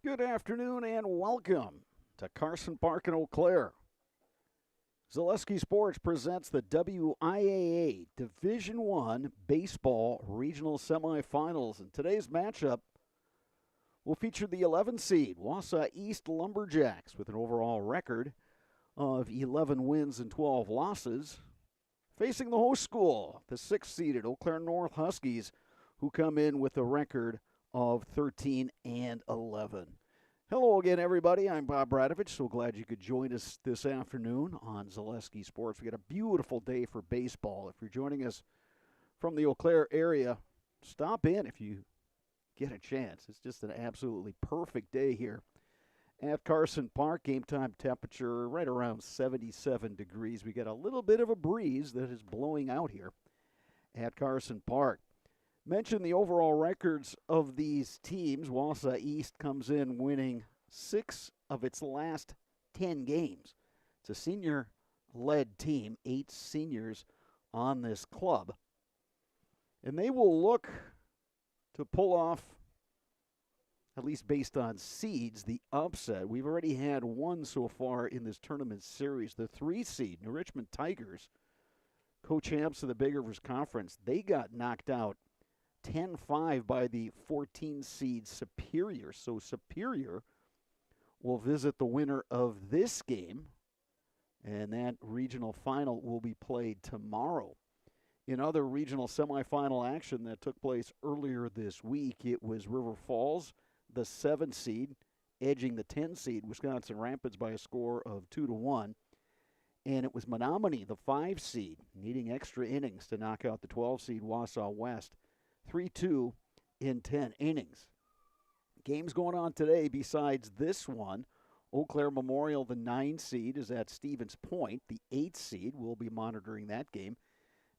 Good afternoon and welcome to Carson Park in Eau Claire. Zaleski Sports presents the WIAA Division I Baseball Regional Semifinals. And today's matchup will feature the 11 seed Wausau East Lumberjacks with an overall record of 11 wins and 12 losses, facing the host school, the 6th seeded Eau Claire North Huskies, who come in with a record of 13 and 11. Hello again, everybody. I'm Bob Bradovich. So glad you could join us this afternoon on Zaleski Sports. We got a beautiful day for baseball. If you're joining us from the Eau Claire area, stop in if you get a chance. It's just an absolutely perfect day here at Carson Park. Game time temperature right around 77 degrees. We got a little bit of a breeze that is blowing out here at Carson Park. Mention the overall records of these teams. Wausau East comes in winning 6 of its last 10 games. It's a senior-led team, 8 seniors on this club. And they will look to pull off, at least based on seeds, the upset. We've already had one so far in this tournament series. The 3 seed, New Richmond Tigers, co-champs of the Big Rivers Conference, they got knocked out 10-5 by the 14 seed Superior. So Superior will visit the winner of this game, and that regional final will be played tomorrow. In other regional semifinal action that took place earlier this week, it was River Falls, the 7 seed, edging the 10 seed Wisconsin Rapids by a score of 2-1. And it was Menominee, the 5 seed, needing extra innings to knock out the 12 seed Wausau West, 3-2 in 10 innings. Games going on today besides this one. Eau Claire Memorial, the 9 seed, is at Stevens Point. The 8 seed, will be monitoring that game,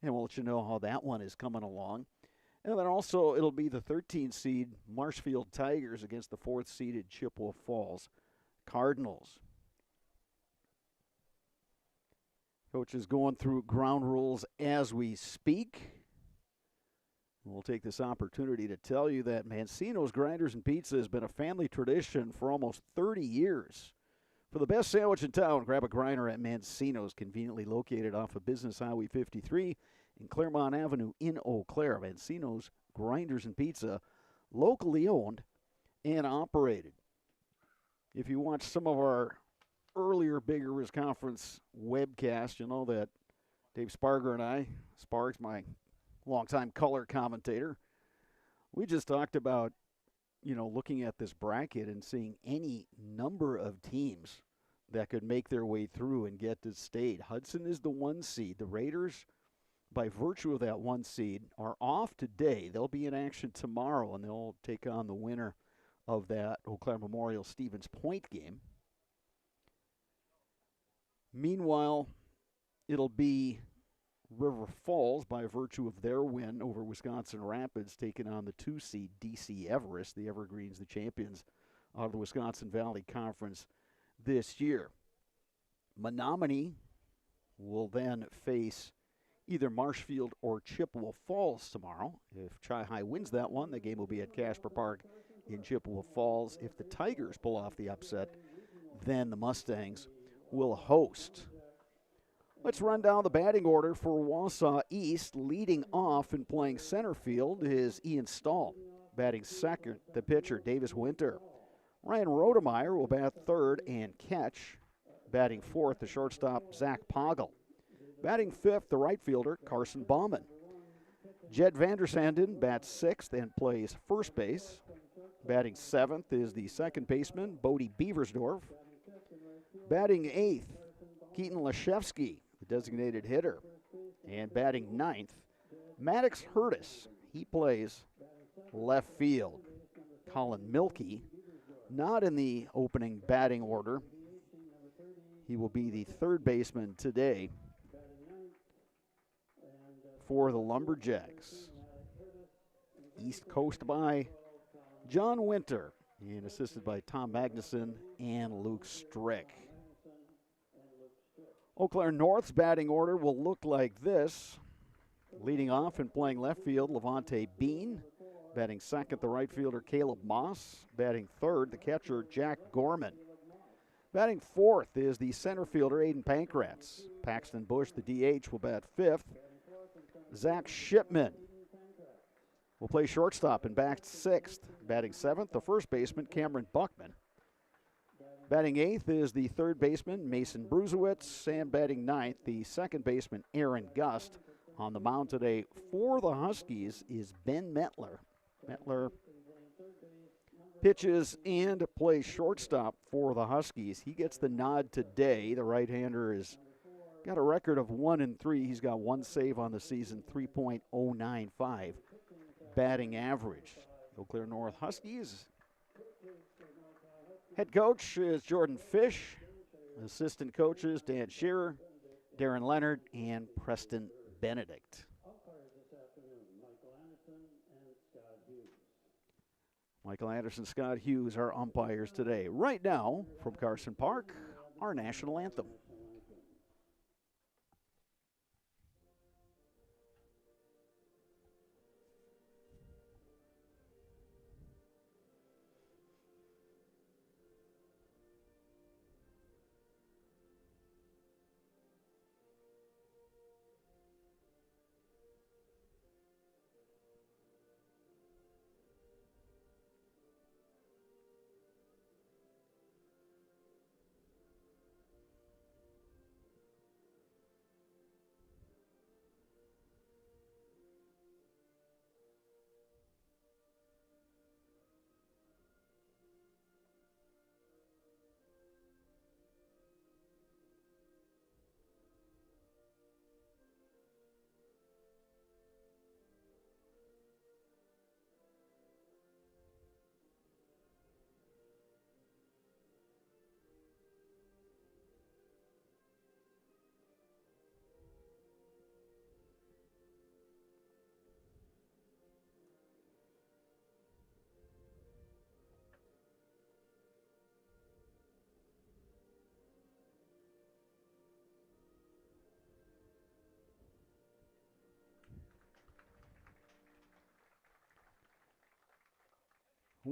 and we'll let you know how that one is coming along. And then also it'll be the 13 seed Marshfield Tigers against the 4th seeded Chippewa Falls Cardinals. Coach is going through ground rules as we speak. We'll take this opportunity to tell you that Mancino's Grinders and Pizza has been a family tradition for almost 30 years. For the best sandwich in town, grab a grinder at Mancino's, conveniently located off of Business Highway 53 and Claremont Avenue in Eau Claire. Mancino's Grinders and Pizza, locally owned and operated. If you watch some of our earlier Big Rivers Conference webcasts, you'll know that Dave Sparger and I, Sparks, my longtime color commentator, we just talked about, looking at this bracket and seeing any number of teams that could make their way through and get to state. Hudson is the 1 seed. The Raiders, by virtue of that 1 seed, are off today. They'll be in action tomorrow, and they'll take on the winner of that Eau Claire Memorial Stevens Point game. Meanwhile, it'll be River Falls, by virtue of their win over Wisconsin Rapids, taking on the 2 seed DC Everest, the Evergreens, the champions out of the Wisconsin Valley Conference this year. Menominee will then face either Marshfield or Chippewa Falls tomorrow. If Chi-High wins that one, the game will be at Casper Park in Chippewa Falls. If the Tigers pull off the upset, then the Mustangs will host. Let's run down the batting order for Wausau East. Leading off and playing center field is Ian Stahl. Batting second, the pitcher, Davis Winter. Ryan Rodemeyer will bat third and catch. Batting fourth, the shortstop, Zach Poggle. Batting fifth, the right fielder, Carson Bauman. Jed Vandersanden bats sixth and plays first base. Batting seventh is the second baseman, Bodie Beaversdorf. Batting eighth, Keaton Lashevsky, the designated hitter. And batting ninth, Maddox Hurtis. He plays left field. Colin Milkey, not in the opening batting order. He will be the third baseman today for the Lumberjacks. East Coast by John Winter and assisted by Tom Magnuson and Luke Strick. Eau Claire North's batting order will look like this. Leading off and playing left field, Levante Bean. Batting second, the right fielder Caleb Moss. Batting third, the catcher Jack Gorman. Batting fourth is the center fielder Aiden Pankratz. Paxton Bush, the DH, will bat fifth. Zach Shipman will play shortstop and bat sixth. Batting seventh, the first baseman Cameron Buckman. Batting eighth is the third baseman Mason Bruzewitz, and batting ninth, the second baseman Aaron Gust. On the mound today for the Huskies is Ben Metler. Metler pitches and plays shortstop for the Huskies. He gets the nod today. The right-hander has got a record of 1-3. He's got one save on the season, 3.095 batting average. Eau Claire North Huskies. Head coach is Jordan Fish. Assistant coaches Dan Shearer, Darren Leonard, and Preston Benedict. Michael Anderson, Scott Hughes are umpires today. Right now, from Carson Park, our national anthem.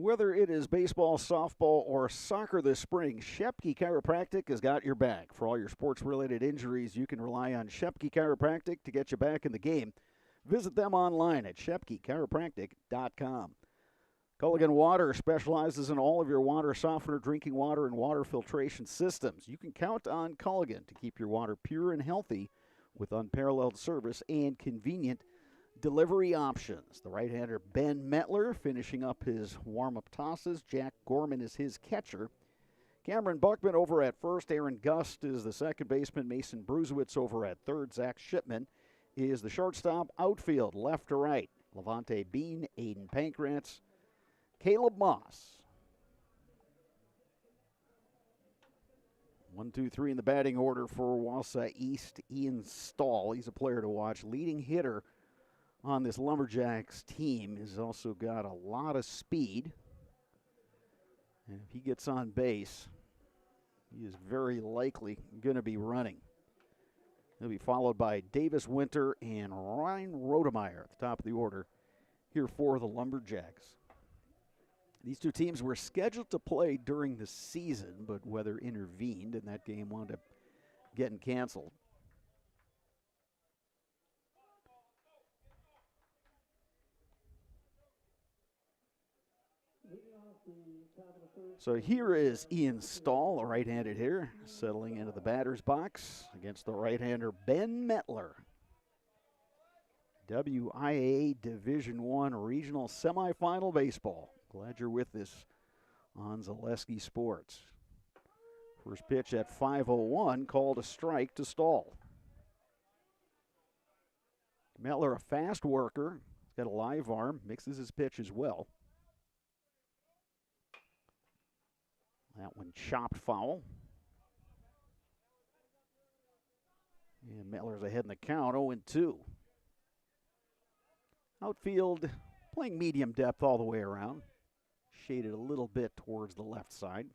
Whether it is baseball, softball, or soccer this spring, Shepke Chiropractic has got your back. For all your sports-related injuries, you can rely on Shepke Chiropractic to get you back in the game. Visit them online at shepkechiropractic.com. Culligan Water specializes in all of your water softener, drinking water, and water filtration systems. You can count on Culligan to keep your water pure and healthy with unparalleled service and convenient delivery options. The right-hander Ben Metler finishing up his warm-up tosses. Jack Gorman is his catcher. Cameron Buckman over at first. Aaron Gust is the second baseman. Mason Bruzewitz over at third. Zach Shipman is the shortstop. Outfield, left to right. Levante Bean, Aiden Pankratz, Caleb Moss. 1, 2, 3 in the batting order for Wausau East. Ian Stahl, he's a player to watch. Leading hitter on this Lumberjacks team. Has also got a lot of speed. And if he gets on base, he is very likely going to be running. He'll be followed by Davis Winter and Ryan Rodemeyer at the top of the order here for the Lumberjacks. These two teams were scheduled to play during the season, but weather intervened, and that game wound up getting canceled. So here is Ian Stahl, a right-handed hitter, settling into the batter's box against the right-hander Ben Metler. WIAA Division I Regional Semifinal Baseball. Glad you're with us on Zaleski Sports. First pitch at 5:01, called a strike to Stahl. Metler, a fast worker, he's got a live arm, mixes his pitch as well. That one chopped foul. And Metler's ahead in the count, 0-2. Outfield playing medium depth all the way around. Shaded a little bit towards the left side.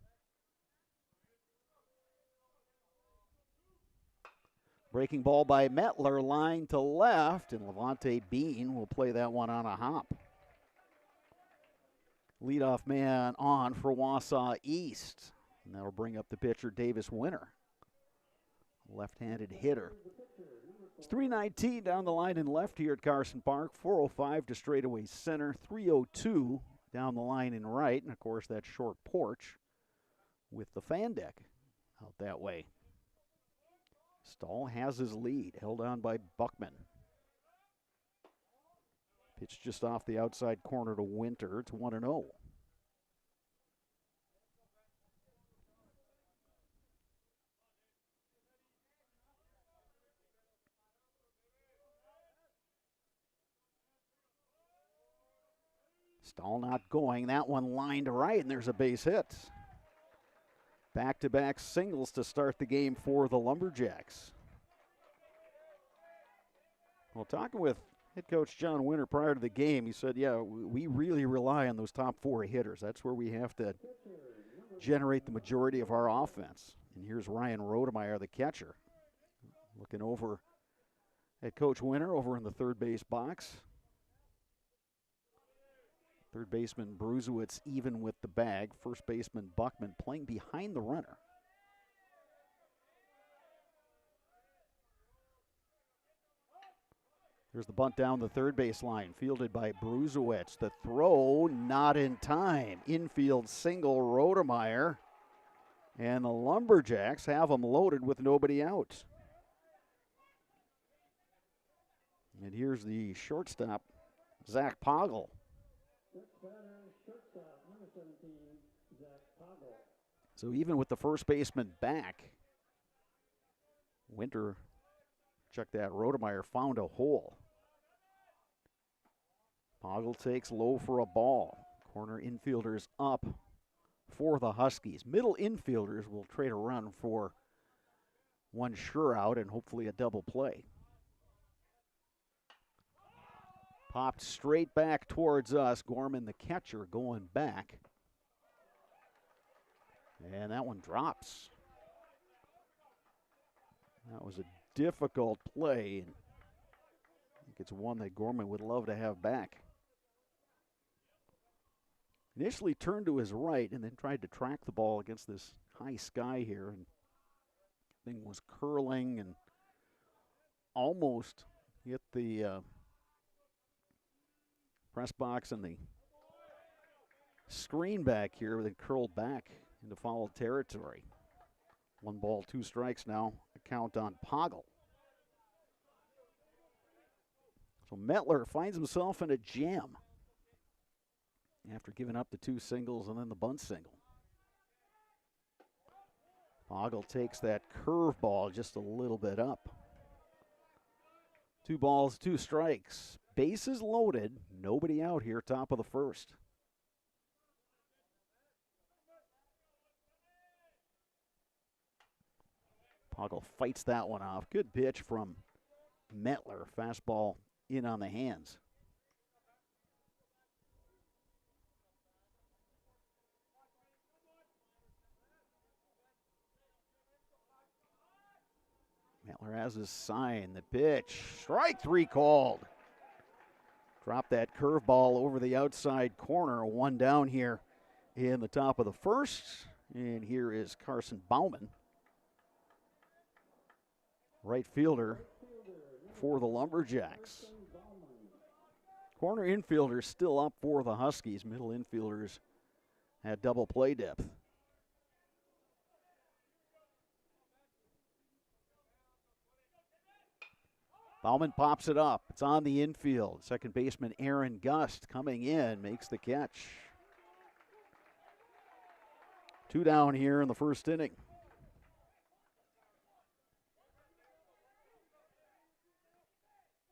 Breaking ball by Metler, line to left, and Levante Bean will play that one on a hop. Leadoff man on for Wausau East. And that'll bring up the pitcher, Davis Winter. Left-handed hitter. It's 3:19 down the line in left here at Carson Park. 4:05 to straightaway center. 3:02 down the line in right. And, of course, that short porch with the fan deck out that way. Stahl has his lead, held on by Buckman. Pitch just off the outside corner to Winter. It's 1-0. Stahl not going. That one lined right, and there's a base hit. Back-to-back singles to start the game for the Lumberjacks. Well, talking with head coach John Winter prior to the game, he said, yeah, we really rely on those top four hitters. That's where we have to generate the majority of our offense. And here's Ryan Rodemeyer, the catcher, looking over at Coach Winter over in the third base box. Third baseman Bruzewicz even with the bag. First baseman Buckman playing behind the runner. There's the bunt down the third base line, fielded by Bruzewicz. The throw not in time. Infield single, Rodemeyer. And the Lumberjacks have them loaded with nobody out. And here's the shortstop, Zach Poggle. So even with the first baseman back, Winter, check that, Rodemeyer found a hole. Poggle takes low for a ball. Corner infielders up for the Huskies. Middle infielders will trade a run for one sure out and hopefully a double play. Popped straight back towards us. Gorman, the catcher, going back. And that one drops. That was a difficult play. And I think it's one that Gorman would love to have back. Initially turned to his right and then tried to track the ball against this high sky here. And thing was curling and almost hit the press box and the screen back here, but it curled back into foul territory. 1 ball, 2 strikes now, a count on Poggle. So Mettler finds himself in a jam after giving up the 2 singles and then the bunt single. Poggle takes that curveball just a little bit up. 2 balls, 2 strikes. Bases loaded, nobody out here, top of the first. Poggle fights that one off. Good pitch from Mettler. Fastball in on the hands. Mettler has his sign. The pitch. Strike 3 called. Drop that curveball over the outside corner. 1 down here in the top of the first. And here is Carson Bauman, right fielder for the Lumberjacks. Corner infielders still up for the Huskies. Middle infielders had double play depth. Bauman pops it up. It's on the infield. Second baseman Aaron Gust coming in, makes the catch. 2 down here in the first inning.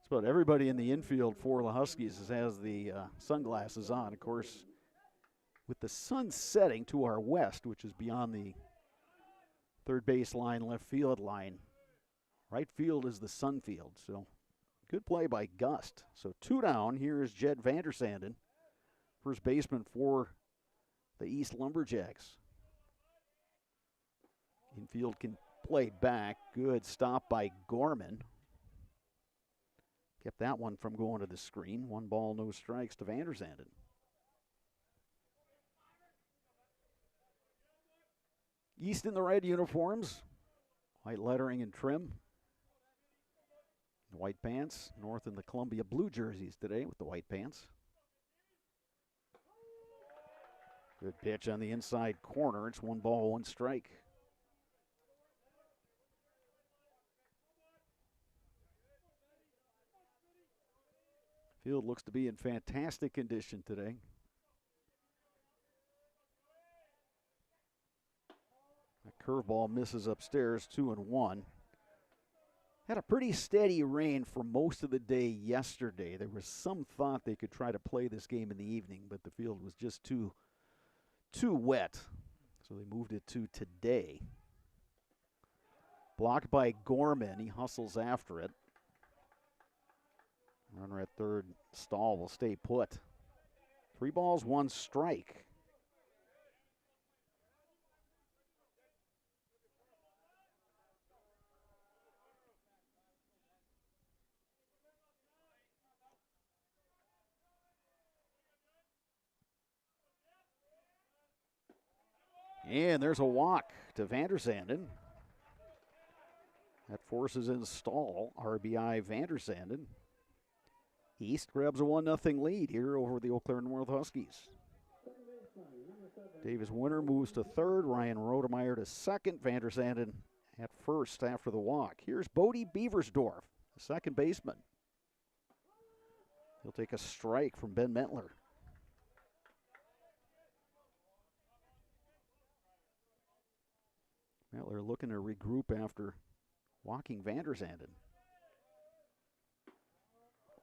But everybody in the infield for the Huskies has the sunglasses on. Of course, with the sun setting to our west, which is beyond the third base line, left field line, right field is the sun field. So good play by Gust. So 2 down. Here is Jed Vandersanden, first baseman for the East Lumberjacks. Infield can play back. Good stop by Gorman. Kept that one from going to the screen. 1 ball, no strikes to Vandersanden. East in the red uniforms, white lettering and trim. White pants. North in the Columbia blue jerseys today with the white pants. Good pitch on the inside corner. It's 1 ball, 1 strike. Field looks to be in fantastic condition today. A curveball misses upstairs, 2-1. Had a pretty steady rain for most of the day yesterday. There was some thought they could try to play this game in the evening, but the field was just too wet. So they moved it to today. Blocked by Gorman. He hustles after it. Runner at third, Stahl will stay put. 3 balls, 1 strike. And there's a walk to Vandersanden. That forces in Stahl, RBI Vandersanden. East grabs a 1-0 lead here over the Eau Claire North Huskies. Davis Winter moves to third. Ryan Rodemeyer to second. Vandersanden at first after the walk. Here's Bodie Beversdorf, the second baseman. He'll take a strike from Ben Metler. Metler looking to regroup after walking Vandersanden.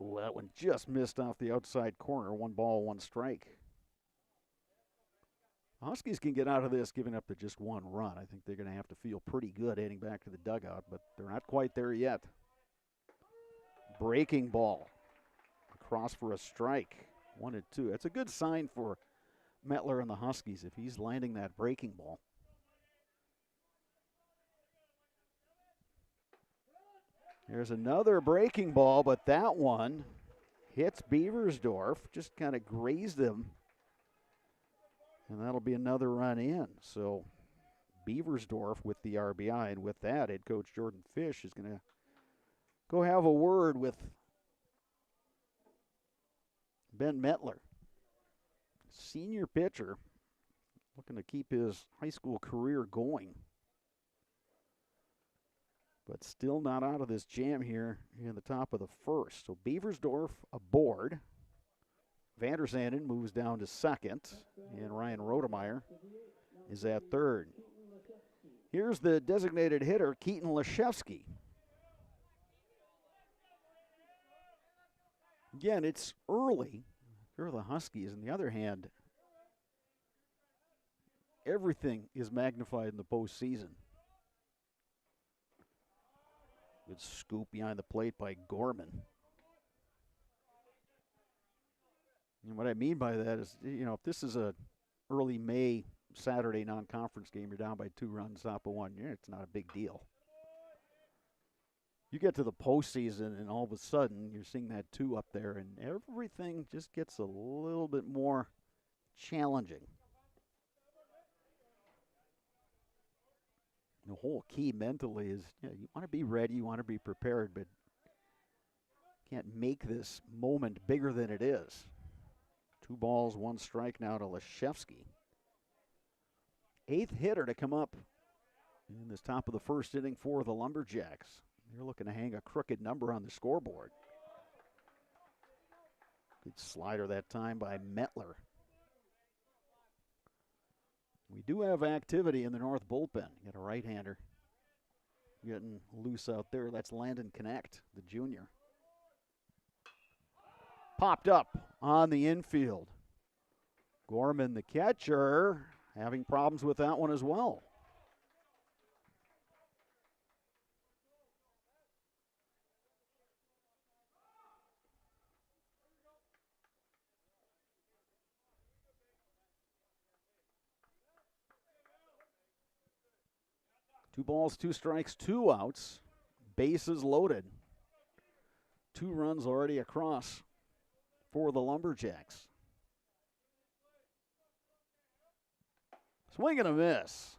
Oh, that one just missed off the outside corner. 1 ball, 1 strike. Huskies can get out of this giving up to just 1 run. I think they're going to have to feel pretty good heading back to the dugout, but they're not quite there yet. Breaking ball. Across for a strike. 1-2. That's a good sign for Metler and the Huskies if he's landing that breaking ball. There's another breaking ball, but that one hits Beversdorf, just kind of grazed him. And that'll be another run in. So Beversdorf with the RBI, and with that, head coach Jordan Fish is going to go have a word with Ben Metler. Senior pitcher, looking to keep his high school career going. But still not out of this jam here in the top of the first. So Beversdorf aboard. Vandersanden moves down to second. And Ryan Rodemeyer is at third. Here's the designated hitter, Keaton Leshevsky. Again, it's early for the Huskies. On the other hand, everything is magnified in the postseason. Good scoop behind the plate by Gorman. And what I mean by that is, you know, if this is a early May Saturday non-conference game, you're down by 2 runs, top of 1, yeah, it's not a big deal. You get to the postseason, and all of a sudden, you're seeing that 2 up there, and everything just gets a little bit more challenging. The whole key mentally is, you want to be ready, you want to be prepared, but can't make this moment bigger than it is. 2 balls, 1 strike now to Leshevsky. 8th hitter to come up in this top of the first inning for the Lumberjacks. They're looking to hang a crooked number on the scoreboard. Good slider that time by Metler. We do have activity in the North bullpen. You got a right-hander getting loose out there. That's Landon Connect, the junior. Popped up on the infield. Gorman, the catcher, having problems with that one as well. Two balls, 2 strikes, 2 outs. Bases loaded. 2 runs already across for the Lumberjacks. Swing and a miss.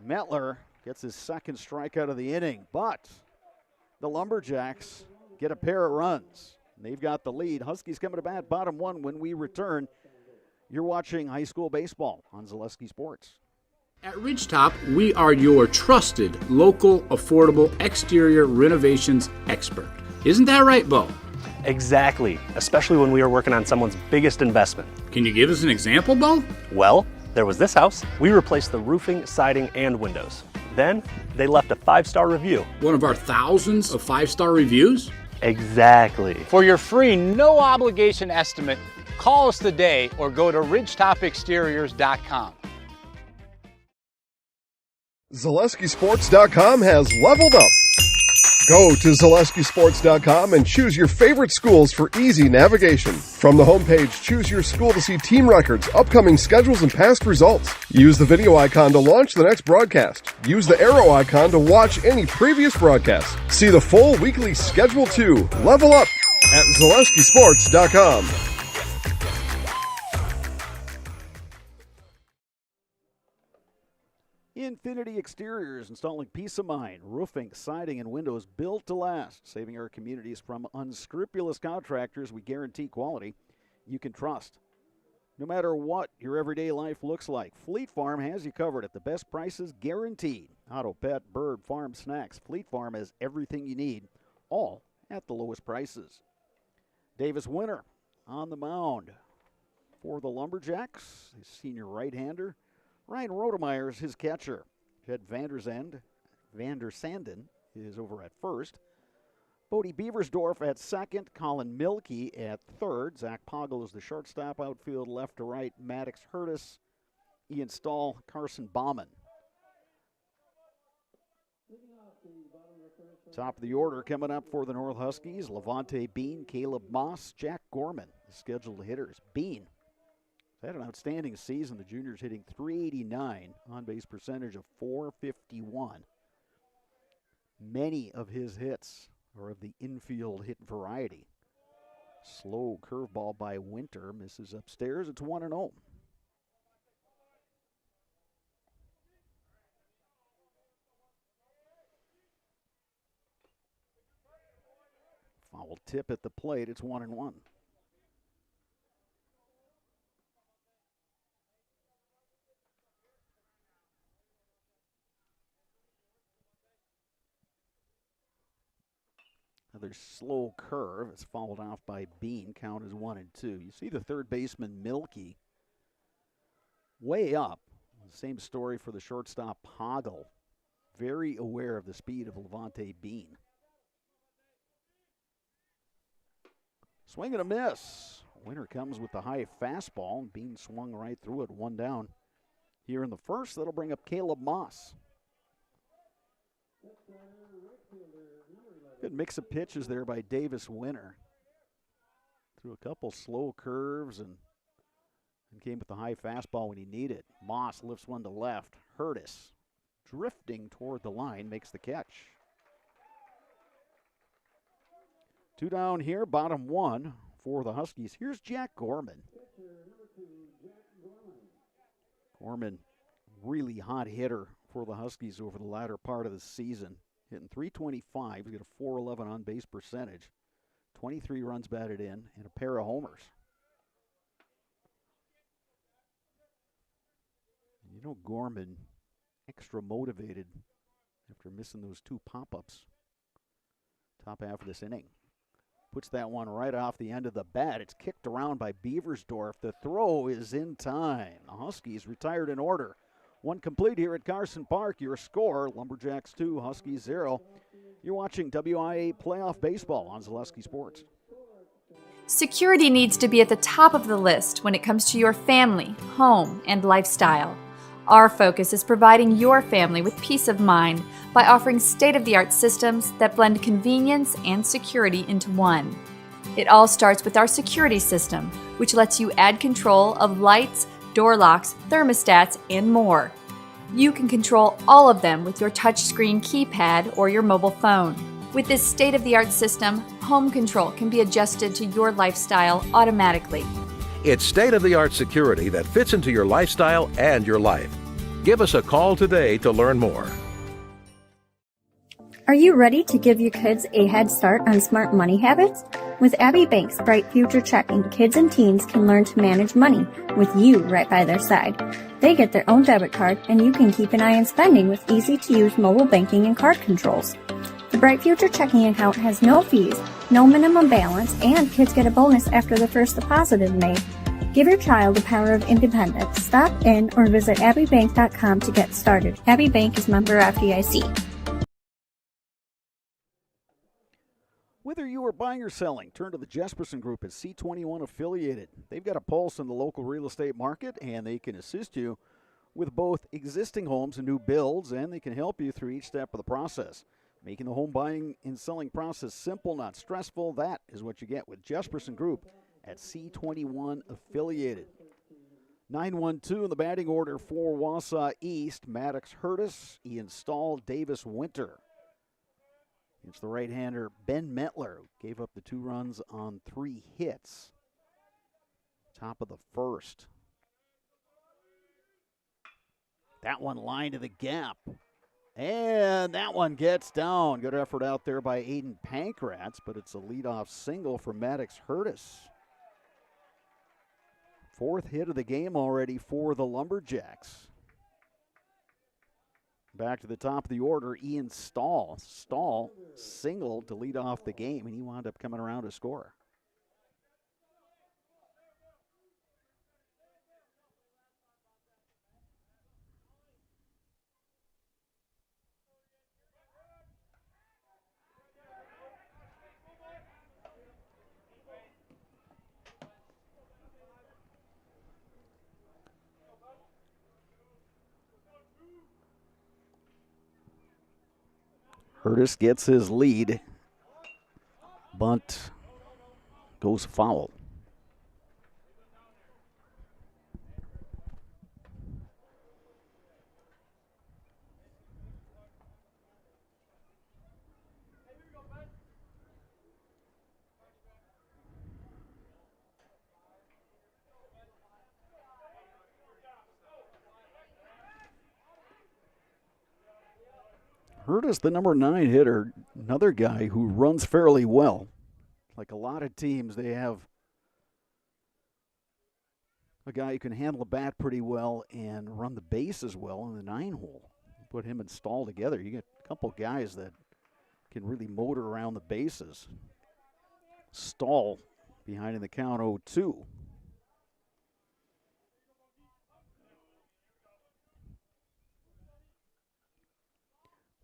Mettler gets his second strikeout of the inning, but the Lumberjacks get a pair of runs. They've got the lead. Huskies coming to bat, bottom one when we return. You're watching high school baseball on Zaleski Sports. At Ridgetop, we are your trusted, local, affordable exterior renovations expert. Isn't that right, Bo? Exactly, especially when we are working on someone's biggest investment. Can you give us an example, Bo? Well, there was this house. We replaced the roofing, siding, and windows. Then, they left a 5-star review. One of our thousands of 5-star reviews? Exactly. For your free, no-obligation estimate, call us today or go to ridgetopexteriors.com. ZaleskiSports.com has leveled up. Go to ZaleskiSports.com and choose your favorite schools for easy navigation. From the homepage, choose your school to see team records, upcoming schedules, and past results. Use the video icon to launch the next broadcast. Use the arrow icon to watch any previous broadcast. See the full weekly schedule too. Level up at ZaleskiSports.com. Infinity Exteriors, installing peace of mind, roofing, siding, and windows built to last, saving our communities from unscrupulous contractors. We guarantee quality you can trust. No matter what your everyday life looks like, Fleet Farm has you covered at the best prices guaranteed. Auto, pet, bird, farm, snacks. Fleet Farm has everything you need, all at the lowest prices. Davis Winter on the mound for the Lumberjacks, his senior right-hander. Ryan Rodemeyer is his catcher. Jed Vander Sanden is over at first. Bodie Beversdorf at second. Colin Milkey at third. Zach Poggle is the shortstop. Outfield left to right. Maddox Hurtis, Ian Stahl, Carson Bauman. Top of the order coming up for the North Huskies. Levante Bean, Caleb Moss, Jack Gorman, the scheduled hitters. Bean had an outstanding season. The juniors hitting .389, on-base percentage of .451. Many of his hits are of the infield hit variety. Slow curveball by Winter, misses upstairs. It's 1-0. Foul tip at the plate. It's 1-1. Another slow curve. It's fouled off by Bean. Count is 1-2. You see the third baseman, Milkey, way up. Same story for the shortstop, Poggle. Very aware of the speed of Levante Bean. Swing and a miss. Winter comes with the high fastball. Bean swung right through it, 1 down. Here in the first, that'll bring up Caleb Moss. Good mix of pitches there by Davis Winter. Threw a couple slow curves and came with the high fastball when he needed. Moss lifts one to left. Hurtis, drifting toward the line, makes the catch. 2 down here, bottom one for the Huskies. Here's Jack Gorman. Gorman, really hot hitter for the Huskies over the latter part of the season. Hitting .325, he's got a .411 on-base percentage, 23 runs batted in, and a pair of homers. You know Gorman, extra motivated after missing those 2 pop-ups. Top half of this inning. Puts that one right off the end of the bat. It's kicked around by Beversdorf. The throw is in time. The Huskies retired in order. 1 complete here at Carson Park. Your score, Lumberjacks 2, Huskies 0. You're watching WIAA Playoff Baseball on Zaleski Sports. Security needs to be at the top of the list when it comes to your family, home, and lifestyle. Our focus is providing your family with peace of mind by offering state-of-the-art systems that blend convenience and security into one. It all starts with our security system, which lets you add control of lights, door locks, thermostats, and more. You can control all of them with your touchscreen keypad or your mobile phone. With this state-of-the-art system, home control can be adjusted to your lifestyle automatically. It's state-of-the-art security that fits into your lifestyle and your life. Give us a call today to learn more. Are you ready to give your kids a head start on smart money habits? With Abbey Bank's Bright Future Checking, kids and teens can learn to manage money with you right by their side. They get their own debit card, and you can keep an eye on spending with easy-to-use mobile banking and card controls. The Bright Future Checking account has no fees, no minimum balance, and kids get a bonus after the first deposit is made. Give your child the power of independence. Stop in or visit abbeybank.com to get started. Abbey Bank is member FDIC. Whether you are buying or selling, turn to the Jesperson Group at C21 Affiliated. They've got a pulse in the local real estate market, and they can assist you with both existing homes and new builds, and they can help you through each step of the process. Making the home buying and selling process simple, not stressful, that is what you get with Jesperson Group at C21 Affiliated. 9-1-2 in the batting order for Wausau East. Maddox Hurtis, Ian Stahl, Davis Winter. It's the right-hander Ben Metler, who gave up the 2 runs on 3 hits. Top of the first. That one lined to the gap. And that one gets down. Good effort out there by Aiden Pankratz, but it's a leadoff single for Maddox Hurtis. 4th hit of the game already for the Lumberjacks. Back to the top of the order, Ian Stahl. Stahl singled to lead off the game, and he wound up coming around to score. Hurtis gets his lead. Bunt goes foul. Hurtis, the number 9 hitter, another guy who runs fairly well. Like a lot of teams, they have a guy who can handle the bat pretty well and run the base as well in the 9-hole. Put him and Stahl together, you get a couple guys that can really motor around the bases. Stahl behind in the count 0-2.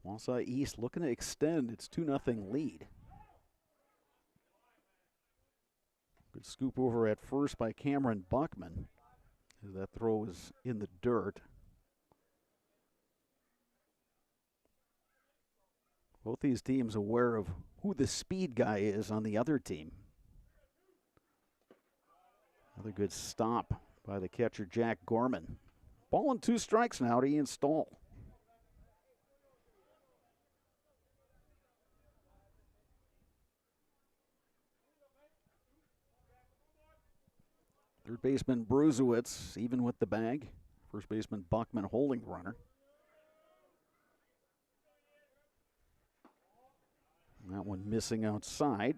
Wausau East looking to extend its 2-0 lead. Good scoop over at first by Cameron Buckman. That throw is in the dirt. Both these teams aware of who the speed guy is on the other team. Another good stop by the catcher, Jack Gorman. Ball and 2 strikes now to Ian Stahl. Third baseman Bruzewicz, even with the bag. First baseman Buckman holding the runner. And that one missing outside.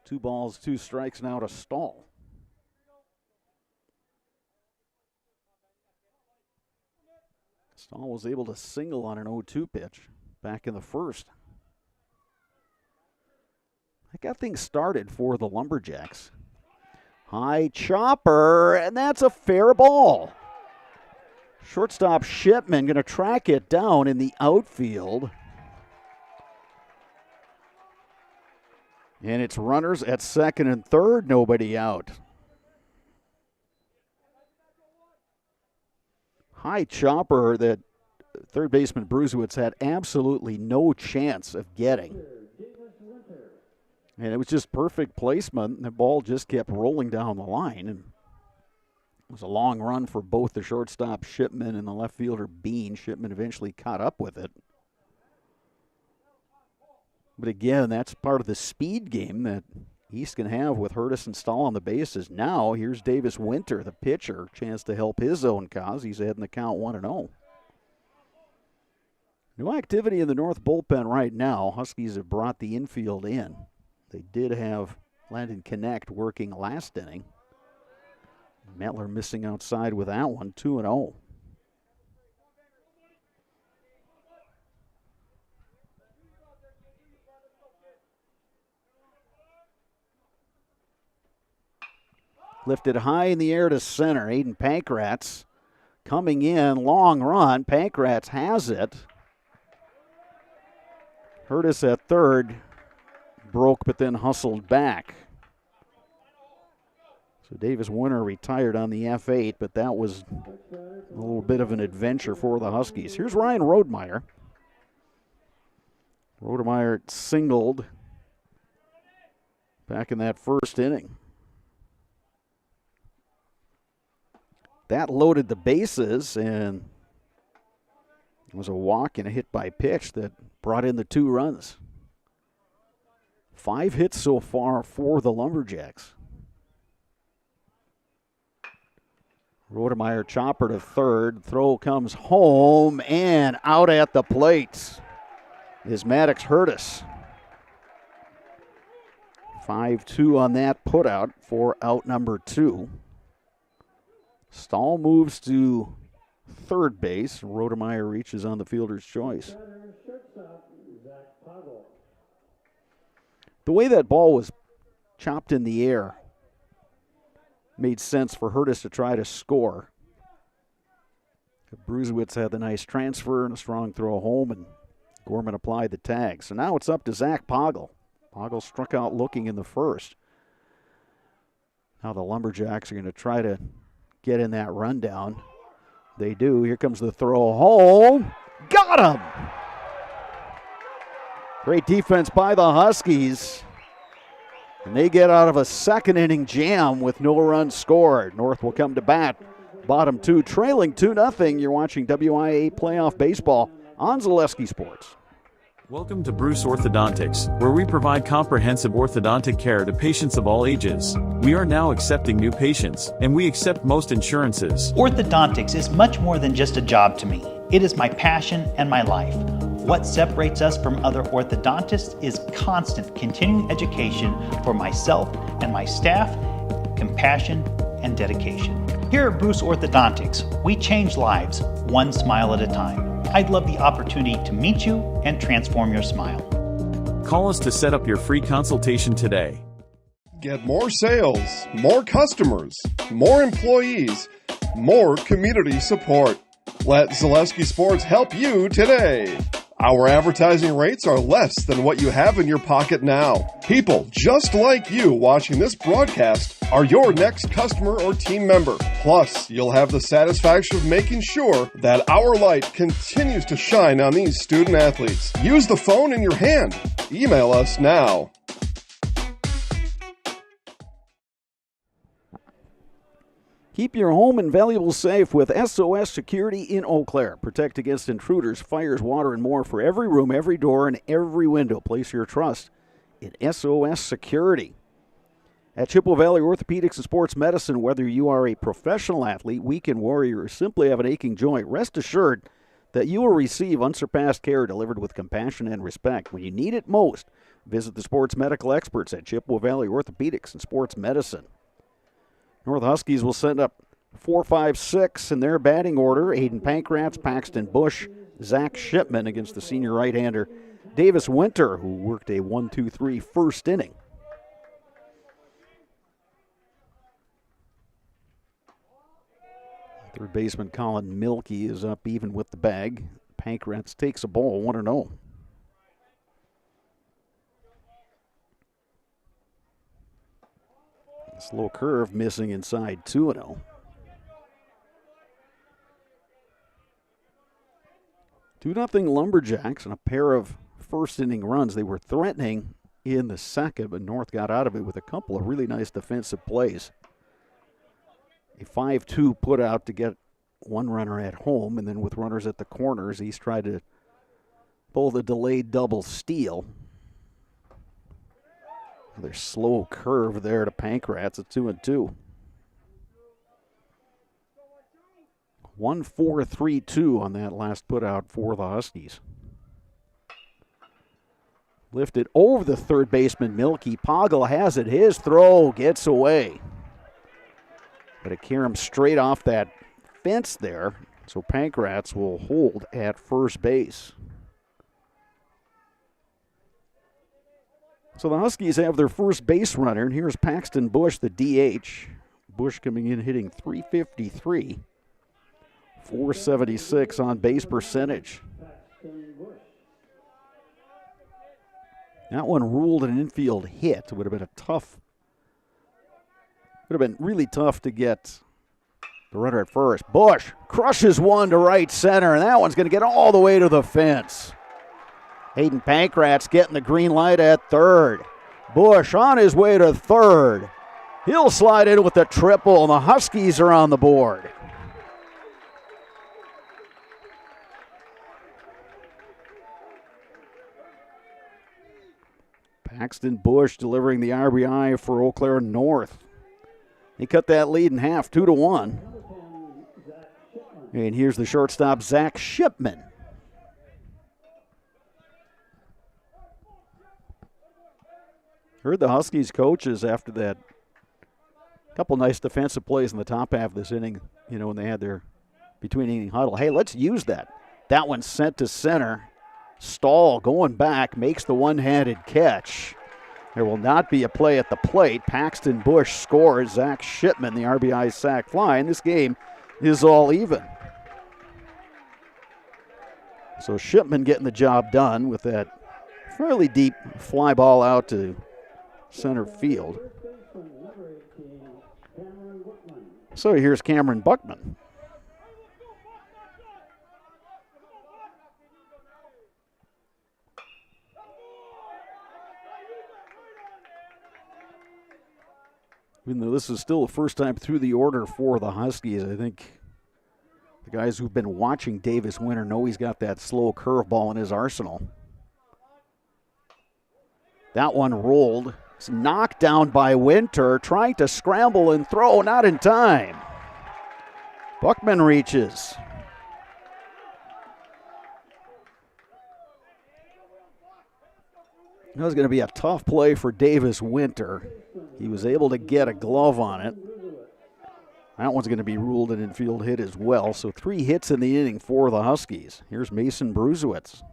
2 balls, 2 strikes now to Stahl. Stahl was able to single on an 0-2 pitch back in the first. That got things started for the Lumberjacks. High chopper, and that's a fair ball. Shortstop Shipman going to track it down in the outfield. And it's runners at second and third, nobody out. High chopper that third baseman Bruzewicz had absolutely no chance of getting. And it was just perfect placement, and the ball just kept rolling down the line. And it was a long run for both the shortstop Shipman and the left fielder Bean. Shipman eventually caught up with it. But again, that's part of the speed game that East can have with Hurtis and Stahl on the bases. Now, here's Davis Winter, the pitcher, chance to help his own cause. He's ahead in the count 1-0. No activity in the North bullpen right now. Huskies have brought the infield in. They did have Landon Connect working last inning. Mettler missing outside with that one, 2-0. Lifted high in the air to center. Aiden Pankratz coming in, long run. Pankratz has it. Hurtis at third, broke but then hustled back. So Davis Winter retired on the F8, but that was a little bit of an adventure for the Huskies. Here's Ryan Rodemeyer. Rodemeyer singled back in that first inning. That loaded the bases, and it was a walk and a hit by pitch that brought in the 2 runs. 5 hits so far for the Lumberjacks. Rodemeyer chopper to third. Throw comes home and out at the plate is Maddox Hurtis. 5-2 on that putout for out number 2. Stahl moves to third base. Rodemeyer reaches on the fielder's choice. The way that ball was chopped in the air made sense for Hurtis to try to score. Brusewitz had the nice transfer and a strong throw home, and Gorman applied the tag. So now it's up to Zach Poggle. Poggle struck out looking in the first. Now the Lumberjacks are going to try to get in that rundown. They do. Here comes the throw home. Got him! Great defense by the Huskies. And they get out of a second inning jam with no runs scored. North will come to bat. Bottom 2 trailing 2-0. You're watching WIAA playoff baseball on Zaleski Sports. Welcome to Bruce Orthodontics, where we provide comprehensive orthodontic care to patients of all ages. We are now accepting new patients, and we accept most insurances. Orthodontics is much more than just a job to me. It is my passion and my life. What separates us from other orthodontists is constant continuing education for myself and my staff, compassion, and dedication. Here at Bruce Orthodontics, we change lives one smile at a time. I'd love the opportunity to meet you and transform your smile. Call us to set up your free consultation today. Get more sales, more customers, more employees, more community support. Let Zaleski Sports help you today. Our advertising rates are less than what you have in your pocket now. People just like you watching this broadcast are your next customer or team member. Plus, you'll have the satisfaction of making sure that our light continues to shine on these student athletes. Use the phone in your hand. Email us now. Keep your home and valuables safe with SOS Security in Eau Claire. Protect against intruders, fires, water, and more for every room, every door, and every window. Place your trust in SOS Security. At Chippewa Valley Orthopedics and Sports Medicine, whether you are a professional athlete, weekend warrior, or simply have an aching joint, rest assured that you will receive unsurpassed care delivered with compassion and respect. When you need it most, visit the sports medical experts at Chippewa Valley Orthopedics and Sports Medicine. North Huskies will send up 4, 5, 6 in their batting order. Aiden Pankratz, Paxton Bush, Zach Shipman against the senior right-hander Davis Winter, who worked a 1-2-3 first inning. Third baseman Colin Milkey is up even with the bag. Pankratz takes a ball, 1-0. Slow curve missing inside, 2-0. 2-0 Lumberjacks and a pair of first inning runs. They were threatening in the second, but North got out of it with a couple of really nice defensive plays. A 5-2 put out to get one runner at home, and then with runners at the corners, East tried to pull the delayed double steal. Another slow curve there to Pankratz at 2-2. 1-4-3-2 on that last put out for the Huskies. Lifted over the third baseman, Milky. Poggle has it. His throw gets away. But it carried him straight off that fence there. So Pankratz will hold at first base. So the Huskies have their first base runner, and here's Paxton Bush, the DH. Bush coming in hitting .353, .476 on base percentage. That one ruled an infield hit. It would have been really tough to get the runner at first. Bush crushes one to right center, and that one's going to get all the way to the fence. Hayden Pankratz getting the green light at third. Bush on his way to third. He'll slide in with the triple, and the Huskies are on the board. Paxton Bush delivering the RBI for Eau Claire North. They cut that lead in half, 2-1. And here's the shortstop, Zach Shipman. Heard the Huskies coaches after that couple nice defensive plays in the top half of this inning, when they had their between inning huddle. Hey, let's use that. That one's sent to center. Stahl going back, makes the one-handed catch. There will not be a play at the plate. Paxton Bush scores. Zach Shipman, the RBI sac fly, and this game is all even. So Shipman getting the job done with that fairly deep fly ball out to center field. So here's Cameron Buckman. Even though this is still the first time through the order for the Huskies, I think the guys who've been watching Davis Winter know he's got that slow curveball in his arsenal. That one rolled. It's knocked down by Winter, trying to scramble and throw, not in time. Buckman reaches. That was going to be a tough play for Davis Winter. He was able to get a glove on it. That one's going to be ruled an infield hit as well. So 3 hits in the inning for the Huskies. Here's Mason Bruzewitz.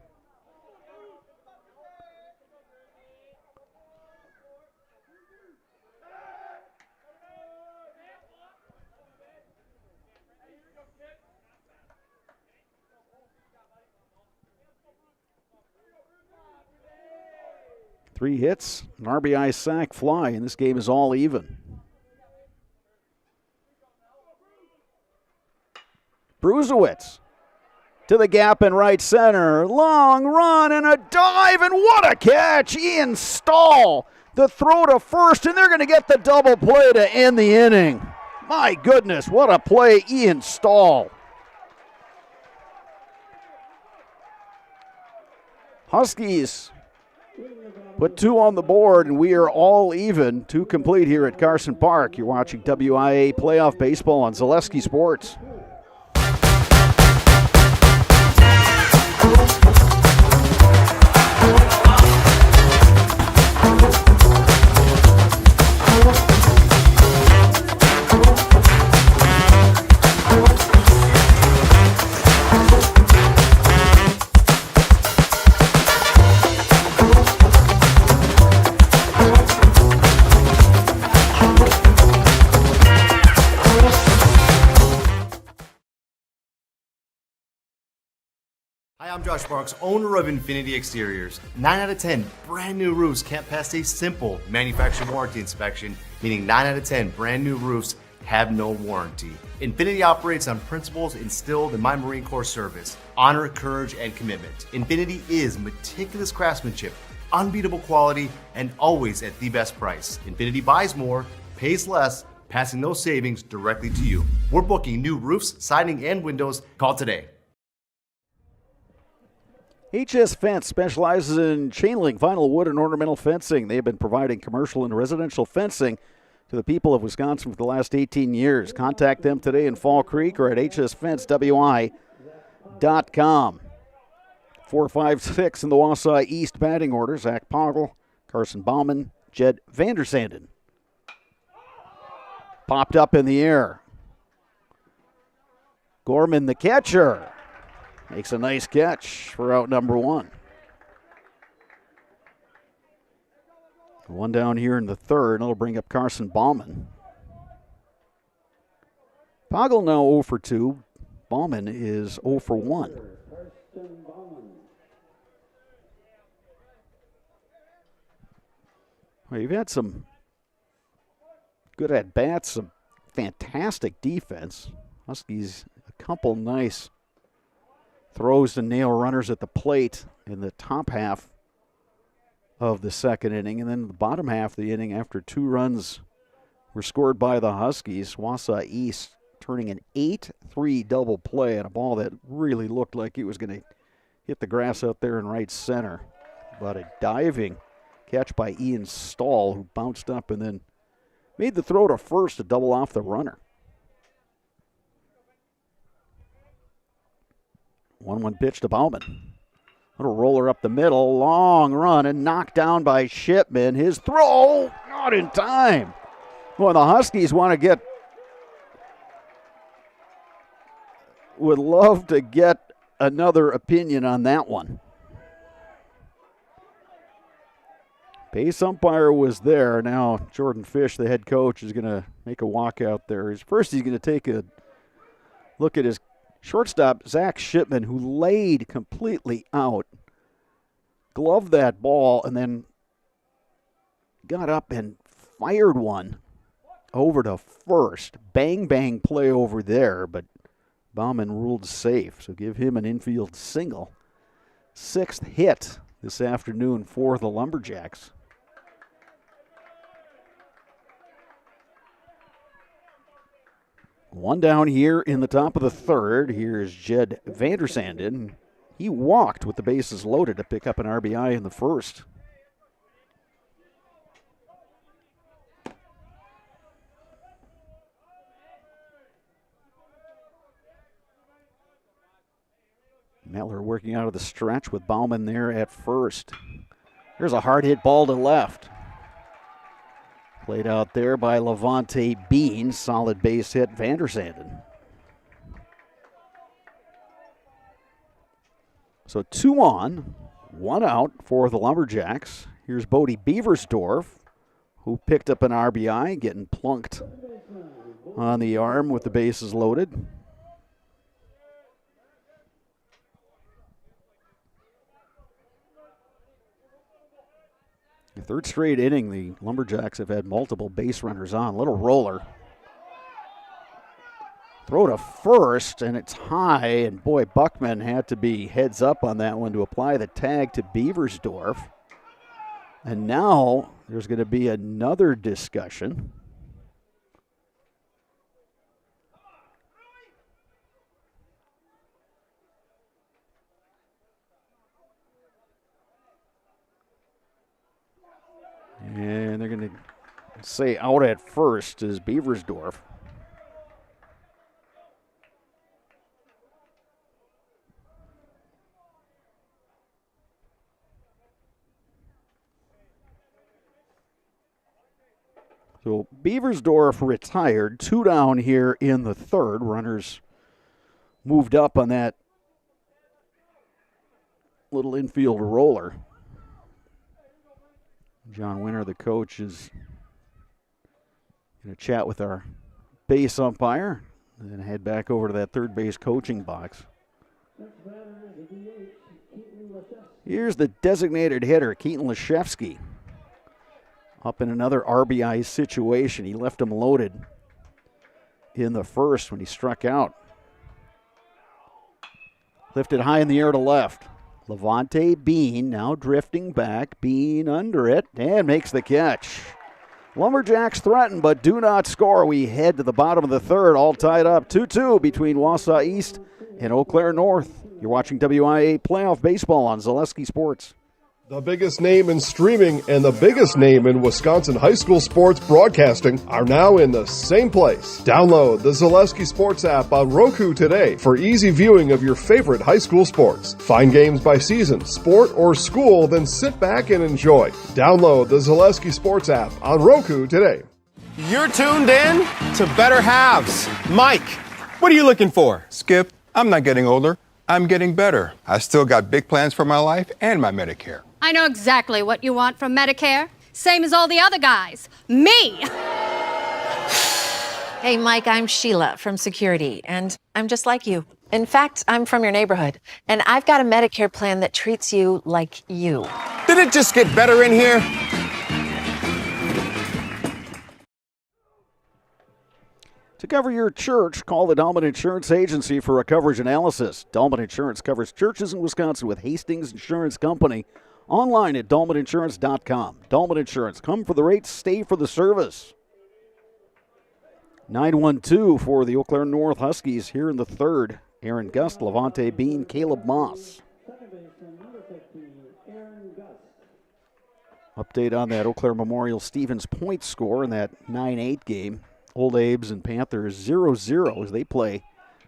Three hits, an RBI sac fly, and this game is all even. Bruzewitz to the gap in right center. Long run and a dive, and what a catch! Ian Stahl, the throw to first, and they're going to get the double play to end the inning. My goodness, what a play, Ian Stahl. Huskies put 2 on the board, and we are all even. 2 complete here at Carson Park. You're watching WIAA Playoff Baseball on Zaleski Sports. Hi, I'm Josh Marks, owner of Infinity Exteriors. 9 out of 10 brand new roofs can't pass a simple manufacturer warranty inspection, meaning 9 out of 10 brand new roofs have no warranty. Infinity operates on principles instilled in my Marine Corps service: honor, courage, and commitment. Infinity is meticulous craftsmanship, unbeatable quality, and always at the best price. Infinity buys more, pays less, passing those savings directly to you. We're booking new roofs, siding, and windows. Call today. HS Fence specializes in chain link, vinyl, wood, and ornamental fencing. They have been providing commercial and residential fencing to the people of Wisconsin for the last 18 years. Contact them today in Fall Creek or at hsfencewi.com. 4, 5, 6 in the Wausau East batting order. Zach Poggle, Carson Bauman, Jed Vandersanden. Popped up in the air. Gorman, the catcher, makes a nice catch for out number 1. One down here in the third. It'll bring up Carson Bauman. Poggle now 0 for 2. Bauman is 0 for 1. Well, you've had some good at-bats, some fantastic defense. Huskies, a couple nice throws to nail runners at the plate in the top half of the second inning. And then the bottom half of the inning, after 2 runs were scored by the Huskies, Wausau East turning an 8-3 double play on a ball that really looked like it was going to hit the grass out there in right center. But a diving catch by Ian Stahl, who bounced up and then made the throw to first to double off the runner. 1-1 pitch to Bauman. Little roller up the middle, long run, and knocked down by Shipman. His throw, not in time. Well, the Huskies would love to get another opinion on that one. Base umpire was there. Now Jordan Fish, the head coach, is going to make a walk out there. First, he's going to take a look at his shortstop, Zach Shipman, who laid completely out, gloved that ball, and then got up and fired one over to first. Bang, bang play over there, but Bauman ruled safe, so give him an infield single. 6th hit this afternoon for the Lumberjacks. One down here in the top of the third. Here's Jed Vandersanden. He walked with the bases loaded to pick up an RBI in the first. Mettler working out of the stretch with Bauman there at first. There's a hard hit ball to left. Played out there by Levante Bean. Solid base hit, Vandersanden. So 2 on, 1 out for the Lumberjacks. Here's Bodie Beversdorf, who picked up an RBI, getting plunked on the arm with the bases loaded. The third straight inning, the Lumberjacks have had multiple base runners on. Little roller. Throw to first, and it's high, and boy, Buckman had to be heads up on that one to apply the tag to Beversdorf. And now there's going to be another discussion. And they're going to say out at first is Beversdorf. So Beversdorf retired, 2 down here in the third. Runners moved up on that little infield roller. John Winter, the coach, is going to chat with our base umpire and then head back over to that third base coaching box. Here's the designated hitter, Keaton Leshevsky. Up in another RBI situation. He left him loaded in the first when he struck out. Lifted high in the air to left. Levante Bean now drifting back. Bean under it and makes the catch. Lumberjacks threaten but do not score. We head to the bottom of the third, all tied up 2-2 between Wausau East and Eau Claire North. You're watching WIAA Playoff Baseball on Zaleski Sports. The biggest name in streaming and the biggest name in Wisconsin high school sports broadcasting are now in the same place. Download the Zaleski Sports app on Roku today for easy viewing of your favorite high school sports. Find games by season, sport, or school, then sit back and enjoy. Download the Zaleski Sports app on Roku today. You're tuned in to Better Halves. Mike, what are you looking for? Skip, I'm not getting older. I'm getting better. I still got big plans for my life and my Medicare. I know exactly what you want from Medicare. Same as all the other guys. Me! Hey, Mike, I'm Sheila from Security, and I'm just like you. In fact, I'm from your neighborhood, and I've got a Medicare plan that treats you like you. Did it just get better in here? To cover your church, call the Dahlman Insurance Agency for a coverage analysis. Dahlman Insurance covers churches in Wisconsin with Hastings Insurance Company. Online at DahlmanInsurance.com. Dahlman Insurance, come for the rates, stay for the service. 9-1-2 for the Eau Claire North Huskies here in the third. Aaron Gust, Levante Bean, Caleb Moss. Update on that Eau Claire Memorial Stevens point score in that 9-8 game. Old Abes and Panthers 0-0 as they play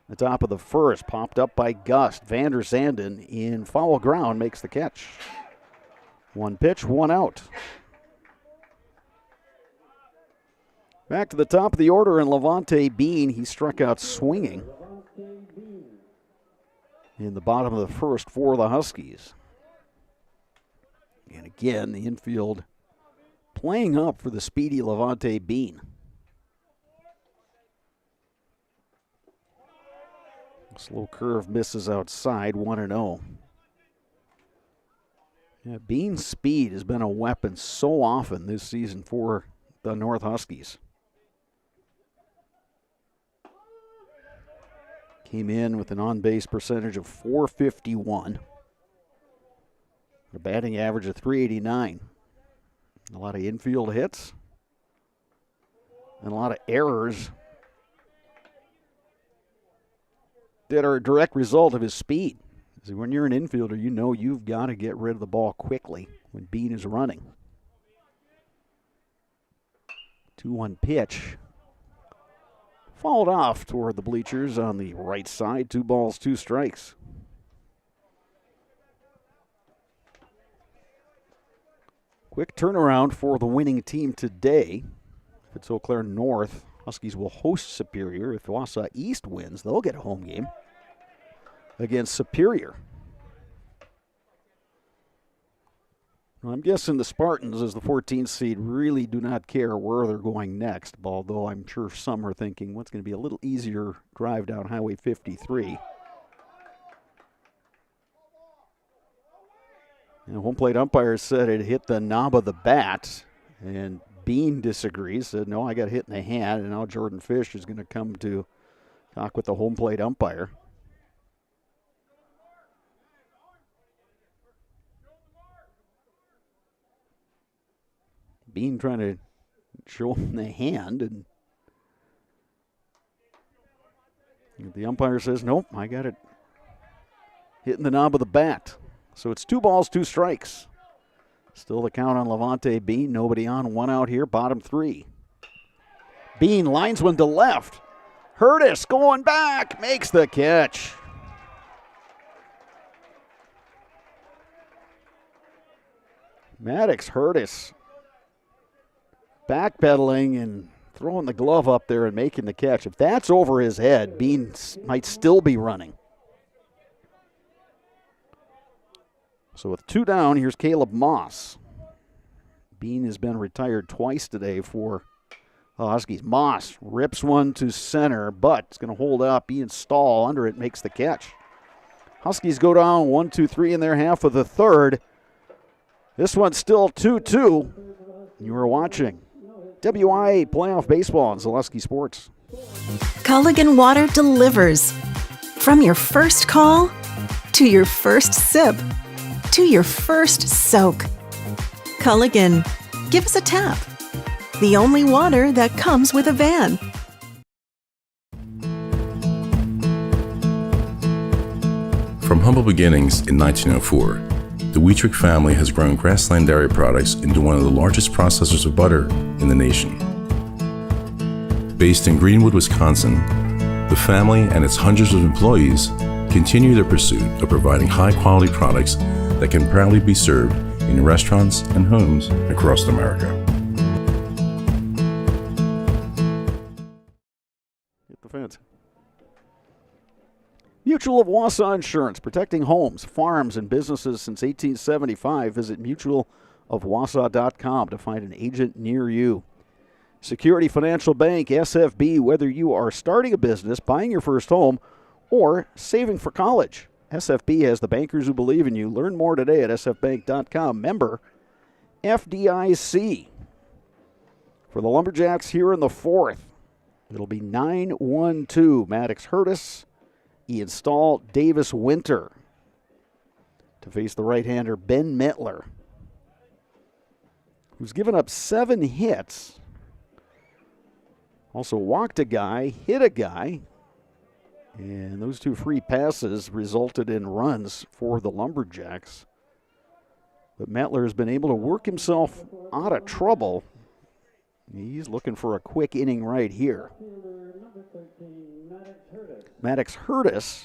the top of the first. Popped up by Gust. Vander Zanden in foul ground makes the catch. One pitch, one out. Back to the top of the order in Levante Bean. He struck out swinging in the bottom of the first for the Huskies. And again, the infield playing up for the speedy Levante Bean. Slow curve misses outside, 1-0. Yeah, Bean's speed has been a weapon so often this season for the North Huskies. Came in with an on-base percentage of .451. A batting average of .389. A lot of infield hits and a lot of errors that are a direct result of his speed. When you're an infielder, you know you've got to get rid of the ball quickly when Bean is running. 2-1 pitch. Fouled off toward the bleachers on the right side. 2 balls, 2 strikes. Quick turnaround for the winning team today. If it's Eau Claire North, Huskies will host Superior. If Wausau East wins, they'll get a home game against Superior. Well, I'm guessing the Spartans, as the 14th seed, really do not care where they're going next, although I'm sure some are thinking what's going to be a little easier drive down Highway 53. And home plate umpire said it hit the knob of the bat, and Bean disagrees, said, no, I got hit in the hand, and now Jordan Fish is going to come to talk with the home plate umpire. Bean trying to show him the hand, and the umpire says, nope, I got it hitting the knob of the bat. So it's 2 balls, 2 strikes. Still the count on Levante Bean. Nobody on, 1 out here, bottom 3. Bean lines one to left. Hurtis going back, makes the catch. Maddox Hurtis backpedaling and throwing the glove up there and making the catch. If that's over his head, Bean might still be running. So with 2 down, here's Caleb Moss. Bean has been retired twice today for the Huskies. Moss rips one to center, but it's going to hold up. Ian Stahl under it makes the catch. Huskies go down 1-2-3 in their half of the third. This one's still 2-2. You are watching WIAA Playoff Baseball on Zaleski Sports. Culligan Water delivers. From your first call, to your first sip, to your first soak. Culligan, give us a tap. The only water that comes with a van. From humble beginnings in 1904, the Wheatrick family has grown Grassland Dairy Products into one of the largest processors of butter in the nation. Based in Greenwood, Wisconsin, the family and its hundreds of employees continue their pursuit of providing high-quality products that can proudly be served in restaurants and homes across America. Hit the fence. Mutual of Wausau Insurance, protecting homes, farms, and businesses since 1875. Visit mutualofwausau.com to find an agent near you. Security Financial Bank, SFB, whether you are starting a business, buying your first home, or saving for college. SFB has the bankers who believe in you. Learn more today at sfbank.com. Member FDIC. For the Lumberjacks here in the fourth, it'll be 9-1-2. Maddox Hurtis, Ian Stahl, Davis Winter to face the right-hander Ben Mettler, who's given up 7 hits. Also walked a guy, hit a guy, and those 2 free passes resulted in runs for the Lumberjacks. But Mettler has been able to work himself out of trouble. He's looking for a quick inning right here. Maddox Hurtis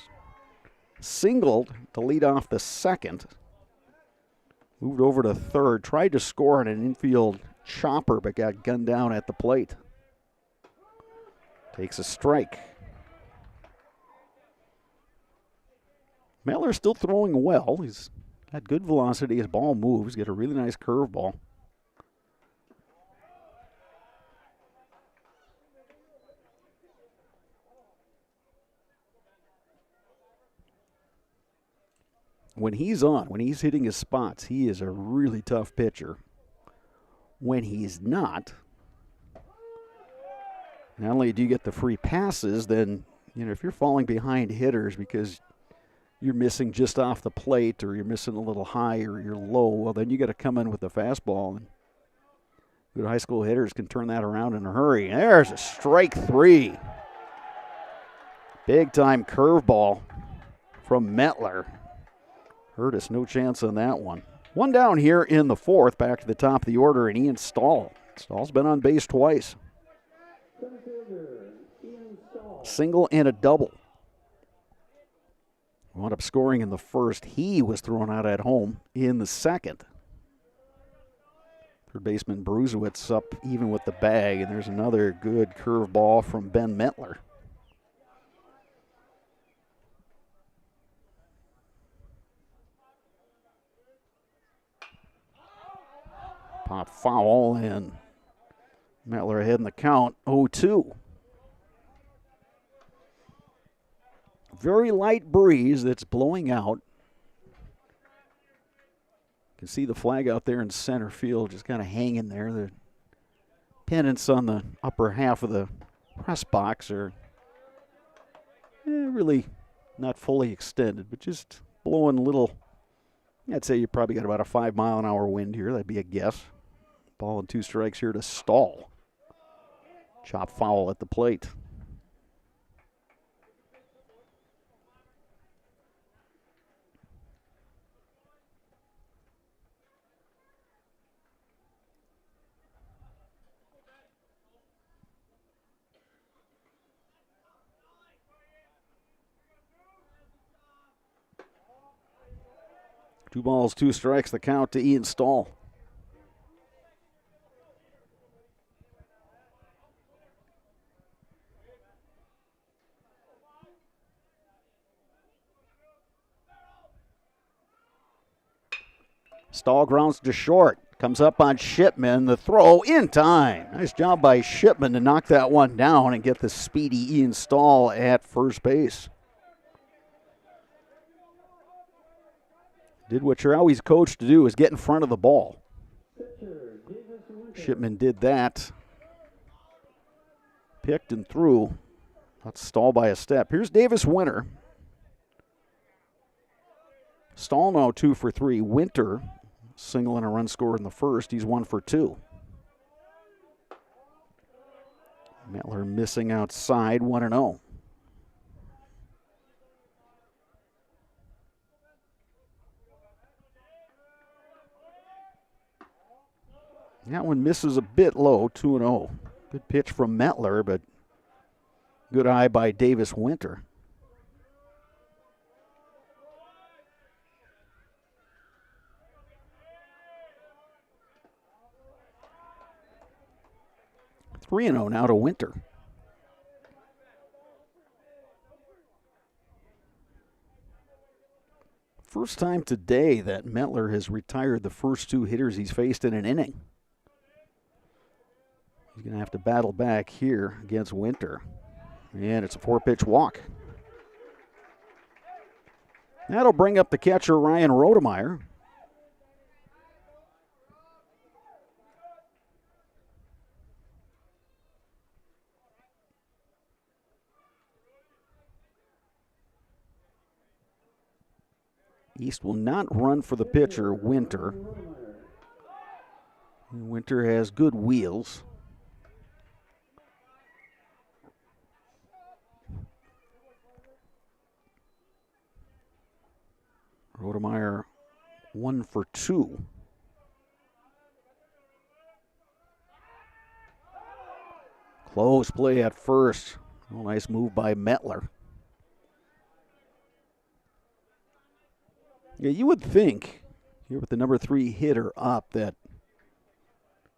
singled to lead off the second. Moved over to third, tried to score on an infield chopper, but got gunned down at the plate. Takes a strike. Mettler's still throwing well. He's got good velocity. His ball moves. He's got a really nice curveball. When he's on, when he's hitting his spots, he is a really tough pitcher. When he's not only do you get the free passes, then, if you're falling behind hitters because you're missing just off the plate or you're missing a little high or you're low, well, then you got to come in with the fastball. And good high school hitters can turn that around in a hurry. There's a strike 3. Big-time curveball from Mettler. Hurtis, no chance on that one. One down here in the fourth, back to the top of the order, and Ian Stahl. Stahl's been on base twice. Single and a double. Wound up scoring in the first. He was thrown out at home in the second. Third baseman Bruzewitz up even with the bag, and there's another good curveball from Ben Mettler. Pop foul, and Mettler ahead in the count, 0-2. Very light breeze that's blowing out. You can see the flag out there in center field just kind of hanging there. The pennants on the upper half of the press box are really not fully extended, but just blowing a little. I'd say you probably got about a 5-mile-an-hour wind here. That'd be a guess. Ball and 2 strikes here to Stahl. Chop foul at the plate. Two balls, 2 strikes, the count to Ian Stahl. Stahl grounds to short. Comes up on Shipman. The throw in time. Nice job by Shipman to knock that one down and get the speedy Ian Stahl at first base. Did what you're always coached to do, is get in front of the ball. Shipman did that. Picked and threw. That's Stahl by a step. Here's Davis Winter. Stahl now 2 for 3. Winter, single and a run scored in the first. He's 1 for 2. Mettler missing outside, 1-0. That one misses a bit low, 2-0. Good pitch from Mettler, but good eye by Davis Winter. 3-0 now to Winter. First time today that Mettler has retired the first two hitters he's faced in an inning. He's going to have to battle back here against Winter. And it's a 4-pitch walk. That'll bring up the catcher, Ryan Rodemeyer. East will not run for the pitcher, Winter. Winter has good wheels. Rodemeyer 1 for 2. Close play at first. Oh, nice move by Mettler. Yeah, you would think, here with the number 3 hitter up, that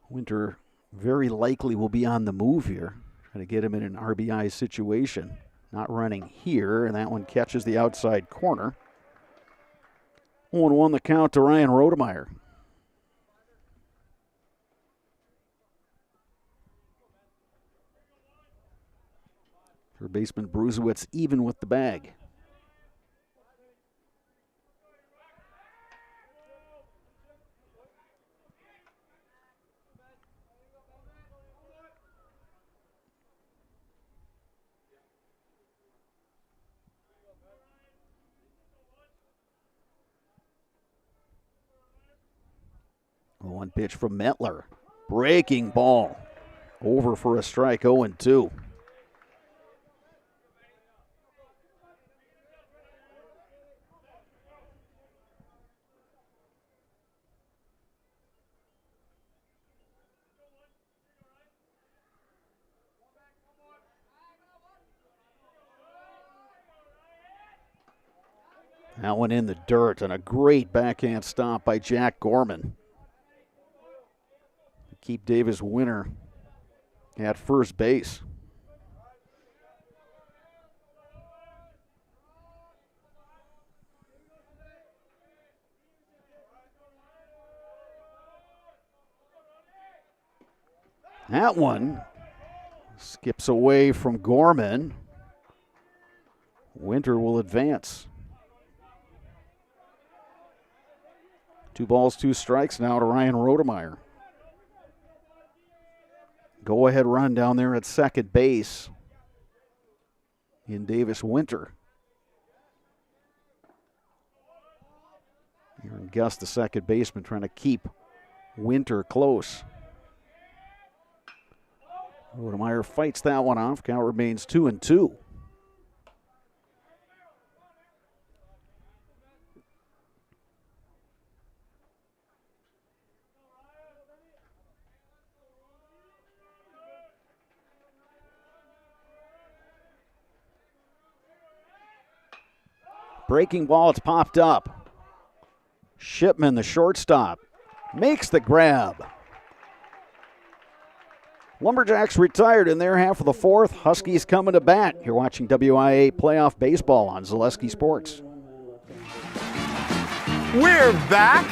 Winter very likely will be on the move here. Trying to get him in an RBI situation. Not running here, and that one catches the outside corner. 1-1 the count to Ryan Rodemeyer. Third baseman Brusewitz even with the bag. One pitch from Mettler. Breaking ball. Over for a strike, 0-2. That one in the dirt, and a great backhand stop by Jack Gorman. Keep Davis Winter at first base. That one skips away from Gorman. Winter will advance. 2 balls, 2 strikes now to Ryan Rodemeyer. Go-ahead run down there at second base in Davis Winter. Aaron Gus, the second baseman, trying to keep Winter close. Rodemeyer fights that one off. Count remains 2-2. Breaking ball, it's popped up. Shipman, the shortstop, makes the grab. Lumberjacks retired in their half of the fourth. Huskies coming to bat. You're watching WIAA playoff baseball on Zaleski Sports. We're back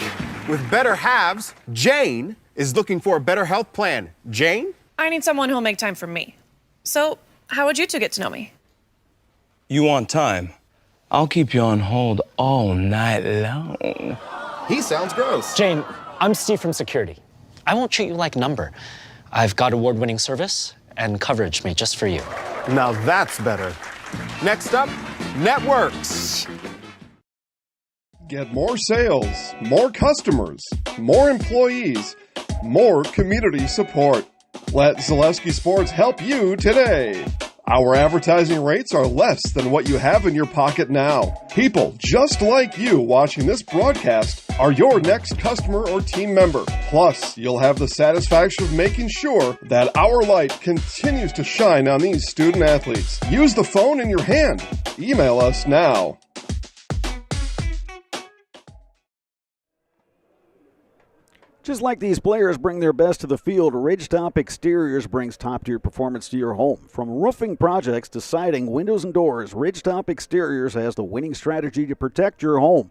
with better halves. Jane is looking for a better health plan. Jane? I need someone who'll make time for me. So, how would you two get to know me? You want time? I'll keep you on hold all night long. He sounds gross. Jane, I'm Steve from Security. I won't treat you like a number. I've got award-winning service and coverage made just for you. Now that's better. Next up, networks. Get more sales, more customers, more employees, more community support. Let Zaleski Sports help you today. Our advertising rates are less than what you have in your pocket now. People just like you watching this broadcast are your next customer or team member. Plus, you'll have the satisfaction of making sure that our light continues to shine on these student athletes. Use the phone in your hand. Email us now. Just like these players bring their best to the field, Ridgetop Exteriors brings top-tier performance to your home. From roofing projects to siding, windows, and doors, Ridgetop Exteriors has the winning strategy to protect your home.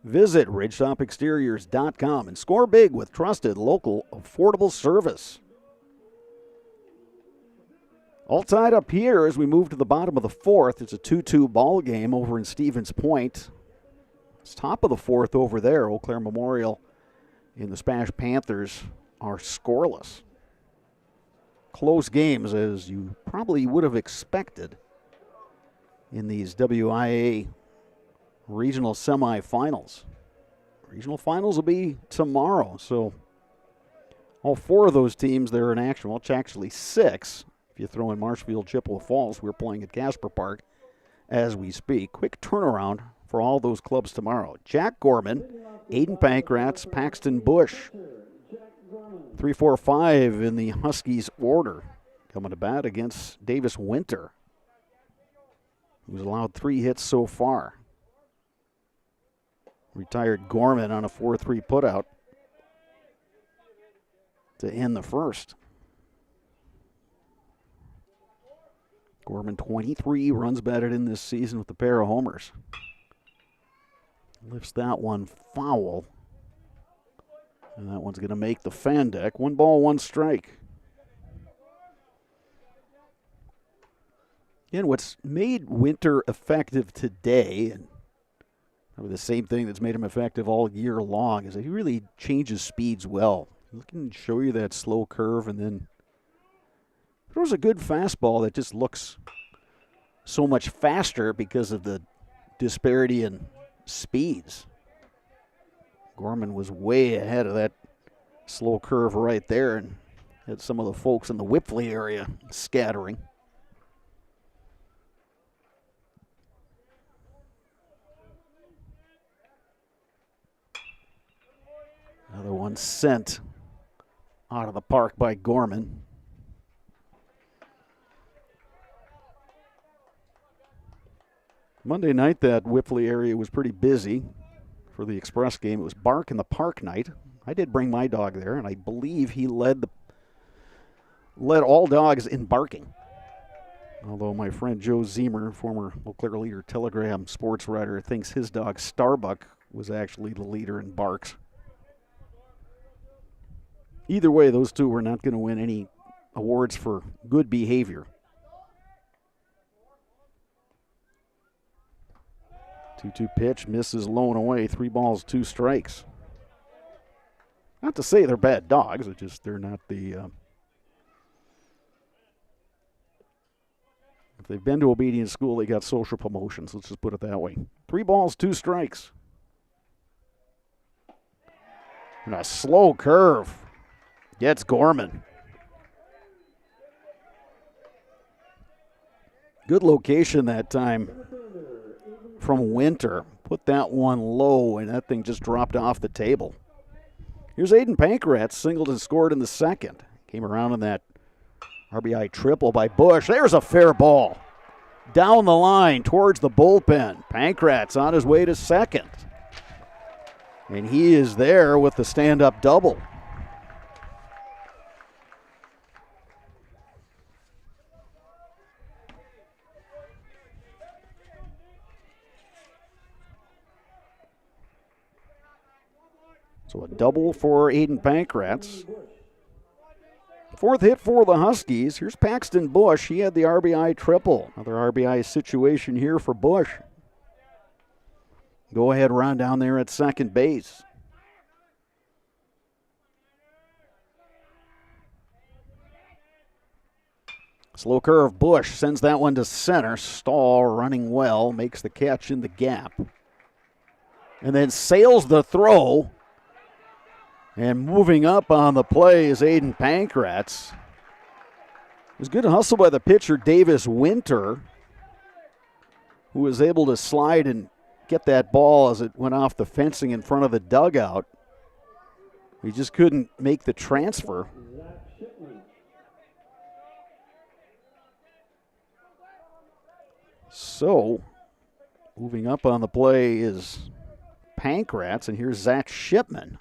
Visit ridgetopexteriors.com and score big with trusted, local, affordable service. All tied up here as we move to the bottom of the fourth. It's a 2-2 ball game over in Stevens Point. It's top of the fourth over there. Eau Claire Memorial and the Spanish Panthers are scoreless. Close games, as you probably would have expected in these WIAA regional semifinals. Regional finals will be tomorrow, so all four of those teams, they're in action. Well, it's actually six. If you throw in Marshfield, Chippewa Falls, we're playing at Casper Park as we speak. Quick turnaround for all those clubs tomorrow. Jack Gorman, Aiden Pankratz, Paxton Bush. 3, 4, 5 in the Huskies order. Coming to bat against Davis Winter, who's allowed 3 hits so far. Retired Gorman on a 4-3 putout to end the first. Gorman 23 runs batted in this season with a pair of homers. Lifts that one foul. And that one's going to make the fan deck. 1 ball, 1 strike. Again, what's made Winter effective today, and probably the same thing that's made him effective all year long, is that he really changes speeds well. He can show you that slow curve and then throws a good fastball that just looks so much faster because of the disparity in speeds. Gorman was way ahead of that slow curve right there and had some of the folks in the Whippley area scattering. Another one sent out of the park by Gorman. Monday night, that Whippley area was pretty busy for the Express game. It was Bark in the Park night. I did bring my dog there, and I believe he led all dogs in barking. Although my friend Joe Zemer, former Eau Claire Leader Telegram sports writer, thinks his dog Starbuck was actually the leader in barks. Either way, those two were not going to win any awards for good behavior. 2-2 pitch, misses low and away. 3 balls, 2 strikes. Not to say they're bad dogs, it's just they're not the... if they've been to obedience school, they got social promotions. Let's just put it that way. 3 balls, 2 strikes. And a slow curve. Gets Gorman. Good location that time from Winter. Put that one low, and that thing just dropped off the table. Here's Aiden Pankratz, singled and scored in the second. Came around in that RBI triple by Bush. There's a fair ball. Down the line towards the bullpen. Pankratz on his way to second. And he is there with the stand-up double. So a double for Aiden Pankratz. 4th hit for the Huskies. Here's Paxton Bush. He had the RBI triple. Another RBI situation here for Bush. Go ahead run down there at second base. Slow curve, Bush sends that one to center. Stahl running well, makes the catch in the gap. And then sails the throw. And moving up on the play is Aiden Pankratz. It was good hustle by the pitcher, Davis Winter, who was able to slide and get that ball as it went off the fencing in front of the dugout. He just couldn't make the transfer. So, moving up on the play is Pankrats, and here's Zach Shipman.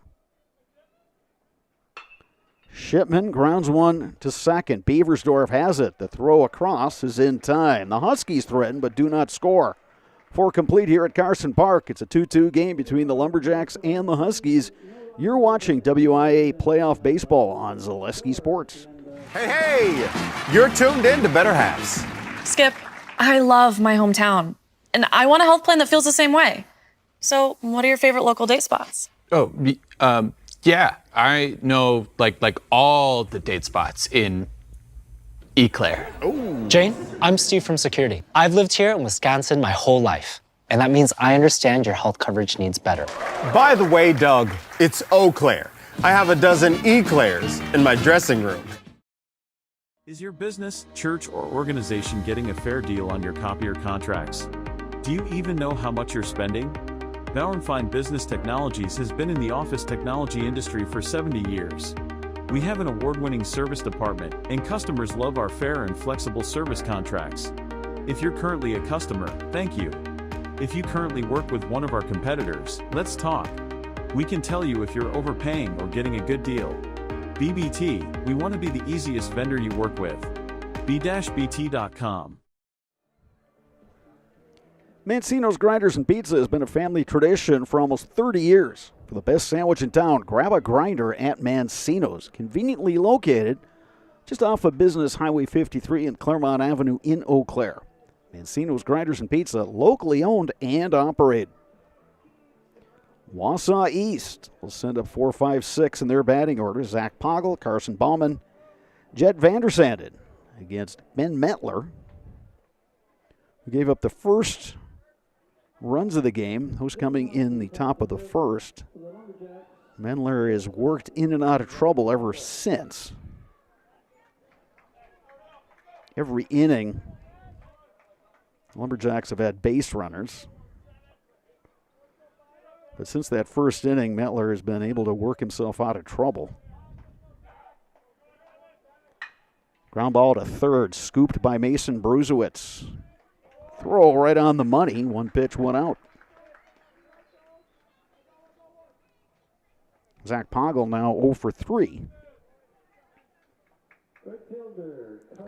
Shipman grounds one to second. Beaversdorf has it. The throw across is in time. The Huskies threaten but do not score. 4 complete here at Carson Park. It's a 2-2 game between the Lumberjacks and the Huskies. You're watching WIAA Playoff Baseball on Zaleski Sports. Hey, you're tuned in to Better Halves. Skip, I love my hometown, and I want a health plan that feels the same way. So, what are your favorite local date spots? Oh, yeah, I know like all the date spots in Eau Claire. Jane, I'm Steve from Security. I've lived here in Wisconsin my whole life, and that means I understand your health coverage needs better. By the way, Doug, it's Eau Claire. I have a dozen Eclairs in my dressing room. Is your business, church, or organization getting a fair deal on your copier contracts? Do you even know how much you're spending? Bauer & Fine Business Technologies has been in the office technology industry for 70 years. We have an award-winning service department, and customers love our fair and flexible service contracts. If you're currently a customer, thank you. If you currently work with one of our competitors, let's talk. We can tell you if you're overpaying or getting a good deal. BBT, we want to be the easiest vendor you work with. b-bt.com. Mancino's Grinders and Pizza has been a family tradition for almost 30 years. For the best sandwich in town, grab a grinder at Mancino's, conveniently located just off of Business Highway 53 and Claremont Avenue in Eau Claire. Mancino's Grinders and Pizza, locally owned and operated. Wausau East will send up 4, 5, 6 in their batting order. Zach Poggle, Carson Bauman, Jed Vandersanden against Ben Metler, who gave up the first runs of the game. Those coming in the top of the first. Metler has worked in and out of trouble ever since. Every inning, Lumberjacks have had base runners. But since that first inning, Metler has been able to work himself out of trouble. Ground ball to third, scooped by Mason Bruzewitz. Throw right on the money. 1 pitch, 1 out. Zach Poggle now 0 for 3.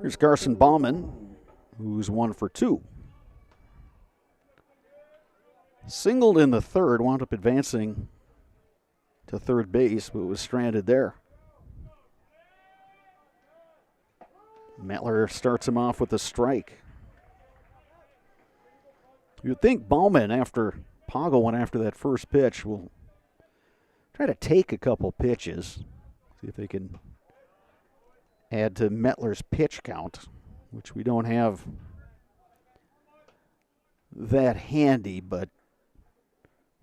Here's Carson Bauman, who's 1 for 2. Singled in the third, wound up advancing to third base, but was stranded there. Metler starts him off with a strike. You'd think Bauman, after Poggle went after that first pitch, will try to take a couple pitches, see if they can add to Metler's pitch count, which we don't have that handy, but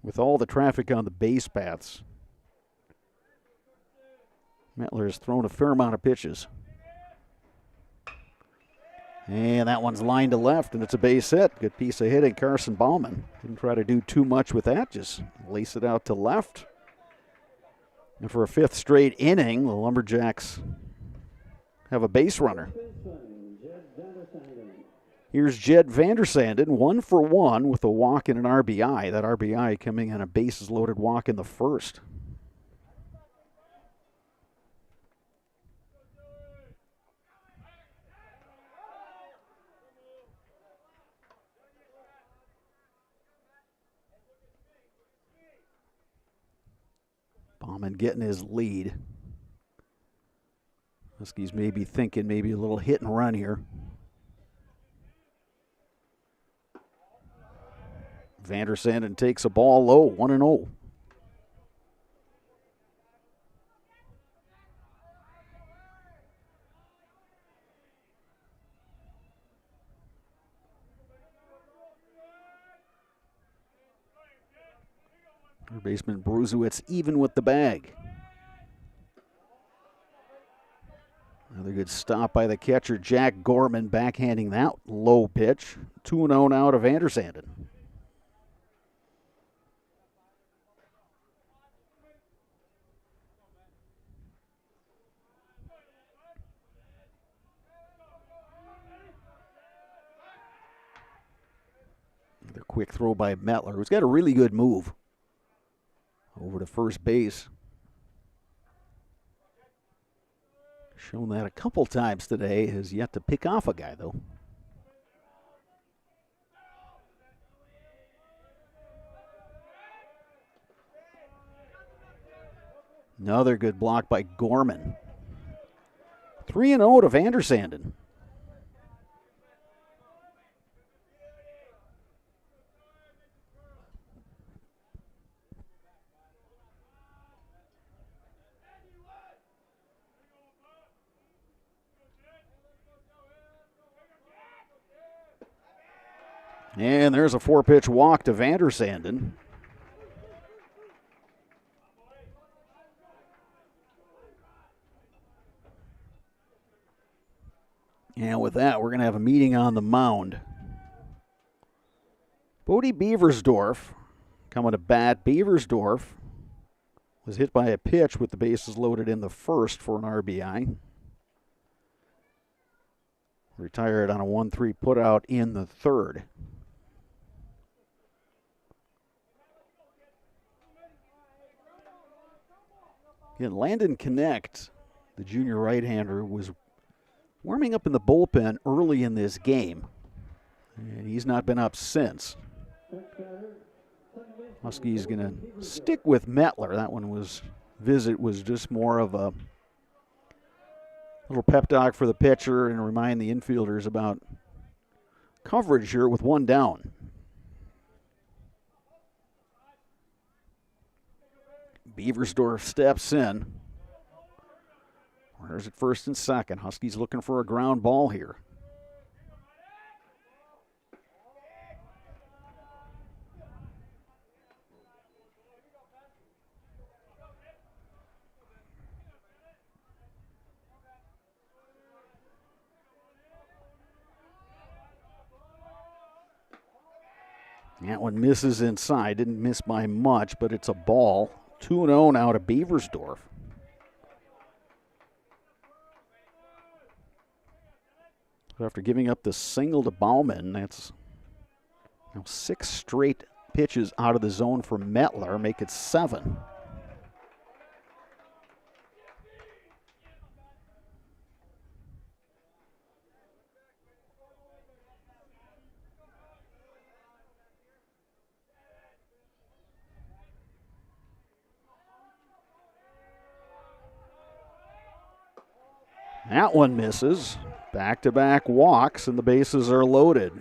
with all the traffic on the base paths, Metler has thrown a fair amount of pitches. And that one's lined to left, and it's a base hit. Good piece of hitting, Carson Bauman. Didn't try to do too much with that, just lace it out to left. And for a 5th straight inning, the Lumberjacks have a base runner. Here's Jed Vandersanden, 1 for 1 with a walk and an RBI. That RBI coming on a bases-loaded walk in the first. Bauman getting his lead. Huskies maybe thinking maybe a little hit and run here. Vandersanden takes a ball low, 1-0. Third baseman Bruzewitz even with the bag. Another good stop by the catcher, Jack Gorman, backhanding that low pitch. 2-0 now to Vandersanden. Another quick throw by Mettler, who's got a really good move over to first base. Shown that a couple times today, has yet to pick off a guy, though. Another good block by Gorman. 3-0 to Vandersanden. And there's a 4-pitch walk to Vandersanden. And with that, we're going to have a meeting on the mound. Bodie Beversdorf coming to bat. Beversdorf was hit by a pitch with the bases loaded in the first for an RBI. Retired on a 1-3 putout in the third. Again, Landon Connect, the junior right-hander, was warming up in the bullpen early in this game, and he's not been up since. Huskies going to stick with Mettler. That one was just more of a little pep talk for the pitcher and remind the infielders about coverage here with one down. Beversdorf steps in. Runners at first and second. Huskies looking for a ground ball here. That one misses inside. Didn't miss by much, but it's a ball. 2-0 now to Beversdorf. After giving up the single to Bauman, that's now 6 straight pitches out of the zone for Mettler, make it 7. That one misses. Back-to-back walks, and the bases are loaded.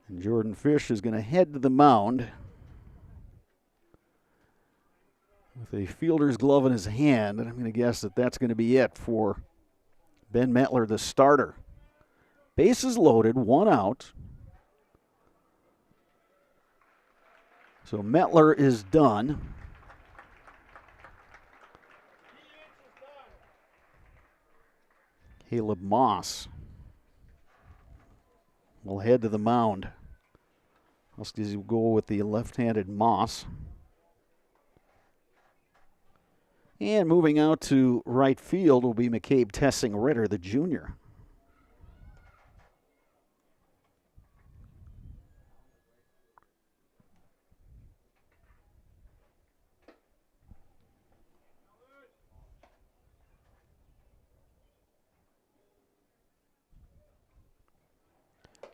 And Jordan Fish is going to head to the mound with a fielder's glove in his hand, and I'm going to guess that that's going to be it for Ben Mettler, the starter. Bases loaded, 1 out. So Mettler is done. Caleb Moss will head to the mound. Huskies will go with the left-handed Moss. And moving out to right field will be McCabe Tessing-Ritter, the junior.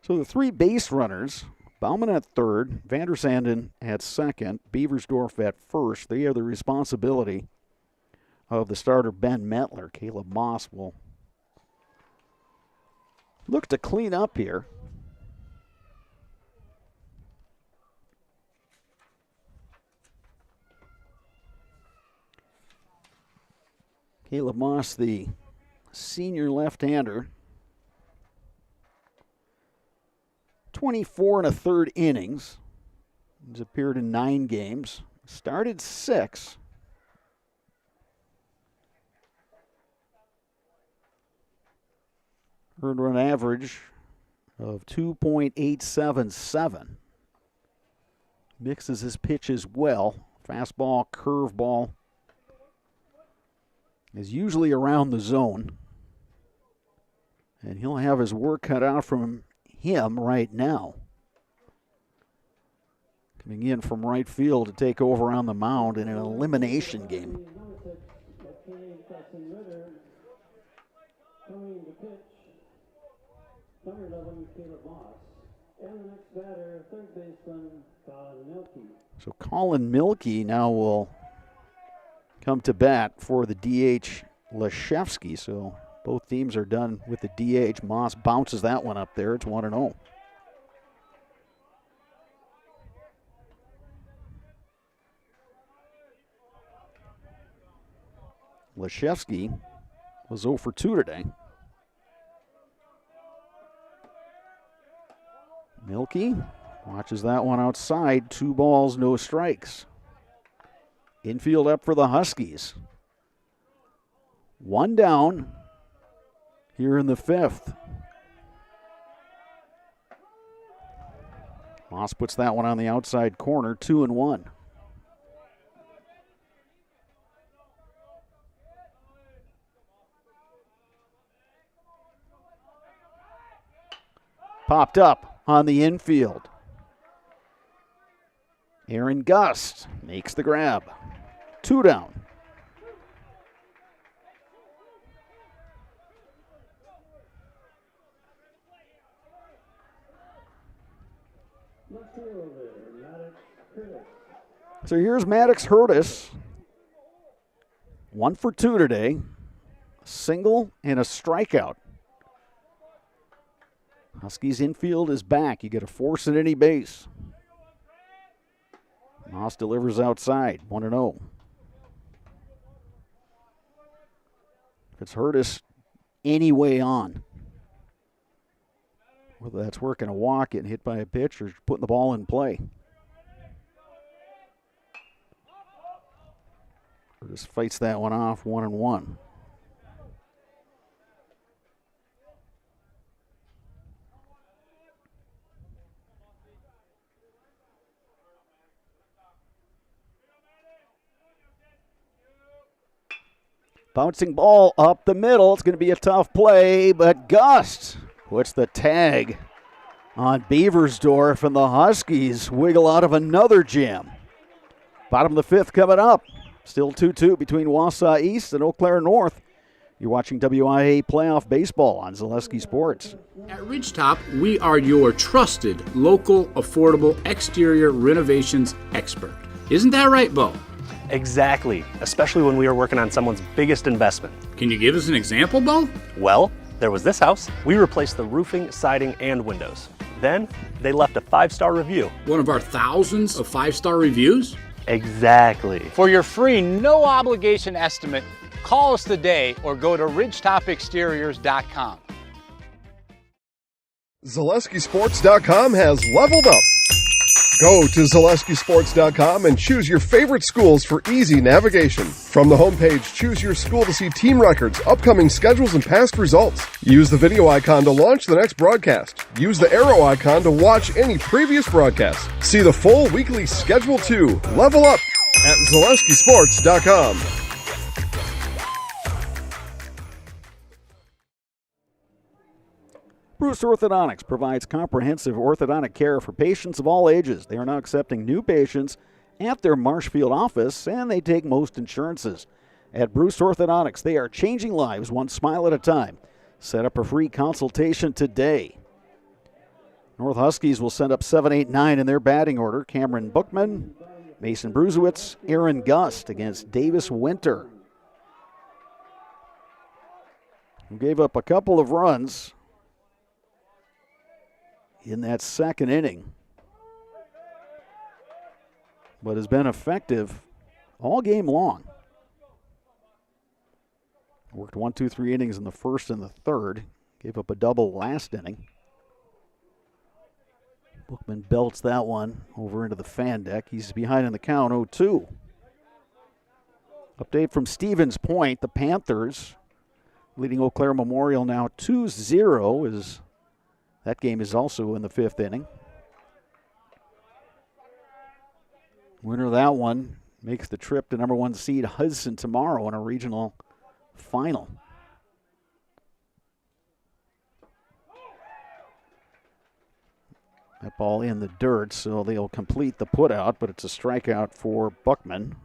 So the 3 base runners, Bauman at third, Vandersanden at second, Beversdorf at first. They have the responsibility of the starter, Ben Mettler. Caleb Moss will look to clean up here. Caleb Moss, the senior left-hander. 24 1/3 innings. He's appeared in 9 games. Started 6. Earned run average of 2.877. Mixes his pitches well. Fastball, curveball. Is usually around the zone. And he'll have his work cut out from him right now. Coming in from right field to take over on the mound in an elimination game. So Colin Milkey now will come to bat for the DH Leshevsky. So both teams are done with the DH. Moss bounces that one up there. It's 1-0. Leshevsky was 0 for 2 today. Milkey watches that one outside. 2 balls, no strikes. Infield up for the Huskies. 1 down here in the 5th. Moss puts that one on the outside corner, 2-1. Popped up on the infield. Aaron Gust makes the grab. 2 down. So here's Maddox Hurtis. 1 for 2 today. A single and a strikeout. Huskies infield is back. You get a force at any base. Moss delivers outside, 1-0. If it's Hurtis any way on, whether that's working a walk, getting hit by a pitch, or putting the ball in play. Hurtis fights that one off, 1-1. Bouncing ball up the middle. It's going to be a tough play, but Gust puts the tag on Beaversdorf, and the Huskies wiggle out of another jam. Bottom of the 5th coming up. Still 2-2 between Wausau East and Eau Claire North. You're watching WIAA Playoff Baseball on Zaleski Sports. At Ridgetop, we are your trusted, local, affordable exterior renovations expert. Isn't that right, Bo? Exactly, especially when we are working on someone's biggest investment. Can you give us an example, Bo? Well, there was this house. We replaced the roofing, siding, and windows. Then they left a 5-star review. One of our thousands of 5-star reviews? Exactly. For your free, no obligation estimate, call us today or go to ridgetopexteriors.com. ZaleskiSports.com has leveled up. Go to ZaleskiSports.com and choose your favorite schools for easy navigation. From the homepage, choose your school to see team records, upcoming schedules, and past results. Use the video icon to launch the next broadcast. Use the arrow icon to watch any previous broadcast. See the full weekly schedule too. Level up at ZaleskiSports.com. Bruce Orthodontics provides comprehensive orthodontic care for patients of all ages. They are now accepting new patients at their Marshfield office, and they take most insurances. At Bruce Orthodontics, they are changing lives one smile at a time. Set up a free consultation today. North Huskies will send up 7, 8, 9 in their batting order. Cameron Bookman, Mason Bruzewitz, Aaron Gust against Davis Winter, who gave up a couple of runs in that second inning, but has been effective all game long. Worked 1, 2, 3 innings in the first and the third. Gave up a double last inning. Bookman belts that one over into the fan deck. He's behind in the count, 0-2. Update from Stevens Point. The Panthers leading Eau Claire Memorial now 2-0 as that game is also in the 5th inning. Winner of that one makes the trip to number 1 seed Hudson tomorrow in a regional final. That ball in the dirt, so they'll complete the putout, but it's a strikeout for Buckman.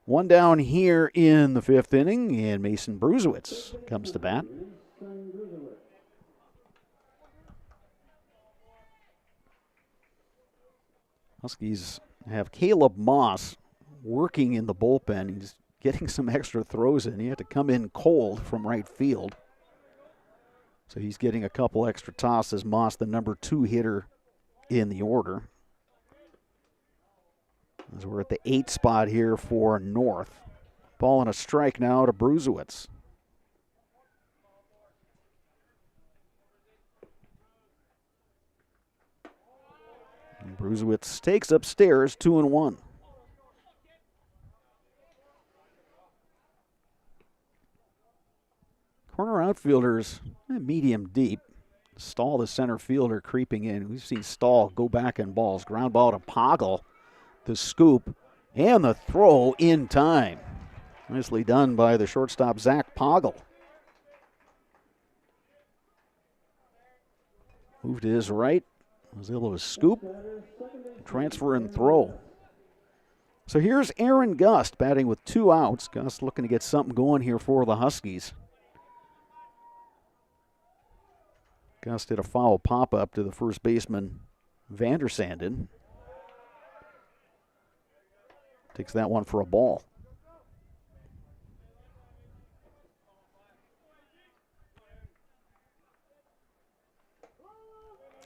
One down here in the 5th inning, and Mason Bruzewitz comes to bat. Huskies have Caleb Moss working in the bullpen. He's getting some extra throws in. He had to come in cold from right field. So he's getting a couple extra tosses. Moss, the number 2 hitter in the order. As we're at the 8 spot here for North. Ball and a strike now to Bruzewitz. And Bruzewitz takes upstairs 2-1. Corner outfielders, medium deep. Stahl, the center fielder, creeping in. We've seen Stahl go back in balls. Ground ball to Poggle. The scoop and the throw in time. Nicely done by the shortstop, Zach Poggle. Moved to his right. Was able to scoop, transfer, and throw. So here's Aaron Gust batting with 2 outs. Gust looking to get something going here for the Huskies. Gust did a foul pop-up to the first baseman, Vandersanden. Takes that one for a ball.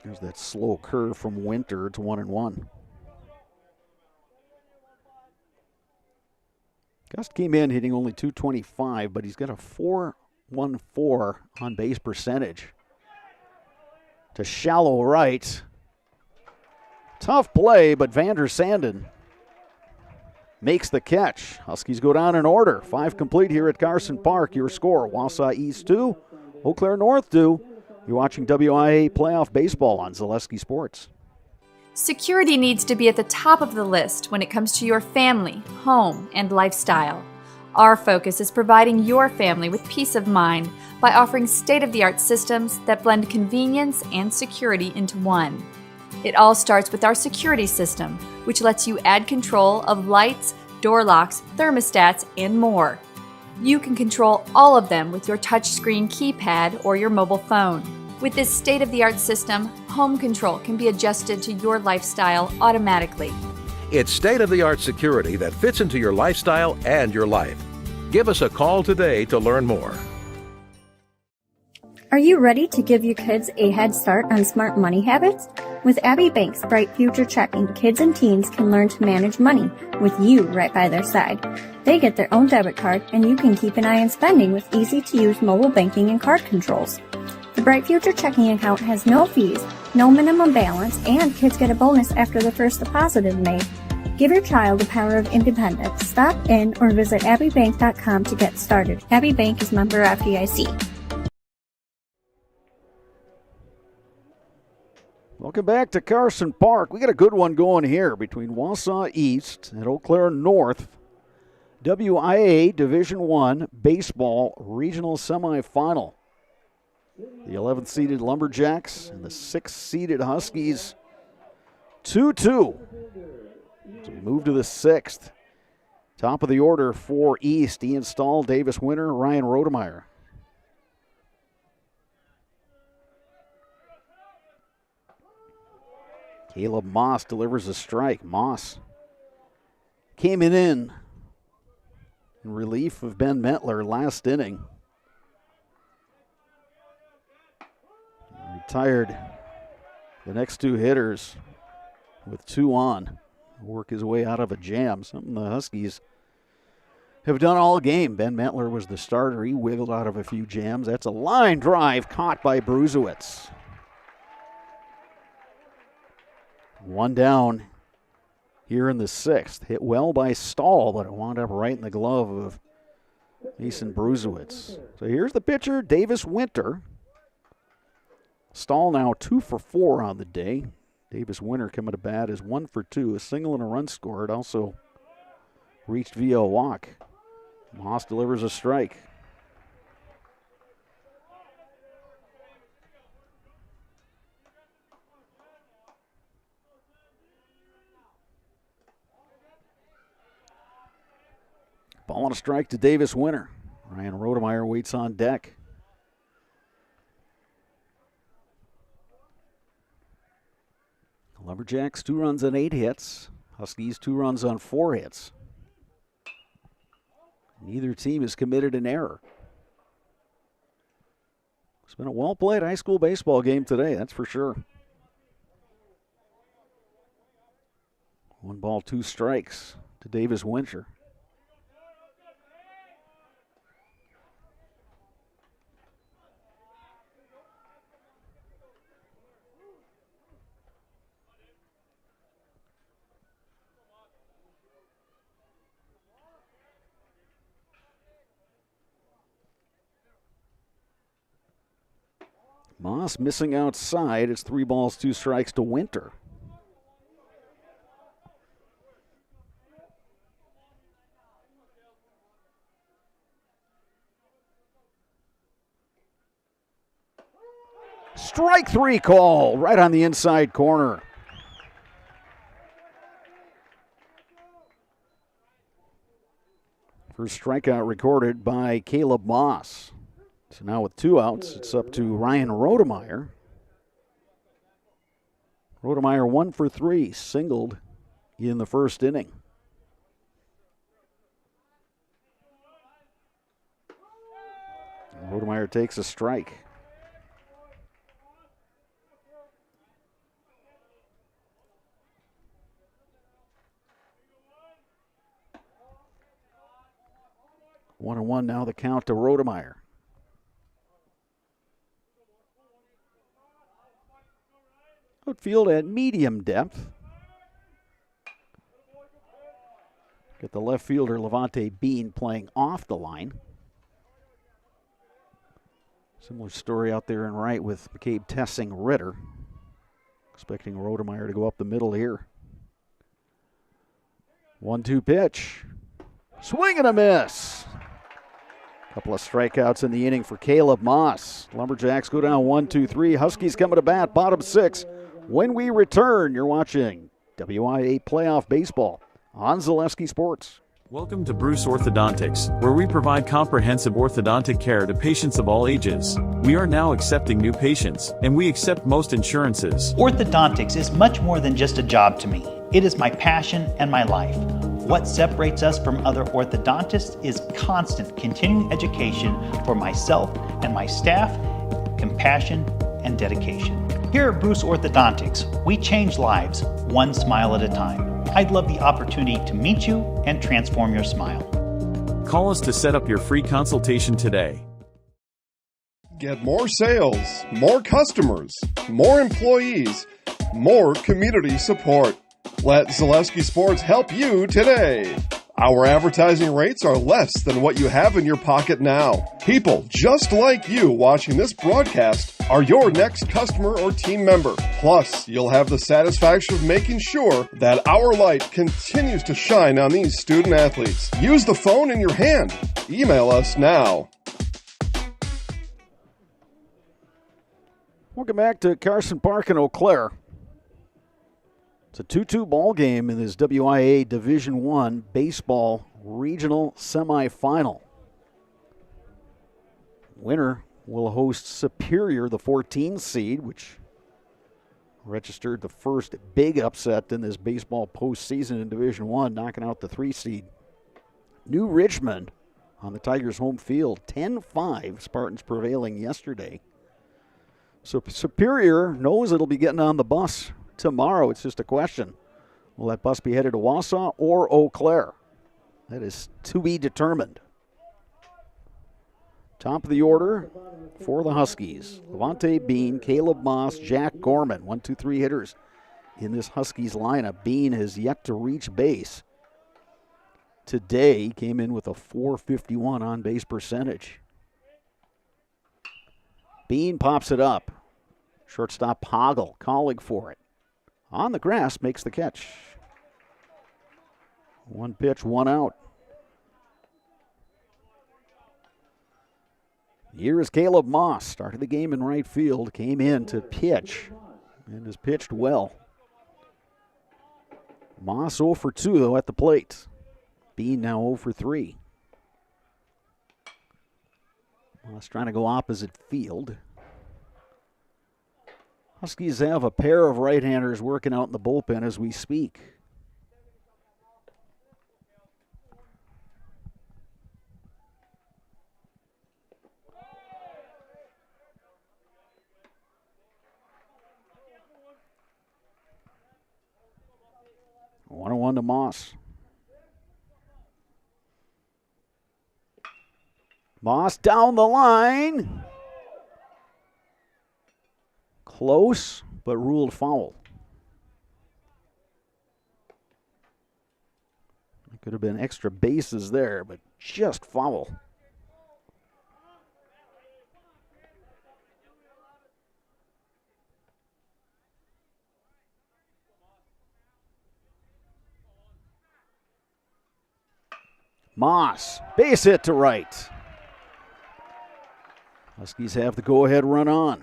There's that slow curve from Winter. It's 1-1. Gust came in hitting only .225, but he's got a .414 on base percentage. To shallow right. Tough play, but Vandersanden makes the catch. Huskies go down in order. 5 complete here at Carson Park. Your score, Wausau East 2, Eau Claire North 2. You're watching WIAA Playoff Baseball on Zaleski Sports. Security needs to be at the top of the list when it comes to your family, home, and lifestyle. Our focus is providing your family with peace of mind by offering state-of-the-art systems that blend convenience and security into one. It all starts with our security system, which lets you add control of lights, door locks, thermostats, and more. You can control all of them with your touchscreen keypad or your mobile phone. With this state-of-the-art system, home control can be adjusted to your lifestyle automatically. It's state-of-the-art security that fits into your lifestyle and your life. Give us a call today to learn more. Are you ready to give your kids a head start on smart money habits? With Abbey Bank's Bright Future Checking, kids and teens can learn to manage money with you right by their side. They get their own debit card, and you can keep an eye on spending with easy-to-use mobile banking and card controls. The Bright Future Checking account has no fees, no minimum balance, and kids get a bonus after the first deposit is made. Give your child the power of independence. Stop in or visit abbeybank.com to get started. Abbey Bank is member FDIC. Welcome back to Carson Park. We got a good one going here between Wausau East and Eau Claire North. WIAA Division I Baseball Regional Semifinal. The 11th seeded Lumberjacks and the 6th seeded Huskies 2-2. So we move to the 6th. Top of the order for East, Ian Stahl, Davis Winter, Ryan Rodemeyer. Caleb Moss delivers a strike. Moss came in relief of Ben Metler last inning. Retired the next 2 hitters with 2 on. Work his way out of a jam, something the Huskies have done all game. Ben Metler was the starter. He wiggled out of a few jams. That's a line drive caught by Bruzewitz. 1 down here in the 6th. Hit well by Stahl, but it wound up right in the glove of Mason Bruzewitz. So here's the pitcher, Davis Winter. Stahl now 2 for 4 on the day. Davis Winter coming to bat is 1 for 2, a single and a run scored. Also reached via a walk. Moss delivers a strike. Ball and a strike to Davis Winter. Ryan Rodemeyer waits on deck. Lumberjacks 2 runs on 8 hits. Huskies 2 runs on 4 hits. Neither team has committed an error. It's been a well-played high school baseball game today, that's for sure. 1 ball, 2 strikes to Davis Winter. Moss missing outside. It's 3 balls, 2 strikes to Winter. Strike 3 call right on the inside corner. First strikeout recorded by Caleb Moss. So now with 2 outs, it's up to Ryan Rodemeyer. Rodemeyer 1 for 3, singled in the first inning. Rodemeyer takes a strike. 1-1 now the count to Rodemeyer. Outfield at medium depth. Got the left fielder Levante Bean playing off the line. Similar story out there in right with McCabe Tessing Ritter. Expecting Rodemeyer to go up the middle here. 1-2 pitch. Swing and a miss. Couple of strikeouts in the inning for Caleb Moss. Lumberjacks go down 1-2-3. Huskies coming to bat, bottom 6. When we return, you're watching WIAA Playoff Baseball on Zaleski Sports. Welcome to Bruce Orthodontics, where we provide comprehensive orthodontic care to patients of all ages. We are now accepting new patients, and we accept most insurances. Orthodontics is much more than just a job to me. It is my passion and my life. What separates us from other orthodontists is constant continuing education for myself and my staff, compassion, and dedication. Here at Bruce Orthodontics, we change lives one smile at a time. I'd love the opportunity to meet you and transform your smile. Call us to set up your free consultation today. Get more sales, more customers, more employees, more community support. Let Zaleski Sports help you today. Our advertising rates are less than what you have in your pocket now. People just like you watching this broadcast are your next customer or team member. Plus, you'll have the satisfaction of making sure that our light continues to shine on these student athletes. Use the phone in your hand. Email us now. Welcome back to Carson Park in Eau Claire. It's a 2-2 ball game in this WIAA Division I baseball regional semifinal. Winner will host Superior, the 14 seed, which registered the first big upset in this baseball postseason in Division I, knocking out the 3 seed. New Richmond on the Tigers' home field, 10-5, Spartans prevailing yesterday. So Superior knows it'll be getting on the bus tomorrow. It's just a question. Will that bus be headed to Wausau or Eau Claire? That is to be determined. Top of the order for the Huskies. Levante Bean, Caleb Moss, Jack Gorman. 1-2-3 hitters in this Huskies lineup. Bean has yet to reach base. today. Came in with a .451 on-base percentage. Bean pops it up. Shortstop Hoggle calling for it. On the grass, makes the catch. One pitch, one out. Here is Caleb Moss. Started the game in right field. Came in to pitch and has pitched well. Moss 0 for 2, though, at the plate. Bean now 0 for 3. Moss trying to go opposite field. Huskies have a pair of right-handers working out in the bullpen as we speak. One to Moss. Moss down the line. Close, but ruled foul. There could have been extra bases there, but just foul. Moss, base hit to right. Huskies have the go-ahead run on.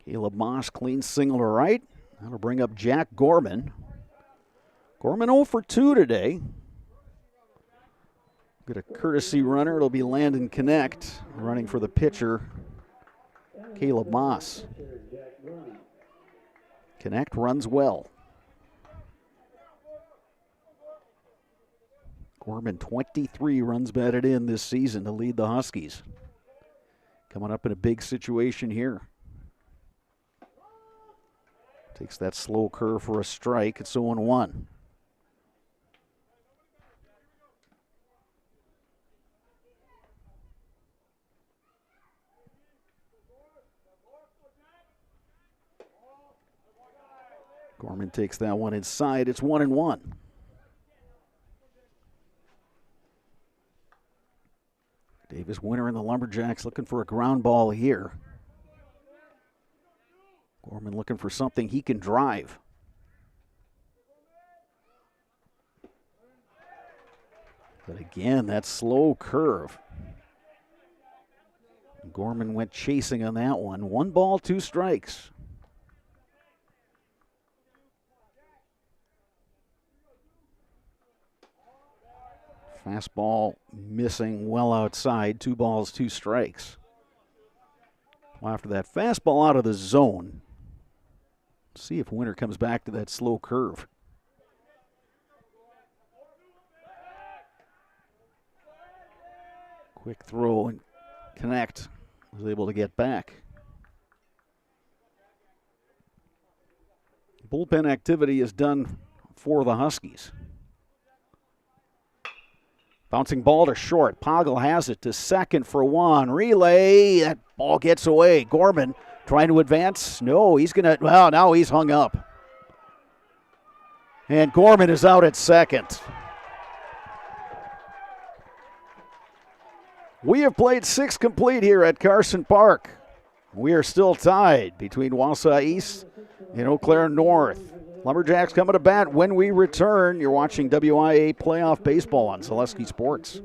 Caleb Moss clean single to right. That'll bring up Jack Gorman. Gorman 0 for 2 today. Get a courtesy runner. It'll be Landon Connect running for the pitcher, Caleb Moss. Connect runs well. Gorman 23 runs batted in this season to lead the Huskies. Coming up in a big situation here. Takes that slow curve for a strike. It's 0-1. Gorman takes that one inside. It's 1-1. Davis Winter and the Lumberjacks looking for a ground ball here. Gorman looking for something he can drive. But again, that slow curve. Gorman went chasing on that one. 1 ball, 2 strikes. Fastball missing well outside. 2 balls, 2 strikes. Well, after that fastball out of the zone, see if Winter comes back to that slow curve. Quick throw and Connect was able to get back. Bullpen activity is done for the Huskies. Bouncing ball to short. Poggle has it to second for 1. Relay. That ball gets away. Gorman trying to advance. No, he's going to, well, now he's hung up. And Gorman is out at second. We have played 6 complete here at Carson Park. We are still tied between Wausau East and Eau Claire North. Lumberjacks coming to bat when we return. You're watching WIAA Playoff Baseball on Zaleski Sports.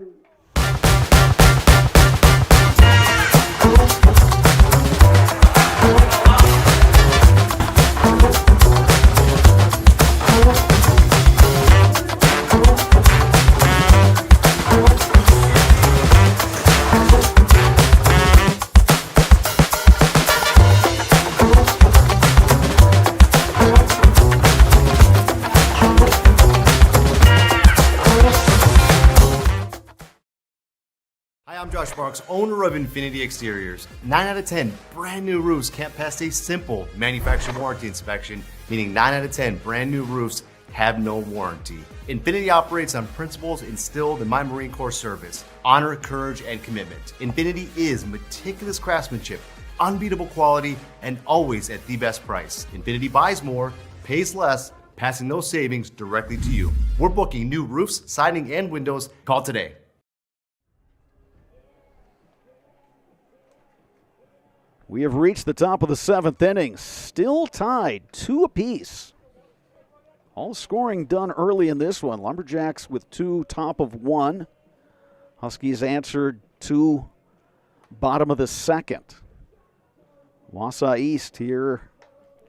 I'm Josh Sparks, owner of Infinity Exteriors. 9 out of 10 brand new roofs can't pass a simple manufacturer warranty inspection, meaning 9 out of 10 brand new roofs have no warranty. Infinity operates on principles instilled in my Marine Corps service: honor, courage, and commitment. Infinity is meticulous craftsmanship, unbeatable quality, and always at the best price. Infinity buys more, pays less, passing those savings directly to you. We're booking new roofs, siding, and windows. Call today. We have reached the top of the 7th inning, still tied 2 apiece. All scoring done early in this one. Lumberjacks with 2, top of 1. Huskies answered 2, bottom of the 2nd. Wausau East here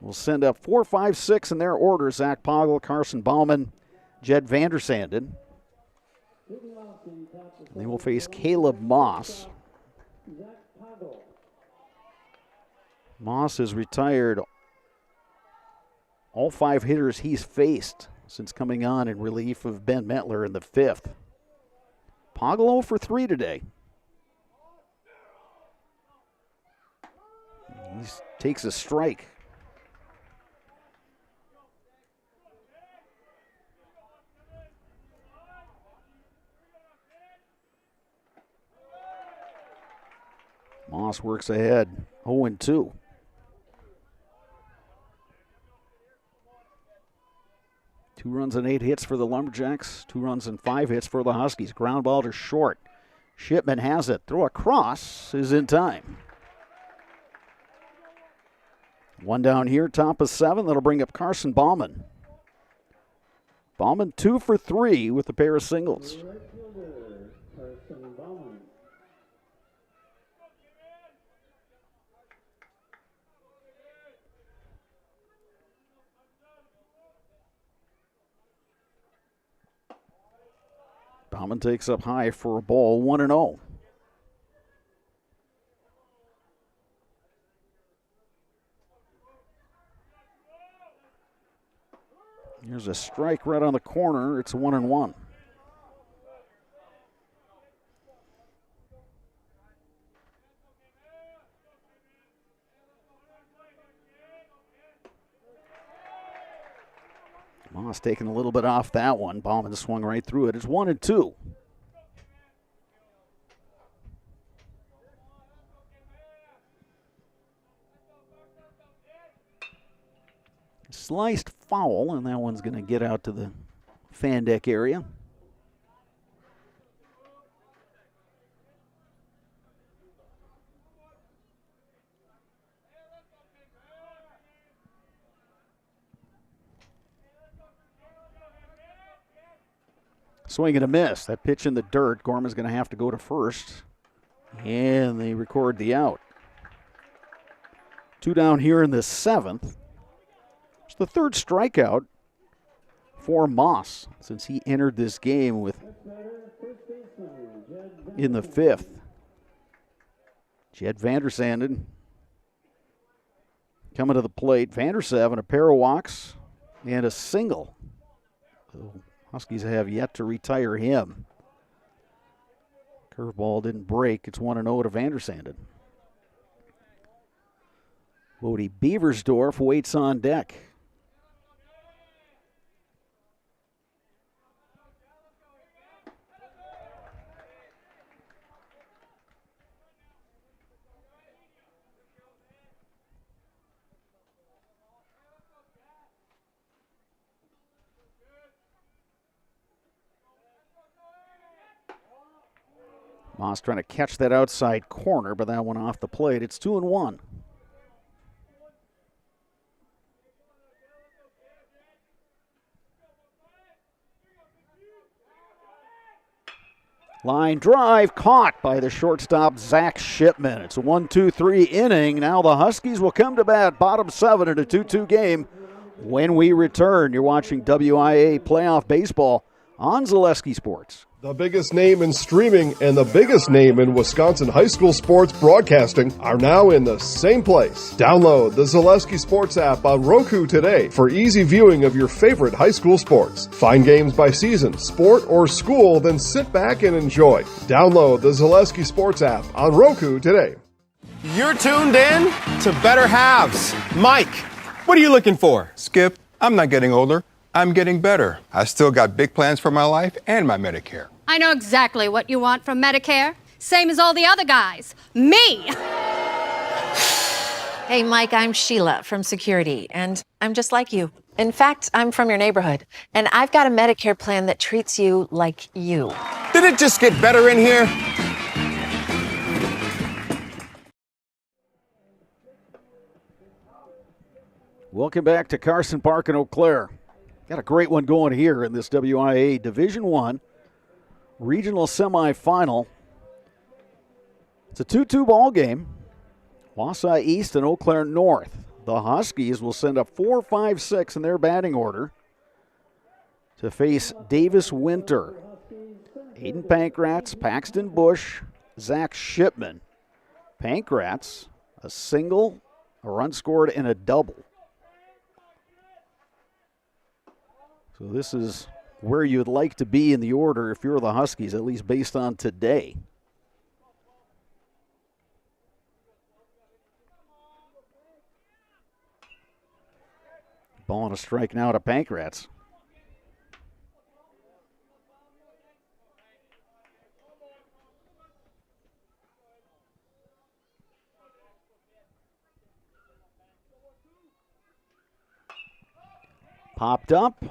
will send up 4, 5, 6 in their order. Zach Poggle, Carson Bauman, Jed Vandersanden. They will face Caleb Moss. Moss has retired all 5 hitters he's faced since coming on in relief of Ben Metler in the 5th. Poggle 0 for 3 today. He takes a strike. Moss works ahead, 0-2. Two runs and 8 hits for the Lumberjacks. 2 runs and 5 hits for the Huskies. Ground ball to short. Shipman has it. Throw across is in time. 1 down here, top of 7. That'll bring up Carson Bauman. Bauman 2 for 3 with a pair of singles. Bauman takes up high for a ball, 1-0. Here's a strike right on the corner. It's 1-1. Moss taking a little bit off that one. Bauman swung right through it. It's 1-2. Sliced foul, and that one's going to get out to the fan deck area. Swing and a miss. That pitch in the dirt. Gorman's going to have to go to first. And they record the out. 2 down here in the 7th. It's the 3rd strikeout for Moss since he entered this game in the 5th. Jed Vandersanden coming to the plate. Vandersanden, a pair of walks and a single. Huskies have yet to retire him. Curveball didn't break. It's 1-0 to Vandersanden. Bodie Beaversdorf waits on deck. Moss trying to catch that outside corner, but that one off the plate. It's 2-1. Line drive caught by the shortstop, Zach Shipman. It's a 1-2-3 inning. Now the Huskies will come to bat, bottom 7 in a 2-2 game. When we return, you're watching WIAA Playoff Baseball on Zaleski Sports. The biggest name in streaming and the biggest name in Wisconsin high school sports broadcasting are now in the same place. Download the Zaleski Sports app on Roku today for easy viewing of your favorite high school sports. Find games by season, sport, or school, then sit back and enjoy. Download the Zaleski Sports app on Roku today. You're tuned in to Better Halves. Mike, what are you looking for? Skip, I'm not getting older. I'm getting better. I still got big plans for my life and my Medicare. I know exactly what you want from Medicare. Same as all the other guys. Me! Hey, Mike, I'm Sheila from Security, and I'm just like you. In fact, I'm from your neighborhood, and I've got a Medicare plan that treats you like you. Did it just get better in here? Welcome back to Carson Park in Eau Claire. Got a great one going here in this WIAA Division I regional semifinal. It's a 2-2 ball game. Wausau East and Eau Claire North. The Huskies will send up 4-5-6 in their batting order to face Davis Winter. Aiden Pankratz, Paxton Bush, Zach Shipman. Pankratz, a single, a run scored, and a double. So this is where you'd like to be in the order if you're the Huskies, at least based on today. Ball and a strike now to Pankratz. Popped up.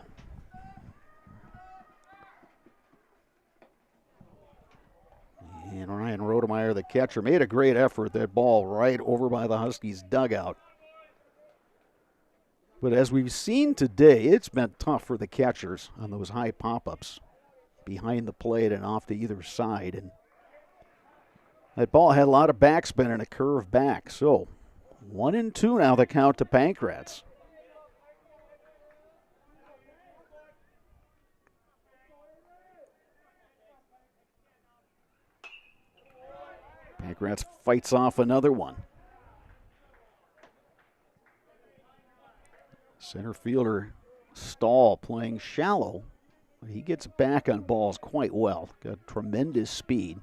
And Ryan Rodemeyer, the catcher, made a great effort. That ball right over by the Huskies' dugout. But as we've seen today, it's been tough for the catchers on those high pop-ups behind the plate and off to either side. And that ball had a lot of backspin and a curve back. So 1-2 now the count to Pankratz. Pankratz fights off another one. Center fielder Stahl playing shallow. He gets back on balls quite well. Got tremendous speed.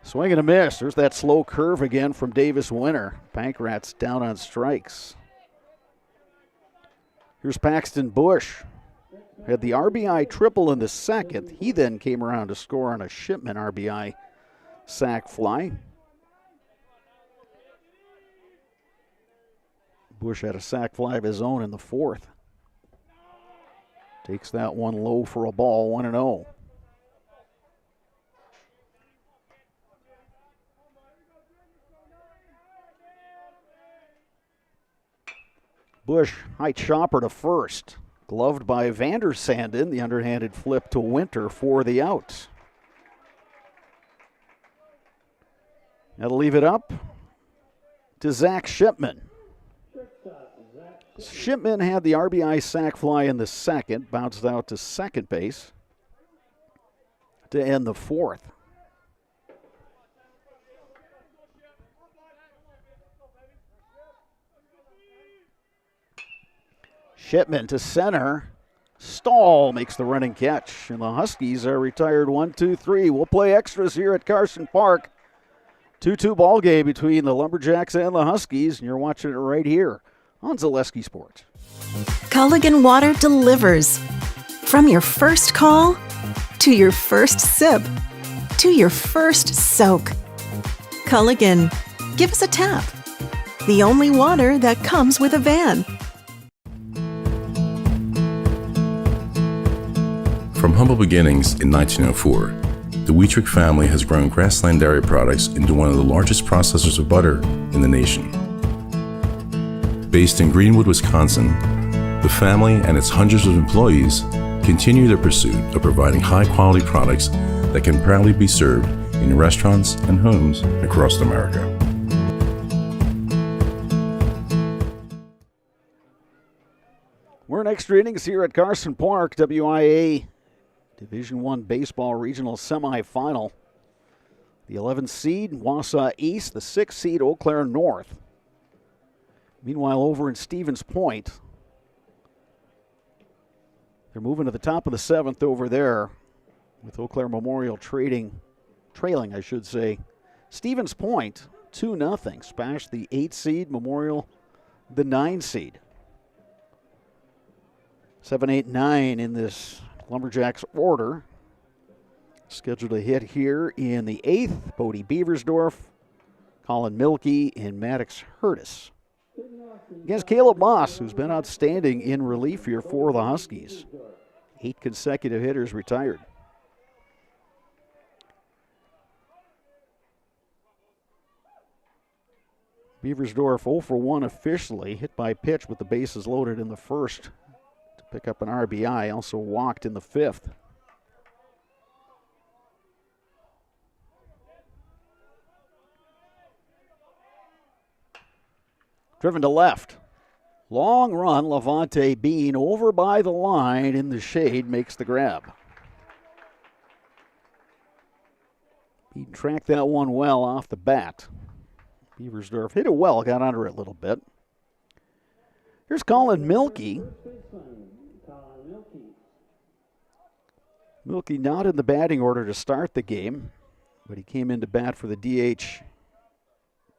Swing and a miss. There's that slow curve again from Davis Winter. Pankratz down on strikes. Here's Paxton Bush. Had the RBI triple in the second. He then came around to score on a Shipman RBI sac fly. Bush had a sac fly of his own in the fourth. Takes that one low for a ball, 1-0. Bush, high chopper to first. Gloved by Vander Sanden, the underhanded flip to Winter for the out. That'll leave it up to Zach Shipman. Shipman had the RBI sac fly in the second, bounced out to second base to end the fourth. Shipman to center. Stahl makes the running catch, and the Huskies are retired 1-2-3. We'll play extras here at Carson Park. 2-2 ball game between the Lumberjacks and the Huskies, and you're watching it right here on Zaleski Sports. Culligan Water delivers. From your first call, to your first sip, to your first soak. Culligan, give us a tap. The only water that comes with a van. From humble beginnings in 1904, the Wheatrick family has grown Grassland Dairy Products into one of the largest processors of butter in the nation. Based in Greenwood, Wisconsin, the family and its hundreds of employees continue their pursuit of providing high-quality products that can proudly be served in restaurants and homes across America. We're in extra innings here at Carson Park, WIAA Division I Baseball Regional Semifinal. The 11th seed, Wausau East, the 6th seed, Eau Claire North. Meanwhile, over in Stevens Point, they're moving to the top of the 7th over there with Eau Claire Memorial trailing, Stevens Point, 2-0. Spash the 8th seed, Memorial the 9 seed. 7, 8, 9 in this Lumberjacks order. Scheduled to hit here in the 8th, Bodie Beaversdorf, Colin Milkey, and Maddox Hurtis. against Caleb Moss, who's been outstanding in relief here for the Huskies. 8 consecutive hitters retired. Beaversdorf 0 for 1 officially, hit by pitch with the bases loaded in the first to pick up an RBI, also walked in the 5th. Driven to left. Long run, Levante Bean over by the line in the shade makes the grab. He tracked that one well off the bat. Beaversdorf hit it well, got under it a little bit. Here's Colin Milkey. Milkey not in the batting order to start the game, but he came in to bat for the DH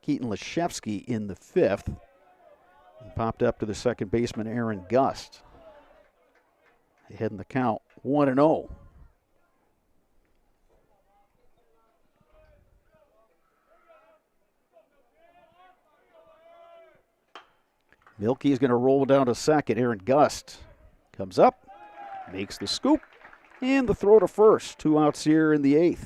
Keaton Leshevsky in the 5th. And popped up to the second baseman, Aaron Gust. Ahead in the count, 1-0. Milkey is going to roll down to second. Aaron Gust comes up, makes the scoop, and the throw to first. 2 outs here in the 8th.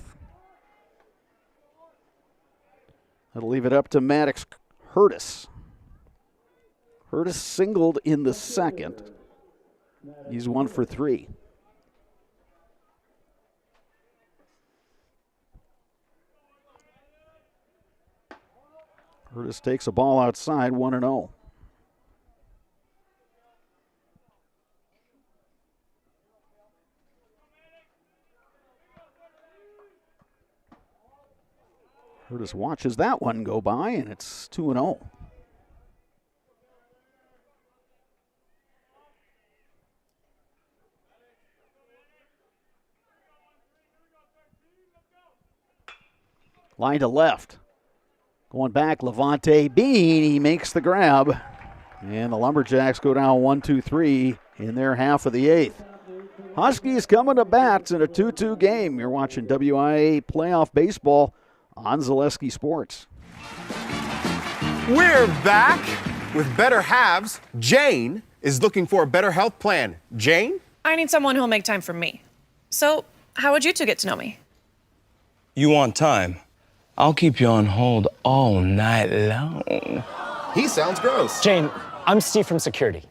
That'll leave it up to Maddox Hurtis. Hurtis singled in the 2nd. He's 1 for 3. Hurtis takes a ball outside, 1-0. Hurtis watches that one go by, and it's 2-0. Line to left. Going back, Levante Bean. He makes the grab. And the Lumberjacks go down 1-2-3 in their half of the 8th. Huskies coming to bats in a 2-2 game. You're watching WIAA playoff baseball on Zaleski Sports. We're back with better halves. Jane is looking for a better health plan. Jane? I need someone who'll make time for me. So, how would you two get to know me? You want time? I'll keep you on hold all night long. He sounds gross. Jane, I'm Steve from Security.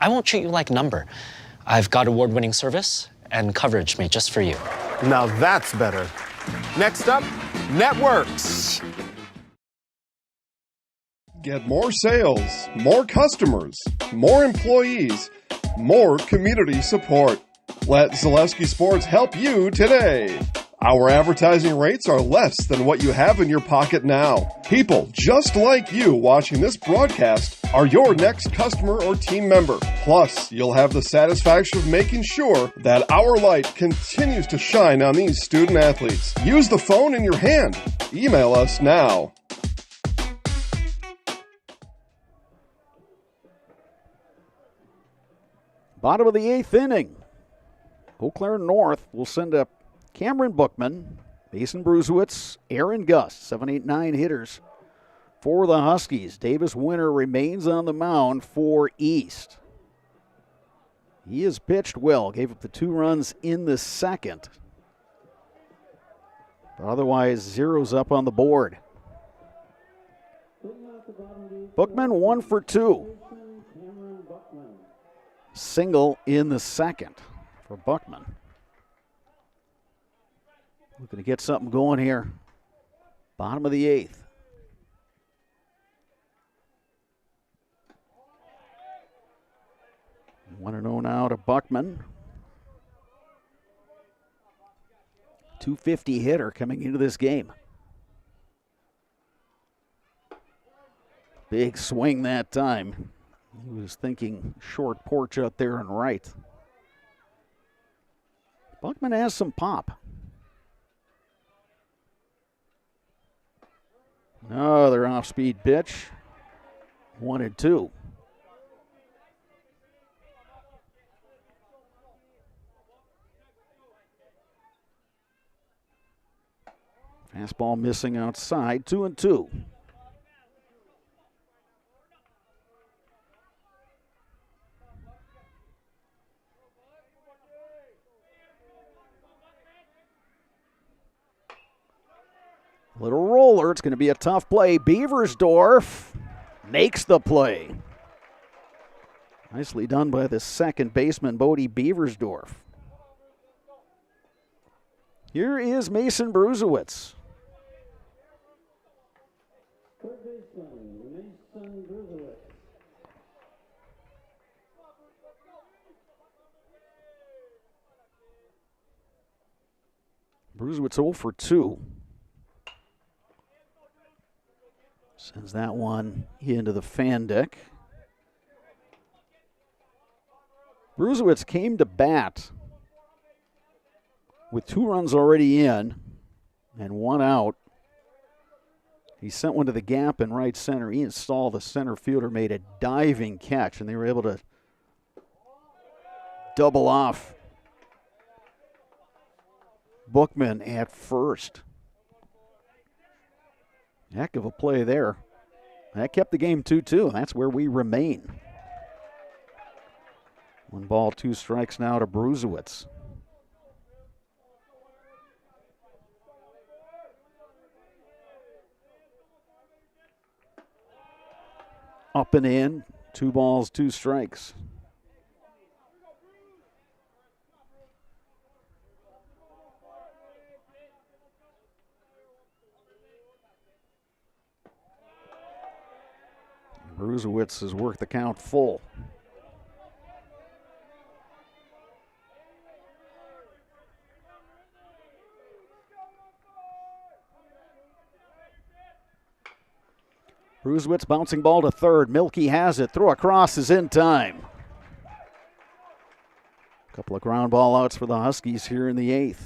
I won't treat you like a number. I've got award-winning service and coverage made just for you. Now that's better. Next up, networks. Get more sales, more customers, more employees, more community support. Let Zaleski Sports help you today. Our advertising rates are less than what you have in your pocket now. People just like you watching this broadcast are your next customer or team member. Plus, you'll have the satisfaction of making sure that our light continues to shine on these student athletes. Use the phone in your hand. Email us now. Bottom of the 8th inning. Eau Claire North will send up Cameron Bookman, Mason Brusewitz, Aaron Gust, 7, 8, 9 hitters for the Huskies. Davis Winter remains on the mound for East. He has pitched well, gave up the 2 runs in the 2nd. But otherwise, zeros up on the board. Bookman 1 for 2. Single in the 2nd for Buckman. Looking to get something going here. Bottom of the 8th. One and 0 now to Buckman. 250 hitter coming into this game. Big swing that time. He was thinking short porch out there and right. Buckman has some pop. Another off-speed pitch. 1-2. Fastball missing outside. 2-2. Little roller. It's going to be a tough play. Beaversdorf makes the play. Nicely done by the second baseman, Bodie Beaversdorf. Here is Mason Bruzewitz. Bruzewitz 0 for 2. Sends that one into the fan deck. Bruzewitz came to bat with 2 runs already in and 1 out. He sent one to the gap in right center. Ian Stahl, the center fielder, made a diving catch, and they were able to double off Bookman at first. Heck of a play there. That kept the game 2-2, and that's where we remain. 1 ball, 2 strikes now to Bruzewitz. Up and in, 2 balls, 2 strikes. Bruzewitz has worked the count full. Bruzewitz bouncing ball to third. Milky has it. Throw across is in time. A couple of ground ball outs for the Huskies here in the 8th.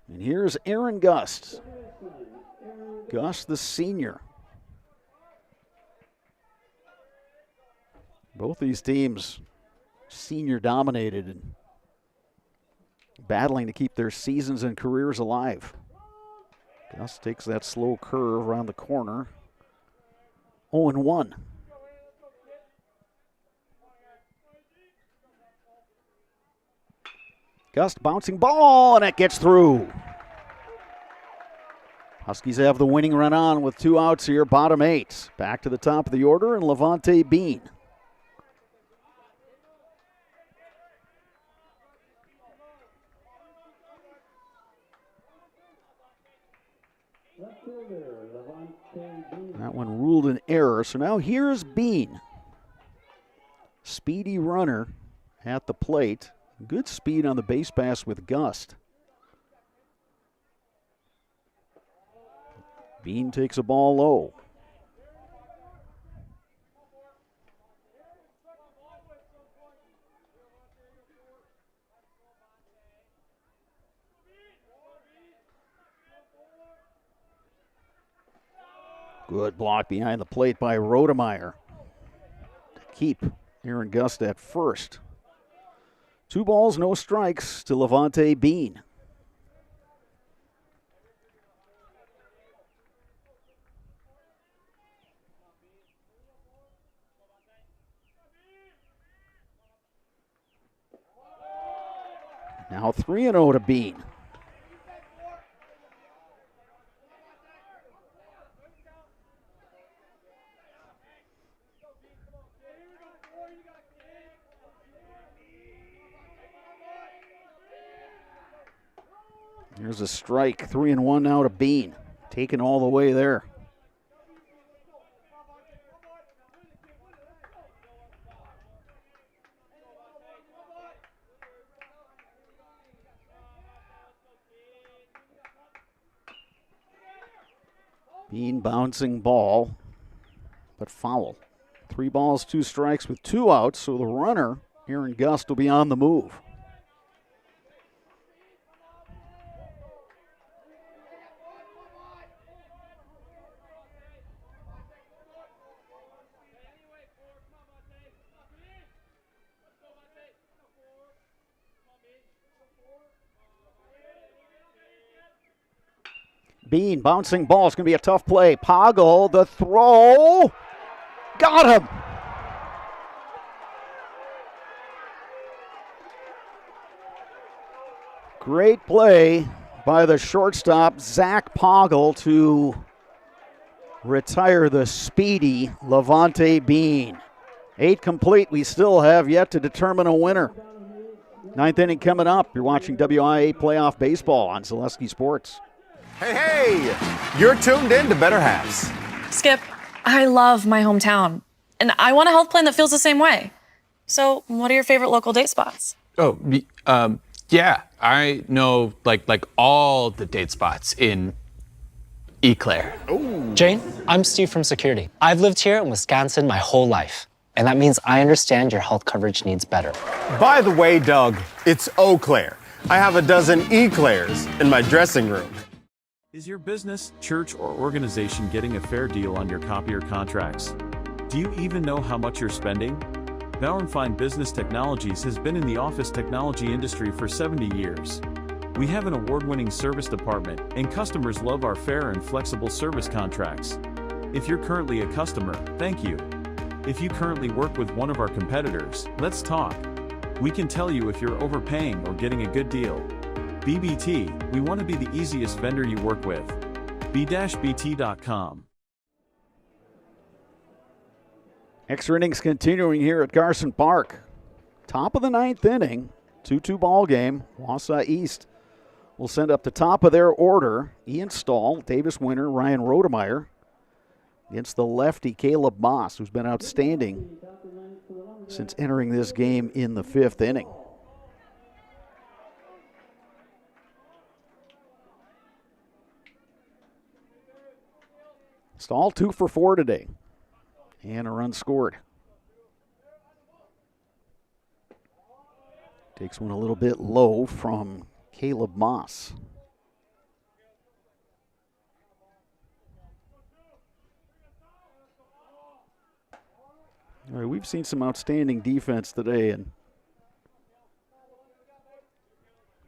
And here's Aaron Gust. Gust, the senior. Both these teams senior dominated and battling to keep their seasons and careers alive. Gus takes that slow curve around the corner. 0-1. Gust bouncing ball, and it gets through. Huskies have the winning run on with 2 outs here, bottom 8. Back to the top of the order, and Levante Bean. That one ruled an error, so now here's Bean. Speedy runner at the plate. Good speed on the base pass with Gust. Bean takes a ball low. Good block behind the plate by Rodemeyer to keep Aaron Gust at first. 2 balls, no strikes to Levante Bean. Now 3-0 to Bean. Here's a strike, 3-1 now to Bean. Taken all the way there. Bean bouncing ball, but foul. 3 balls, 2 strikes with 2 outs, so the runner, Aaron Gust, will be on the move. Bean bouncing ball. It's going to be a tough play. Poggle, the throw. Got him. Great play by the shortstop, Zach Poggle, to retire the speedy Levante Bean. 8 complete. We still have yet to determine a winner. 9th inning coming up. You're watching WIAA Playoff Baseball on Zaleski Sports. Hey, you're tuned in to Better Halves. Skip, I love my hometown, and I want a health plan that feels the same way. So, what are your favorite local date spots? Oh, yeah, I know like all the date spots in Eau Claire. Jane, I'm Steve from Security. I've lived here in Wisconsin my whole life, and that means I understand your health coverage needs better. By the way, Doug, it's Eau Claire. I have a dozen Eclairs in my dressing room. Is your business, church, or organization getting a fair deal on your copier contracts? Do you even know how much you're spending? Bauer & Fine Business Technologies has been in the office technology industry for 70 years. We have an award-winning service department, and customers love our fair and flexible service contracts. If you're currently a customer, thank you. If you currently work with one of our competitors, let's talk. We can tell you if you're overpaying or getting a good deal. BBT, we want to be the easiest vendor you work with. b-bt.com. Extra innings continuing here at Carson Park. Top of the 9th inning, 2-2 ball game. Wausau East will send up the top of their order. Ian Stahl, Davis Winter, Ryan Rodemeyer against the lefty Caleb Moss, who's been outstanding since entering this game in the 5th inning. Stahl 2 for 4 today. And a run scored. Takes one a little bit low from Caleb Moss. All right, we've seen some outstanding defense today, and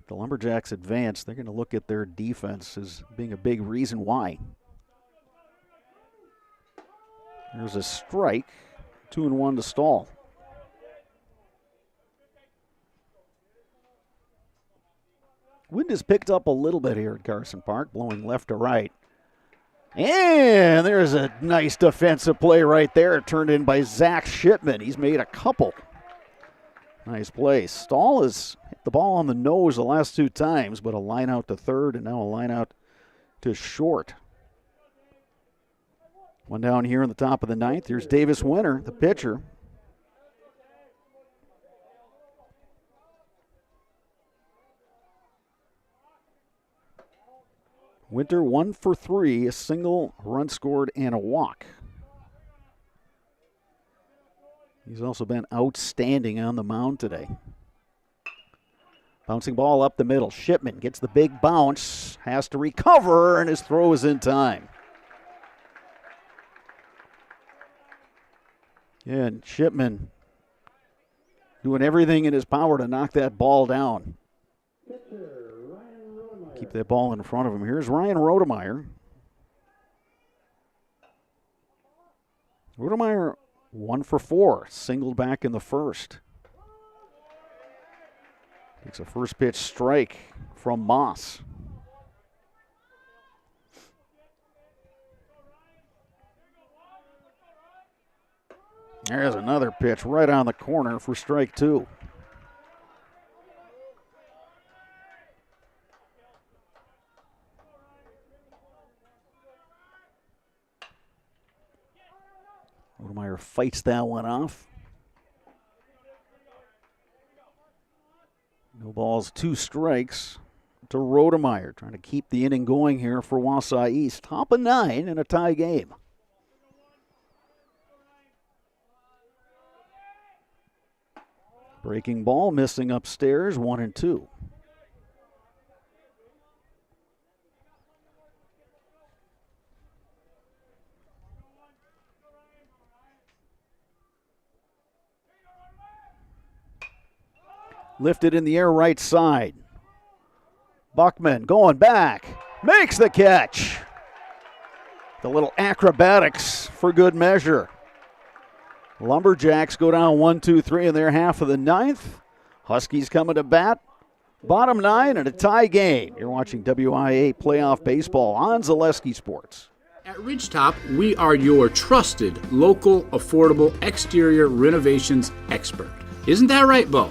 the Lumberjacks advance. They're going to look at their defense as being a big reason why. There's a strike, 2-1 to Stahl. Wind has picked up a little bit here at Carson Park, blowing left to right. And there's a nice defensive play right there, turned in by Zach Shipman. He's made a couple. Nice play. Stahl has hit the ball on the nose the last 2 times, but a line out to third and now a line out to short. One down here in the top of the 9th. Here's Davis Winter, the pitcher. Winter 1 for 3, a single, run scored, and a walk. He's also been outstanding on the mound today. Bouncing ball up the middle. Shipman gets the big bounce, has to recover, and his throw is in time. Yeah, and Shipman doing everything in his power to knock that ball down. Keep that ball in front of him. Here's Ryan Rodemeyer. Rodemeyer 1 for 4, singled back in the first. Takes a first pitch strike from Moss. There's another pitch right on the corner for strike 2. Rodemeyer fights that one off. No balls, 2 strikes to Rodemeyer, trying to keep the inning going here for Wausau East. Top of 9 in a tie game. Breaking ball, missing upstairs, 1-2. Lifted in the air right side. Buckman going back, makes the catch. The little acrobatics for good measure. Lumberjacks go down 1-2-3 in their half of the 9th. Huskies coming to bat. Bottom 9 and a tie game. You're watching WIAA playoff baseball on Zaleski Sports. At Ridgetop, we are your trusted, local, affordable exterior renovations expert. Isn't that right, Bo?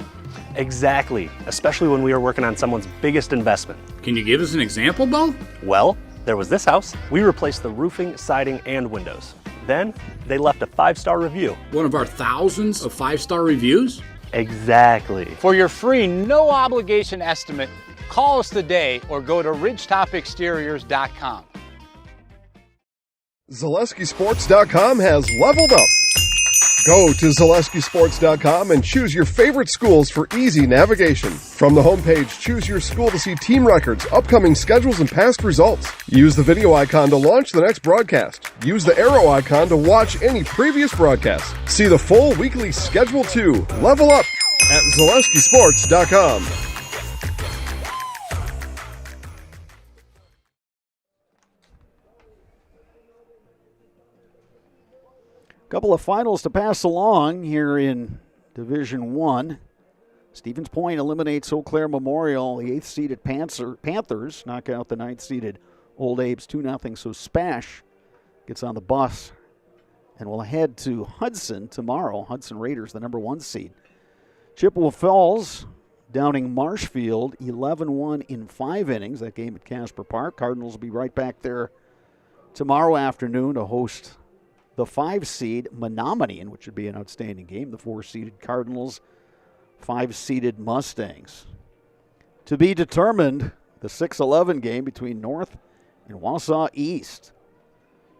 Exactly, especially when we are working on someone's biggest investment. Can you give us an example, Bo? Well, there was this house. We replaced the roofing, siding, and windows. Then they left a 5-star review. One of our thousands of 5-star reviews? Exactly. For your free, no obligation estimate, call us today or go to ridgetopexteriors.com. ZaleskiSports.com has leveled up. Go to ZaleskiSports.com and choose your favorite schools for easy navigation. From the homepage, choose your school to see team records, upcoming schedules, and past results. Use the video icon to launch the next broadcast. Use the arrow icon to watch any previous broadcast. See the full weekly schedule too. Level up at ZaleskiSports.com. Couple of finals to pass along here in Division 1. Stevens Point eliminates Eau Claire Memorial. The 8th-seeded Panthers knock out the 9th-seeded Old Abe's 2-0. So Spash gets on the bus and will head to Hudson tomorrow. Hudson Raiders, the number 1 seed. Chippewa Falls downing Marshfield 11-1 in 5 innings. That game at Casper Park. Cardinals will be right back there tomorrow afternoon to host the 5-seed Menominee, which would be an outstanding game. The 4-seeded Cardinals, 5-seeded Mustangs. To be determined, the 6-11 game between North and Wausau East.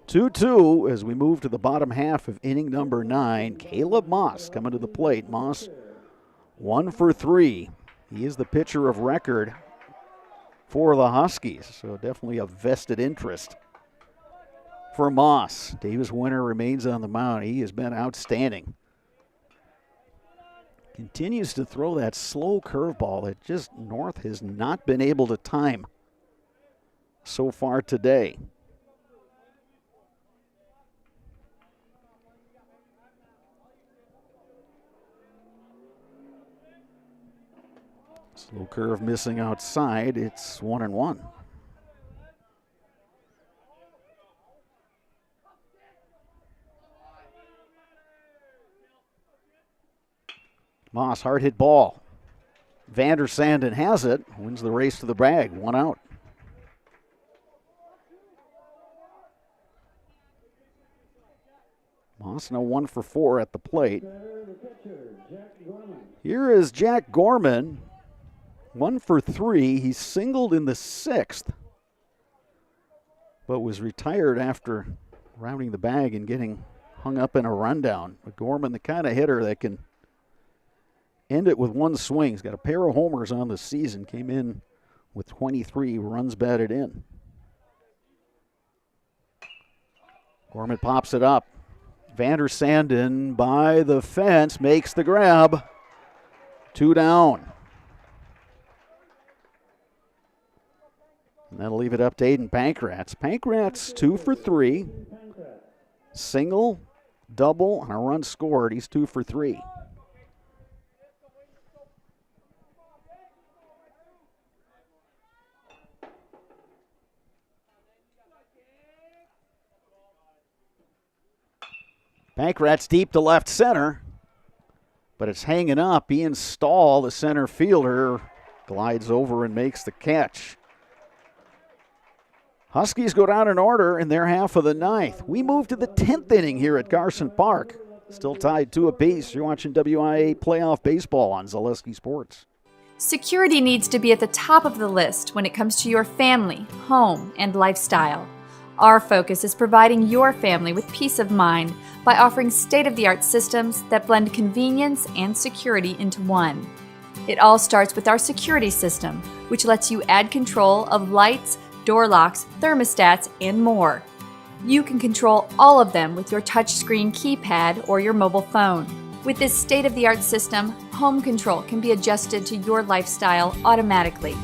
2-2 as we move to the bottom half of inning number 9. Caleb Moss coming to the plate. Moss 1 for 3. He is the pitcher of record for the Huskies, so definitely a vested interest for Moss. Davis Winter remains on the mound. He has been outstanding. Continues to throw that slow curveball that just North has not been able to time so far today. Slow curve missing outside. It's 1-1. Moss, hard hit ball. Vander Sanden has it, wins the race to the bag, 1 out. Moss now 1 for 4 at the plate. Here is Jack Gorman, 1 for 3. He singled in the 6th, but was retired after rounding the bag and getting hung up in a rundown. But Gorman, the kind of hitter that can end it with 1 swing. He's got a pair of homers on the season. Came in with 23 runs batted in. Gorman pops it up. Vander Sanden by the fence makes the grab. 2 down. And that'll leave it up to Aiden Pankratz. Pankratz 2 for 3. Single, double, and a run scored. He's 2 for 3. Pankratz deep to left center, but it's hanging up. Ian Stahl, the center fielder, glides over and makes the catch. Huskies go down in order in their half of the 9th. We move to the 10th inning here at Carson Park. Still tied 2 apiece. You're watching WIAA playoff baseball on Zaleski Sports. Security needs to be at the top of the list when it comes to your family, home, and lifestyle. Our focus is providing your family with peace of mind by offering state-of-the-art systems that blend convenience and security into one. It all starts with our security system, which lets you add control of lights, door locks, thermostats, and more. You can control all of them with your touchscreen keypad or your mobile phone. With this state-of-the-art system, home control can be adjusted to your lifestyle automatically.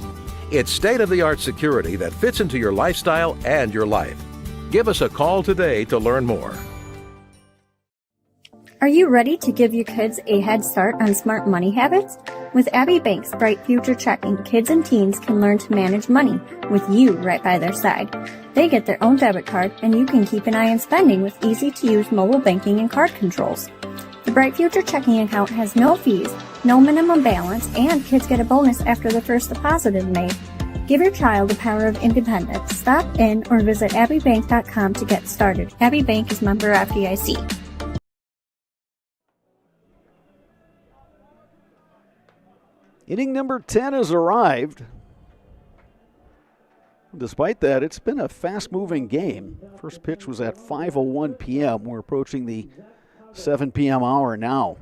It's state-of-the-art security that fits into your lifestyle and your life. Give us a call today to learn more. Are you ready to give your kids a head start on smart money habits? With Abby Bank's Bright Future Checking, kids and teens can learn to manage money with you right by their side. They get their own debit card, and you can keep an eye on spending with easy-to-use mobile banking and card controls. The Bright Future Checking account has no fees, no minimum balance, and kids get a bonus after the first deposit is made. Give your child the power of independence. Stop in or visit abbybank.com to get started. Abby Bank is member FDIC. Inning number 10 has arrived. Despite that, it's been a fast-moving game. First pitch was at 5:01 p.m. We're approaching the 7 p.m. hour now.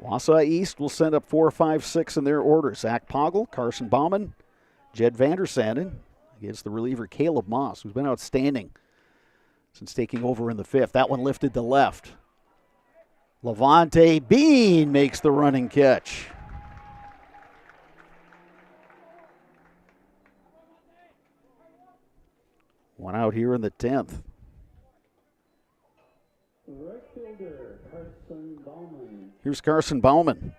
Wausau East will send up 4, 5, 6 in their order. Zach Poggle, Carson Bauman, Jed Vandersanden against the reliever Caleb Moss, who's been outstanding since taking over in the 5th. That one lifted to left. Levante Bean makes the running catch. One out here in the 10th. Here's Carson Bauman.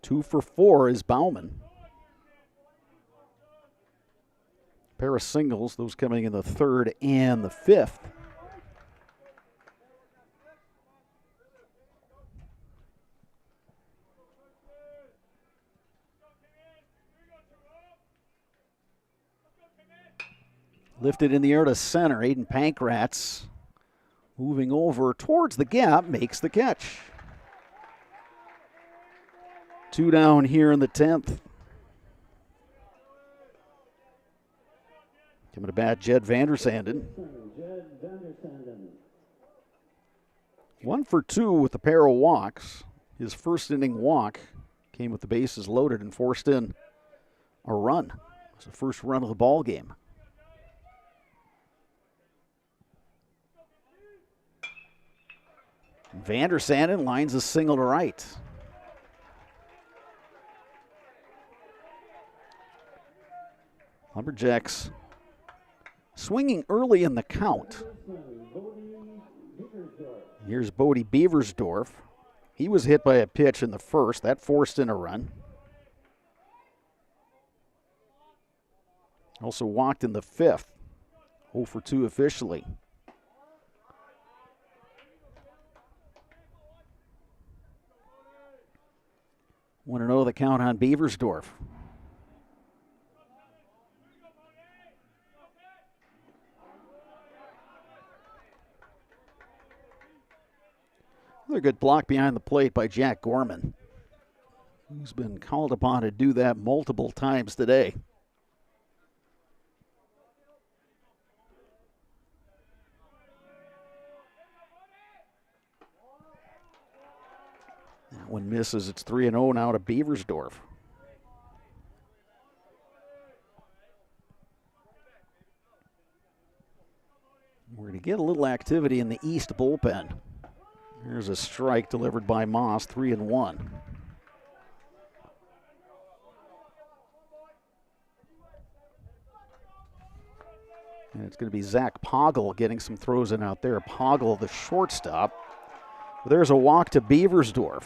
2 for 4 is Bauman. Pair of singles, those coming in the 3rd and the 5th. Lifted in the air to center. Aiden Pankratz moving over towards the gap, makes the catch. 2 down here in the 10th. Coming to bat, Jed Vandersanden. 1 for 2 with a pair of walks. His first inning walk came with the bases loaded and forced in a run. It was the first run of the ball game. Vandersanden lines a single to right. Lumberjacks swinging early in the count. Here's Bodie Beaversdorf. He was hit by a pitch in the 1st. That forced in a run. Also walked in the 5th. 0 for 2 officially. 1-0 the count on Beaversdorf. Another good block behind the plate by Jack Gorman. He's been called upon to do that multiple times today. That one misses. It's 3-0 now to Beaversdorf. We're going to get a little activity in the East bullpen. Here's a strike delivered by Moss, 3-1. And it's going to be Zach Poggle getting some throws in out there. Poggle, the shortstop. There's a walk to Beaversdorf.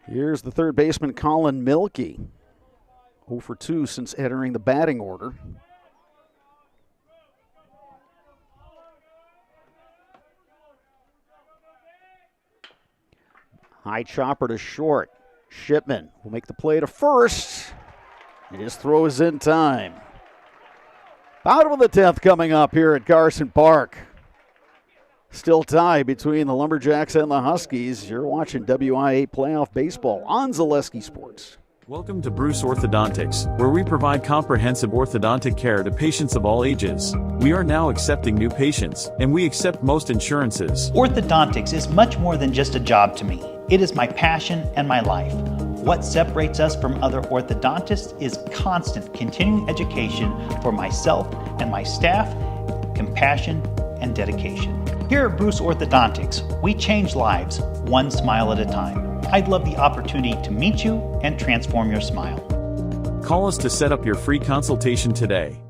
Here's the third baseman, Colin Milkey. 0 for 2 since entering the batting order. High chopper to short. Shipman will make the play to first. And his throw is in time. Bottom of the 10th coming up here at Carson Park. Still tied between the Lumberjacks and the Huskies. You're watching WIAA Playoff Baseball on Zaleski Sports. Welcome to Bruce Orthodontics, where we provide comprehensive orthodontic care to patients of all ages. We are now accepting new patients, and we accept most insurances. Orthodontics is much more than just a job to me. It is my passion and my life. What separates us from other orthodontists is constant continuing education for myself and my staff, compassion, and dedication. Here at Bruce Orthodontics, we change lives one smile at a time. I'd love the opportunity to meet you and transform your smile. Call us to set up your free consultation today.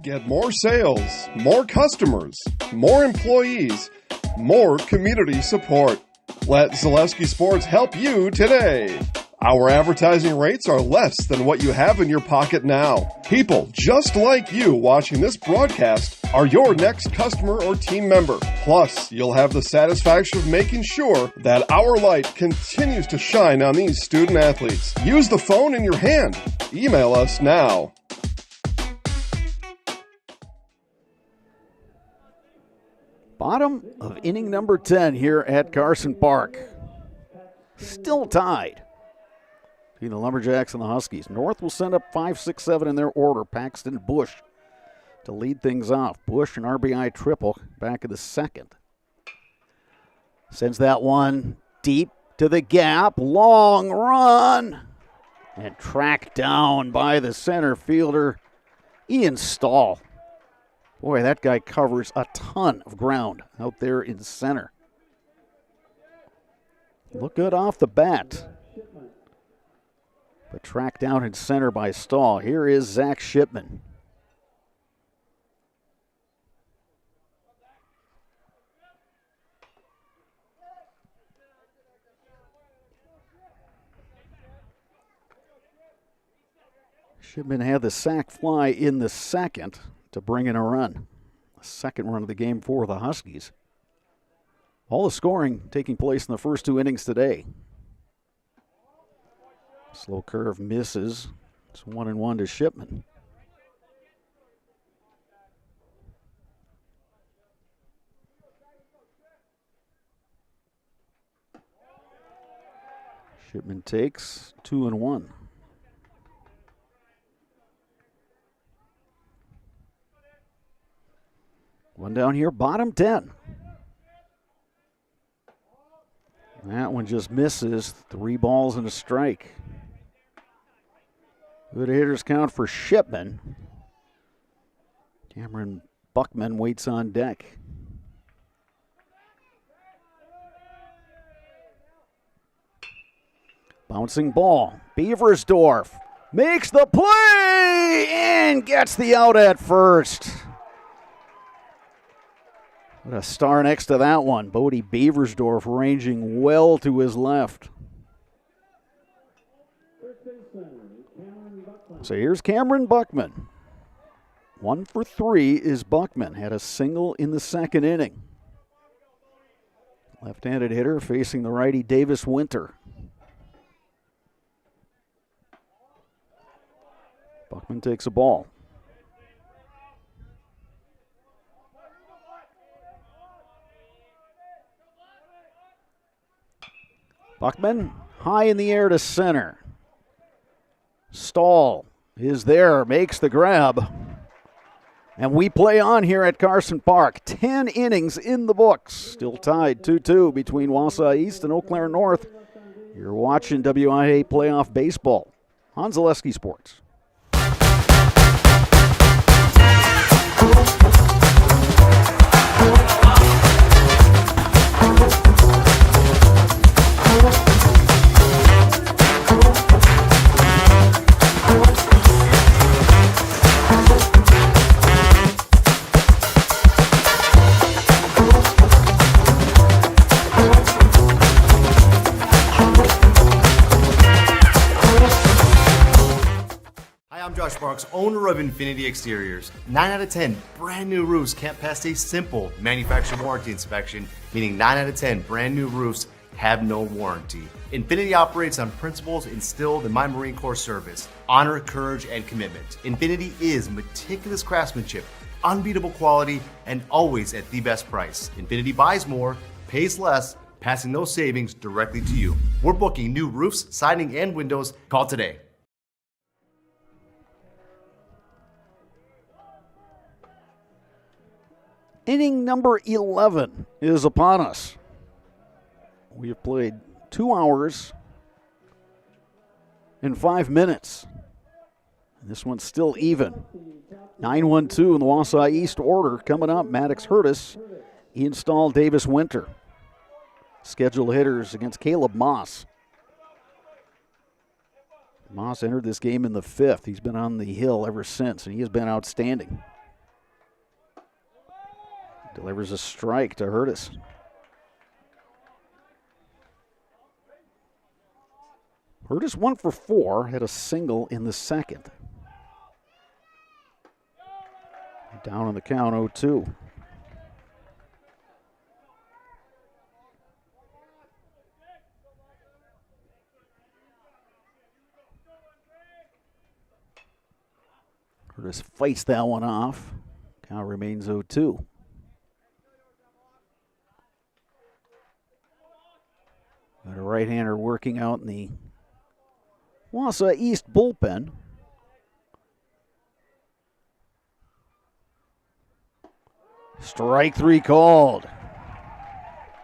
Get more sales, more customers, more employees, more community support. Let Zaleski Sports help you today. Our advertising rates are less than what you have in your pocket now. People just like you watching this broadcast are your next customer or team member. Plus, you'll have the satisfaction of making sure that our light continues to shine on these student athletes. Use the phone in your hand. Email us now. Bottom of inning number 10 here at Carson Park. Still tied between the Lumberjacks and the Huskies. North will send up 5, 6, 7 in their order. Paxton, Bush to lead things off. Bush, an RBI triple back in the second. Sends that one deep to the gap. Long run. And tracked down by the center fielder, Ian Stahl. Boy, that guy covers a ton of ground out there in center. Look good off the bat. But tracked down in center by Stahl. Here is Zach Shipman. Shipman had the sac fly in the second to bring in a run. The second run of the game for the Huskies. All the scoring taking place in the first 2 innings today. Slow curve misses. It's 1-1 to Shipman. Shipman takes 2-1. One down here, bottom 10. That one just misses. 3 balls and a strike. Good hitters count for Shipman. Cameron Buckman waits on deck. Bouncing ball. Beaversdorf makes the play and gets the out at first. What a star next to that one. Bodie Beaversdorf ranging well to his left. So here's Cameron Buckman. 1 for 3 is Buckman. Had a single in the second inning. Left-handed hitter facing the righty Davis Winter. Buckman takes a ball. Buckman high in the air to center. Stahl is there, makes the grab. And we play on here at Carson Park. 10 innings in the books. Still tied 2-2 between Wausau East and Eau Claire North. You're watching WIAA playoff baseball on Zaleski Sports. I'm Josh Sparks, owner of Infinity Exteriors. 9 out of 10 brand new roofs can't pass a simple manufacturer warranty inspection, meaning 9 out of 10 brand new roofs have no warranty. Infinity operates on principles instilled in my Marine Corps service: honor, courage, and commitment. Infinity is meticulous craftsmanship, unbeatable quality, and always at the best price. Infinity buys more, pays less, passing those savings directly to you. We're booking new roofs, siding, and windows. Call today. Inning number 11 is upon us. We have played 2 hours and 5 minutes. This one's still even. 9-1-2 in the Wausau East order. Coming up, Maddox Hurtis, Ian Stahl, Davis Winter. Scheduled hitters against Caleb Moss. Moss entered this game in the 5th. He's been on the hill ever since, and he has been outstanding. Delivers a strike to Hurtis. Hurtis 1 for 4, had a single in the second. Down on the count, 0-2. Hurtis fights that one off. Count remains 0-2. Got a right-hander working out in the Wausau East bullpen. Strike 3 called.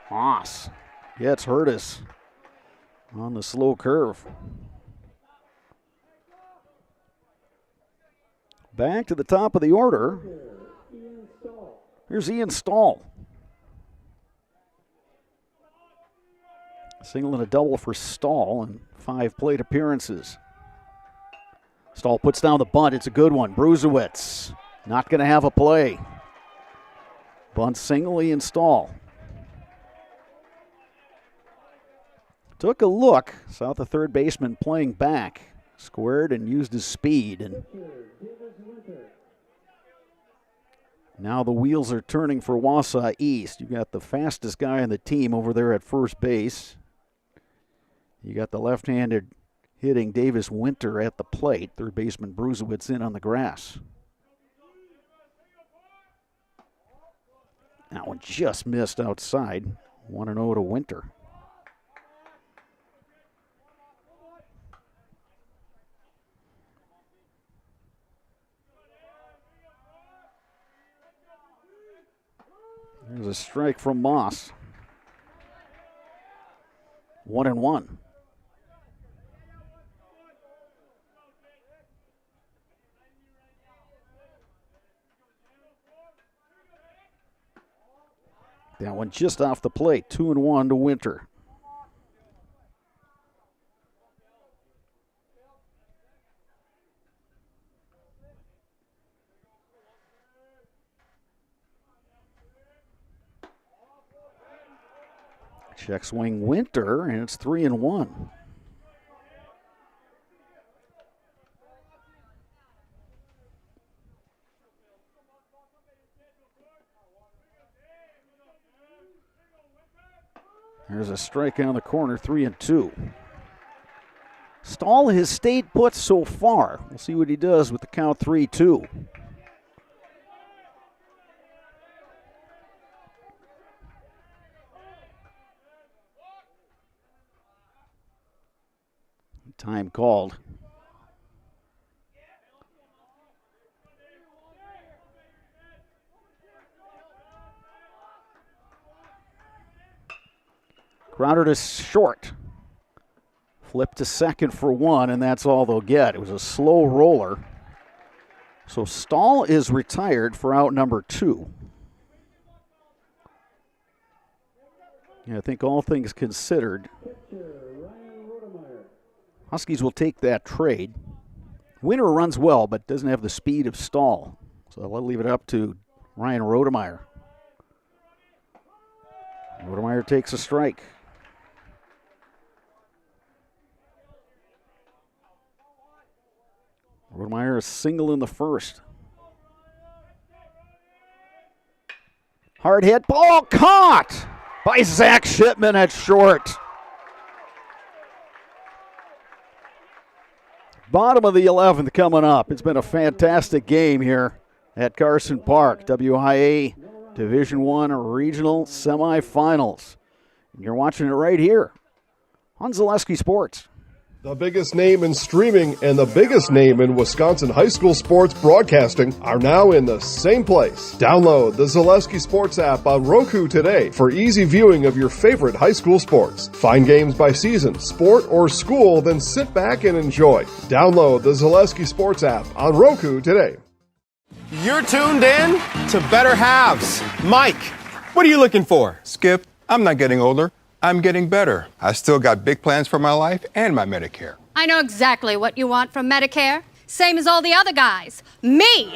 Haas gets Hurtis on the slow curve. Back to the top of the order. Here's Ian Stahl. Single and a double for Stahl in 5 plate appearances. Stahl puts down the bunt. It's a good one. Bruzewicz not going to have a play. Bunt single, Ian Stahl. Took a look. Saw the third baseman playing back. Squared and used his speed. And now the wheels are turning for Wausau East. You got the fastest guy on the team over there at first base. You got the left-handed hitting Davis Winter at the plate. Third baseman Bruzewicz in on the grass. That one just missed outside. 1-0 to Winter. There's a strike from Moss. 1-1. That one just off the plate. 2-1 to Winter. Check swing Winter, and it's 3-1. There's a strike on the corner, 3-2. Stahl has stayed put so far. We'll see what he does with the count 3-2. Time called. Grounded to short. Flip to second for 1, and that's all they'll get. It was a slow roller. So Stahl is retired for out number 2. Yeah, I think all things considered, Huskies will take that trade. Winter runs well, but doesn't have the speed of Stahl. So I'll leave it up to Ryan Rodemeyer. Rodemeyer takes a strike. Rodemeyer is single in the first. Hard hit, ball caught by Zach Shipman at short. Bottom of the 11th coming up. It's been a fantastic game here at Carson Park. WIAA Division I Regional Semifinals. And you're watching it right here on Zaleski Sports. The biggest name in streaming and the biggest name in Wisconsin high school sports broadcasting are now in the same place. Download the Zaleski Sports app on Roku today for easy viewing of your favorite high school sports. Find games by season, sport, or school, then sit back and enjoy. Download the Zaleski Sports app on Roku today. You're tuned in to Better Halves. Mike, what are you looking for? Skip, I'm not getting older. I'm getting better. I still got big plans for my life and my Medicare. I know exactly what you want from Medicare. Same as all the other guys. Me!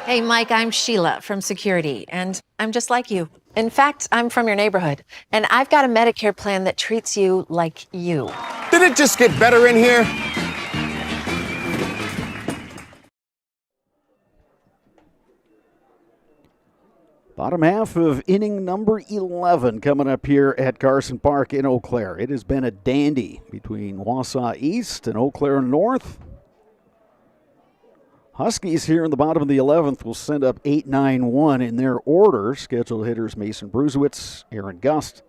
Hey, Mike, I'm Sheila from Security, and I'm just like you. In fact, I'm from your neighborhood, and I've got a Medicare plan that treats you like you. Did it just get better in here? Bottom half of inning number 11 coming up here at Carson Park in Eau Claire. It has been a dandy between Wausau East and Eau Claire North. Huskies here in the bottom of the 11th will send up 8-9-1 in their order. Scheduled hitters Mason Brusewitz, Aaron Gust.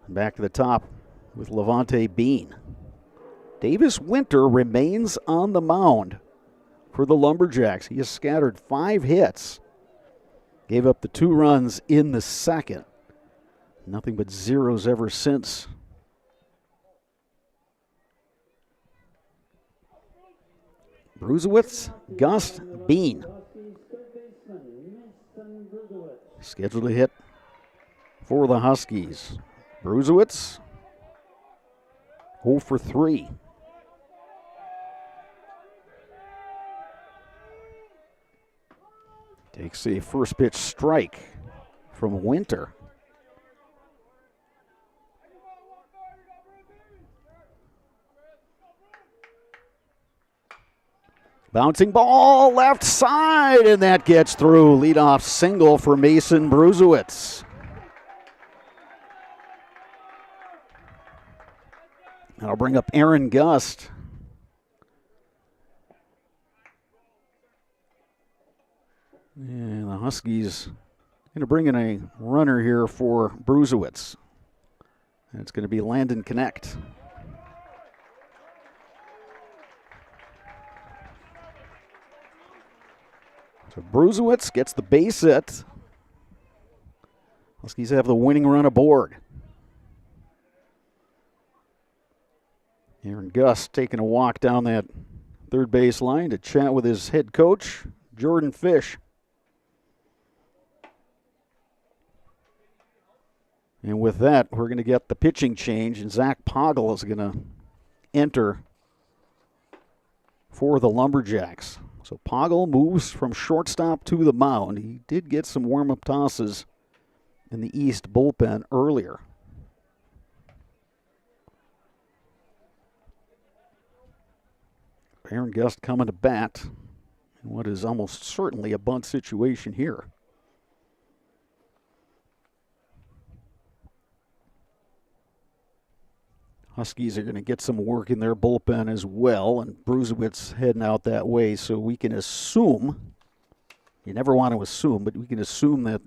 And back to the top with Levante Bean. Davis Winter remains on the mound for the Lumberjacks. He has scattered 5 hits. Gave up the 2 runs in the second. Nothing but zeros ever since. Brusewitz, Gust, Bean. Scheduled to hit for the Huskies. Brusewitz, 0 for 3. Takes a first pitch strike from Winter. Bouncing ball left side, and that gets through. Leadoff single for Mason Brusewitz. That'll bring up Aaron Gust. And the Huskies going to bring in a runner here for Brusewitz. And it's going to be Landon Connect. So Brusewitz gets the base hit. Huskies have the winning run aboard. Aaron Gust taking a walk down that third base line to chat with his head coach, Jordan Fish. And with that, we're going to get the pitching change, and Zach Poggle is going to enter for the Lumberjacks. So Poggle moves from shortstop to the mound. He did get some warm-up tosses in the East bullpen earlier. Aaron Gust coming to bat in what is almost certainly a bunt situation here. Huskies are going to get some work in their bullpen as well, and Brusewitz heading out that way, so we can assume, you never want to assume, but we can assume that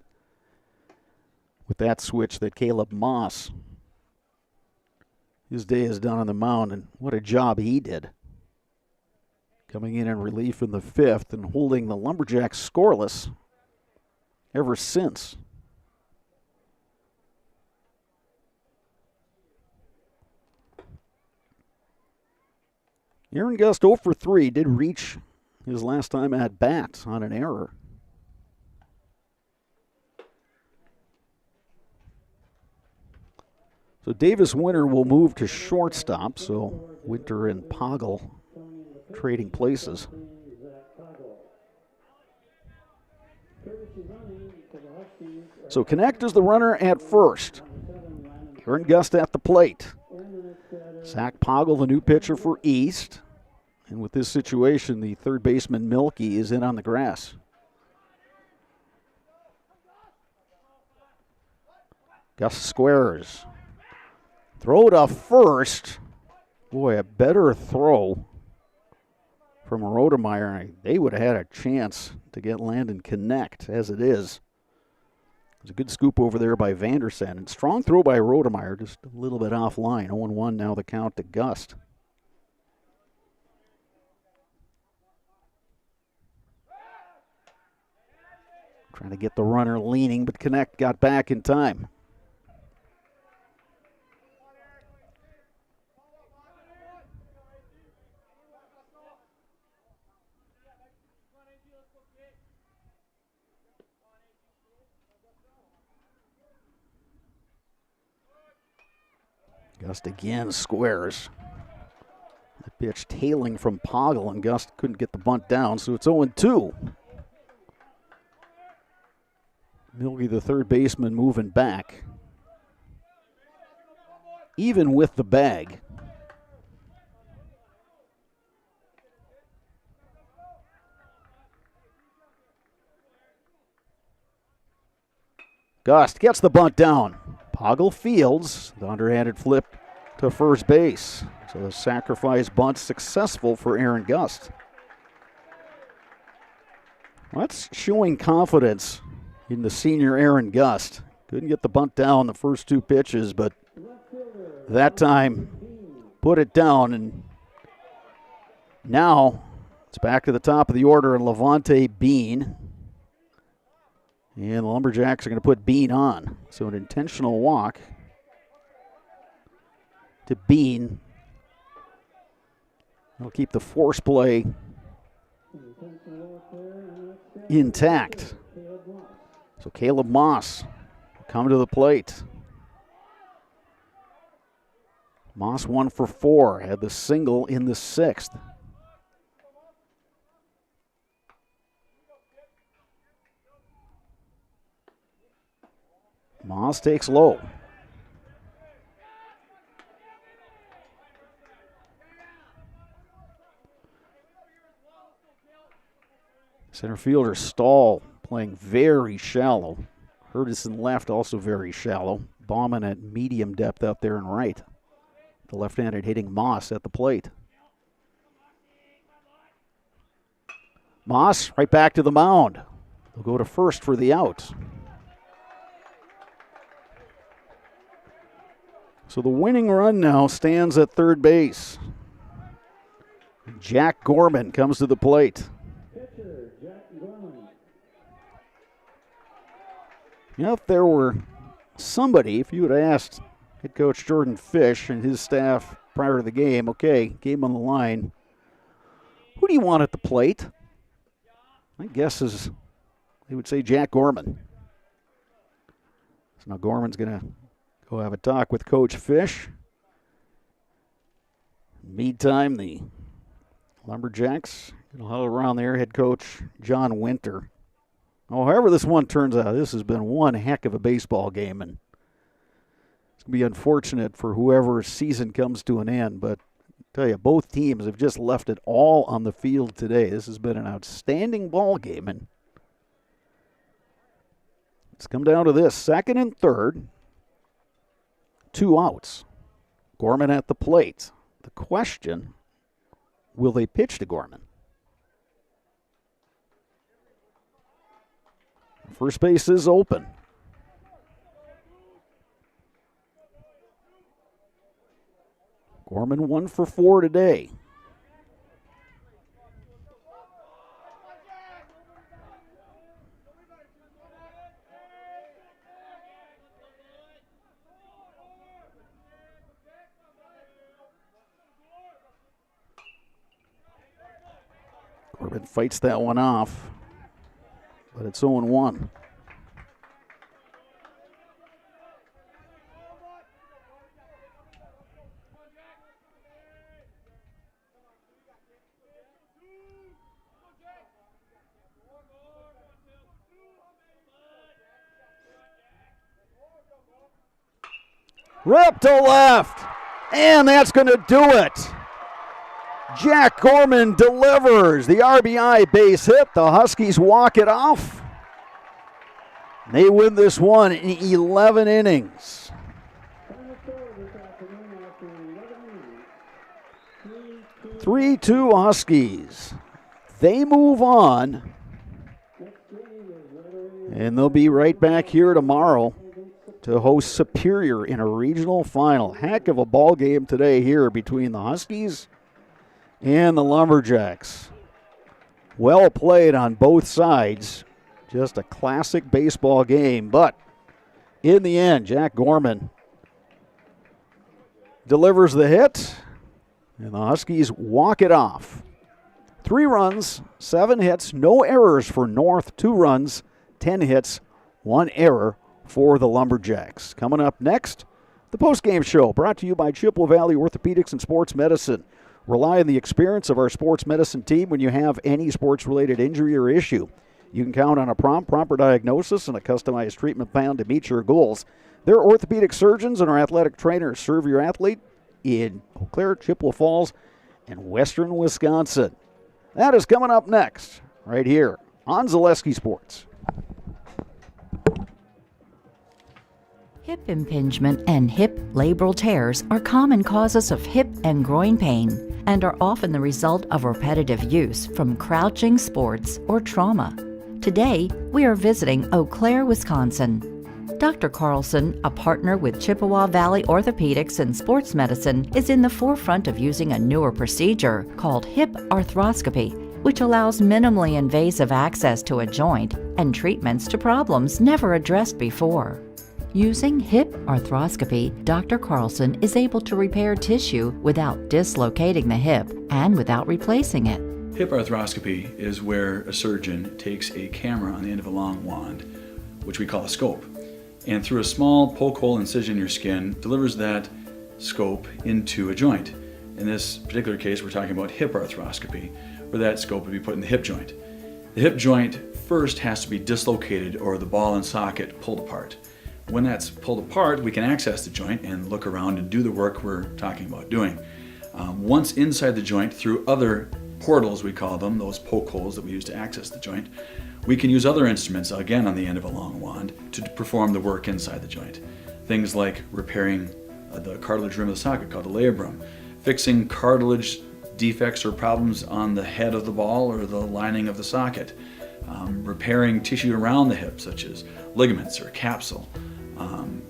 with that switch that Caleb Moss, his day is done on the mound, and what a job he did. Coming in relief in the 5th and holding the Lumberjacks scoreless ever since. Aaron Gust 0 for 3 did reach his last time at bat on an error. So Davis Winter will move to shortstop, so Winter and Poggle trading places. So Connect is the runner at first. Aaron Gust at the plate. Zach Poggle, the new pitcher for East. And with this situation, the third baseman, Milky, is in on the grass. Gust squares. Throw to first. Boy, a better throw from Rodemeyer. They would have had a chance to get Landon Connect as it is. There's a good scoop over there by Vandersen. And strong throw by Rodemeyer, just a little bit offline. 0-1 now the count to Gust. Trying to get the runner leaning, but Connect got back in time. Gust again squares. The pitch tailing from Poggle, and Gust couldn't get the bunt down, so it's 0-2. Milgie, the third baseman, moving back. Even with the bag. Gust gets the bunt down. Poggle fields the underhanded flip to first base. So the sacrifice bunt successful for Aaron Gust. Well, that's showing confidence in the senior Aaron Gust. Couldn't get the bunt down the first two pitches, but that time put it down. And now it's back to the top of the order and Levante Bean. And the Lumberjacks are going to put Bean on. So an intentional walk to Bean. They'll keep the force play intact. So Caleb Moss will come to the plate. Moss 1 for 4, had the single in the 6th. Moss takes low. Center fielder Stahl playing very shallow. Herdison left also very shallow. Bauman at medium depth out there and right. The left-handed hitting Moss at the plate. Moss right back to the mound. They'll go to first for the out. So the winning run now stands at third base. Jack Gorman comes to the plate. Now, if there were somebody, if you had asked head coach Jordan Fish and his staff prior to the game, okay, game on the line, who do you want at the plate? My guess is they would say Jack Gorman. So now Gorman's going to go have a talk with Coach Fish. Meantime, the Lumberjacks going to huddle around their head coach, John Winter. Oh, however this one turns out, this has been one heck of a baseball game, and it's going to be unfortunate for whoever's season comes to an end, but I tell you, both teams have just left it all on the field today. This has been an outstanding ball game, and it's come down to this. Second and third, 2 outs. Gorman at the plate. The question, will they pitch to Gorman? First base is open. Gorman 1 for 4 today. Gorman fights that one off. But it's 0-1. Rip to left. And that's going to do it. Jack Gorman delivers the RBI base hit. The Huskies walk it off. They win this one in 11 innings. 3-2 Huskies. They move on. And they'll be right back here tomorrow to host Superior in a regional final. Heck of a ball game today here between the Huskies and the Lumberjacks. Well played on both sides. Just a classic baseball game. But in the end, Jack Gorman delivers the hit, and the Huskies walk it off. 3 runs, 7 hits, no errors for North. 2 runs, 10 hits, 1 error for the Lumberjacks. Coming up next, the postgame show brought to you by Chippewa Valley Orthopedics and Sports Medicine. Rely on the experience of our sports medicine team when you have any sports-related injury or issue. You can count on a prompt, proper diagnosis and a customized treatment plan to meet your goals. Their orthopedic surgeons and our athletic trainers serve your athlete in Eau Claire, Chippewa Falls, and western Wisconsin. That is coming up next, right here on Zaleski Sports. Hip impingement and hip labral tears are common causes of hip and groin pain and are often the result of repetitive use from crouching sports or trauma. Today, we are visiting Eau Claire, Wisconsin. Dr. Carlson, a partner with Chippewa Valley Orthopedics and Sports Medicine, is in the forefront of using a newer procedure called hip arthroscopy, which allows minimally invasive access to a joint and treatments to problems never addressed before. Using hip arthroscopy, Dr. Carlson is able to repair tissue without dislocating the hip and without replacing it. Hip arthroscopy is where a surgeon takes a camera on the end of a long wand, which we call a scope, and through a small poke hole incision in your skin, delivers that scope into a joint. In this particular case, we're talking about hip arthroscopy, where that scope would be put in the hip joint. The hip joint first has to be dislocated or the ball and socket pulled apart. When that's pulled apart, we can access the joint and look around and do the work we're talking about doing. Once inside the joint, through other portals, we call them, those poke holes that we use to access the joint, we can use other instruments, again on the end of a long wand, to perform the work inside the joint. Things like repairing the cartilage rim of the socket, called the labrum, fixing cartilage defects or problems on the head of the ball or the lining of the socket, repairing tissue around the hip, such as ligaments or capsule,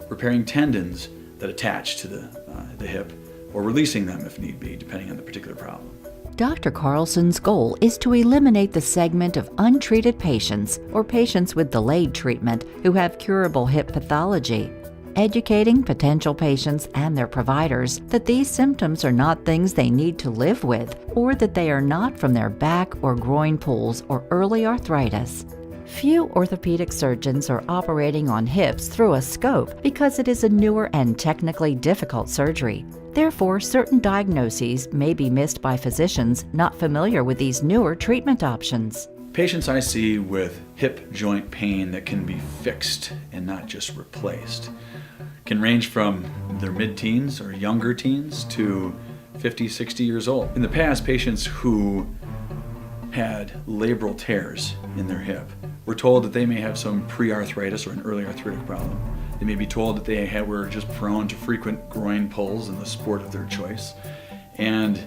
repairing tendons that attach to the hip, or releasing them if need be, depending on the particular problem. Dr. Carlson's goal is to eliminate the segment of untreated patients or patients with delayed treatment who have curable hip pathology, educating potential patients and their providers that these symptoms are not things they need to live with, or that they are not from their back or groin pulls or early arthritis. Few orthopedic surgeons are operating on hips through a scope because it is a newer and technically difficult surgery. Therefore, certain diagnoses may be missed by physicians not familiar with these newer treatment options. Patients I see with hip joint pain that can be fixed and not just replaced can range from their mid-teens or younger teens to 50, 60 years old. In the past, patients who had labral tears in their hip were told that they may have some pre-arthritis or an early arthritic problem. They may be told that they were just prone to frequent groin pulls in the sport of their choice. And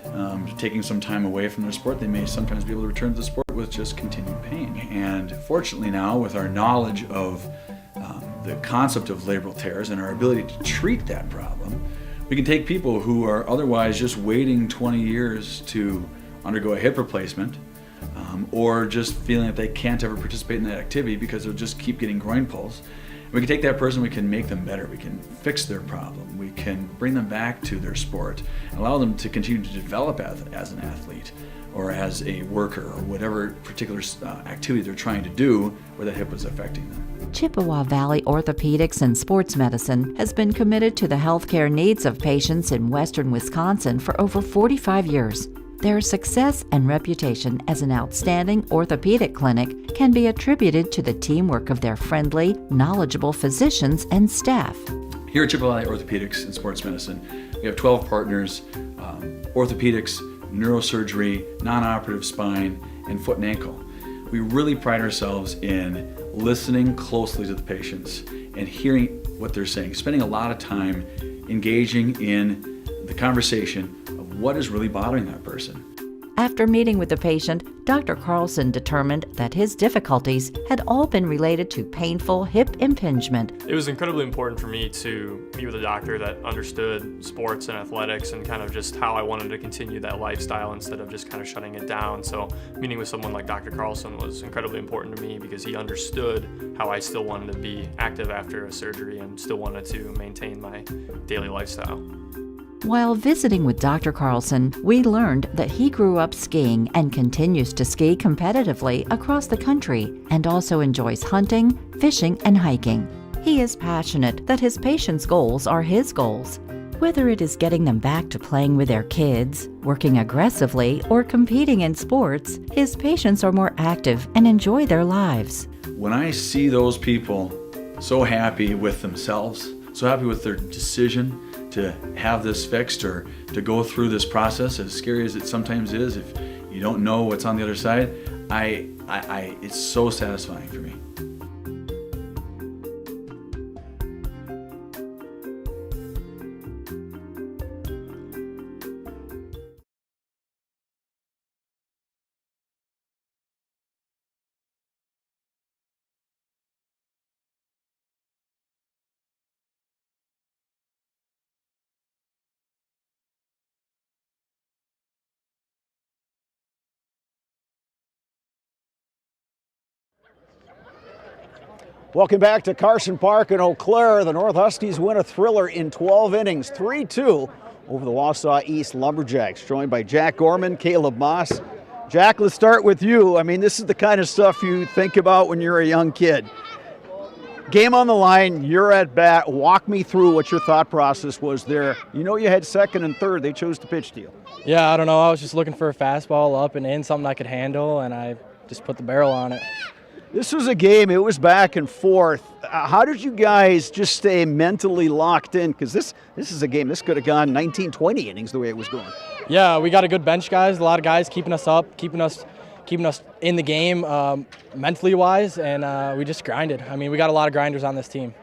taking some time away from their sport, they may sometimes be able to return to the sport with just continued pain. And fortunately now, with our knowledge of the concept of labral tears and our ability to treat that problem, we can take people who are otherwise just waiting 20 years to undergo a hip replacement, or just feeling that they can't ever participate in that activity because they'll just keep getting groin pulls. We can take that person, we can make them better, we can fix their problem, we can bring them back to their sport, and allow them to continue to develop as an athlete or as a worker or whatever particular activity they're trying to do where that hip is affecting them. Chippewa Valley Orthopedics and Sports Medicine has been committed to the healthcare needs of patients in western Wisconsin for over 45 years. Their success and reputation as an outstanding orthopedic clinic can be attributed to the teamwork of their friendly, knowledgeable physicians and staff. Here at Chippewa Valley Orthopedics and Sports Medicine, we have 12 partners, orthopedics, neurosurgery, non-operative spine, and foot and ankle. We really pride ourselves in listening closely to the patients and hearing what they're saying, spending a lot of time engaging in the conversation of what is really bothering that person. After meeting with the patient, Dr. Carlson determined that his difficulties had all been related to painful hip impingement. It was incredibly important for me to meet with a doctor that understood sports and athletics and kind of just how I wanted to continue that lifestyle instead of just kind of shutting it down. So meeting with someone like Dr. Carlson was incredibly important to me because he understood how I still wanted to be active after a surgery and still wanted to maintain my daily lifestyle. While visiting with Dr. Carlson, we learned that he grew up skiing and continues to ski competitively across the country and also enjoys hunting, fishing, and hiking. He is passionate that his patients' goals are his goals. Whether it is getting them back to playing with their kids, working aggressively, or competing in sports, his patients are more active and enjoy their lives. When I see those people so happy with themselves, so happy with their decision to have this fixed or to go through this process, as scary as it sometimes is, if you don't know what's on the other side, it's so satisfying for me. Welcome back to Carson Park in Eau Claire. The North Huskies win a thriller in 12 innings, 3-2 over the Wausau East Lumberjacks, joined by Jack Gorman, Caleb Moss. Jack, let's start with you. I mean, this is the kind of stuff you think about when you're a young kid. Game on the line, you're at bat. Walk me through what your thought process was there. You know you had second and third. They chose to pitch to you. Yeah, I don't know. I was just looking for a fastball up and in, something I could handle, and I just put the barrel on it. This was a game, it was back and forth. How did you guys just stay mentally locked in? Because this is a game, this could have gone 19, 20 innings the way it was going. Yeah, we got a good bench, guys. A lot of guys keeping us up, keeping us in the game mentally wise, and we just grinded. I mean, we got a lot of grinders on this team.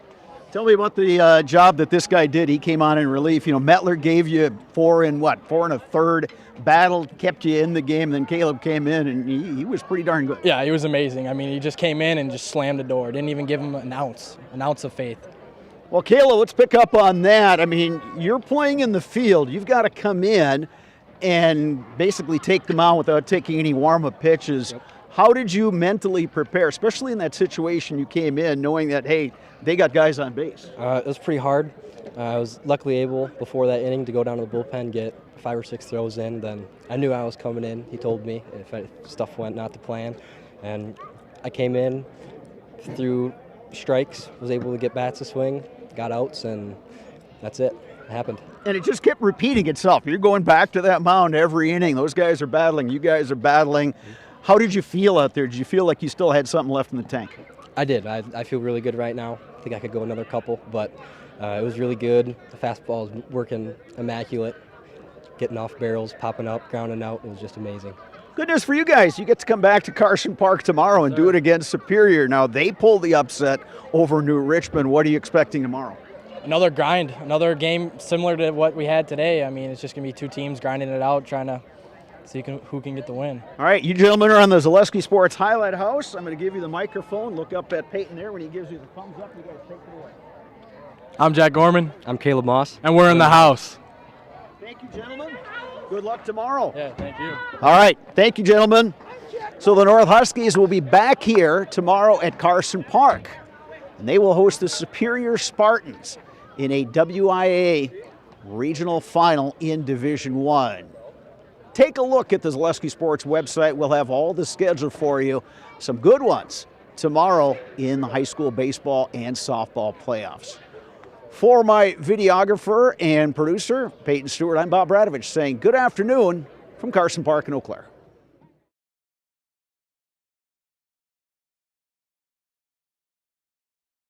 Tell me about the job that this guy did. He came on in relief. You know, Mettler gave you 4 and a third. Battled, kept you in the game. Then Caleb came in, and he was pretty darn good. Yeah, he was amazing. I mean, he just came in and just slammed the door. Didn't even give him an ounce of faith. Well, Caleb, let's pick up on that. I mean, you're playing in the field. You've got to come in and basically take them out without taking any warm-up pitches. Yep. How did you mentally prepare, especially in that situation you came in, knowing that, hey, they got guys on base? It was pretty hard. I was luckily able, before that inning, to go down to the bullpen, get 5 or 6 throws in. Then I knew I was coming in. He told me if stuff went not to plan. And I came in, threw strikes, was able to get bats to swing, got outs, and that's it. It happened. And it just kept repeating itself. You're going back to that mound every inning. Those guys are battling. You guys are battling. How did you feel out there? Did you feel like you still had something left in the tank? I did. I feel really good right now. I think I could go another couple, but it was really good. The fastball is working immaculate, getting off barrels, popping up, grounding out. It was just amazing. Good news for you guys. You get to come back to Carson Park tomorrow and do it against Superior. Now, they pulled the upset over New Richmond. What are you expecting tomorrow? Another grind, another game similar to what we had today. I mean, it's just going to be 2 teams grinding it out, trying to see who can get the win. All right, you gentlemen are on the Zaleski Sports Highlight House. I'm going to give you the microphone. Look up at Peyton there. When he gives you the thumbs up, you guys take it away. I'm Jack Gorman. I'm Caleb Moss. And we're in the house. Thank you, gentlemen. Good luck tomorrow. Yeah, thank you. All right, thank you, gentlemen. So the North Huskies will be back here tomorrow at Carson Park, and they will host the Superior Spartans in a WIAA regional final in Division 1. Take a look at the Zaleski Sports website. We'll have all the schedule for you. Some good ones tomorrow in the high school baseball and softball playoffs. For my videographer and producer, Peyton Stewart, I'm Bob Bradovich saying good afternoon from Carson Park in Eau Claire.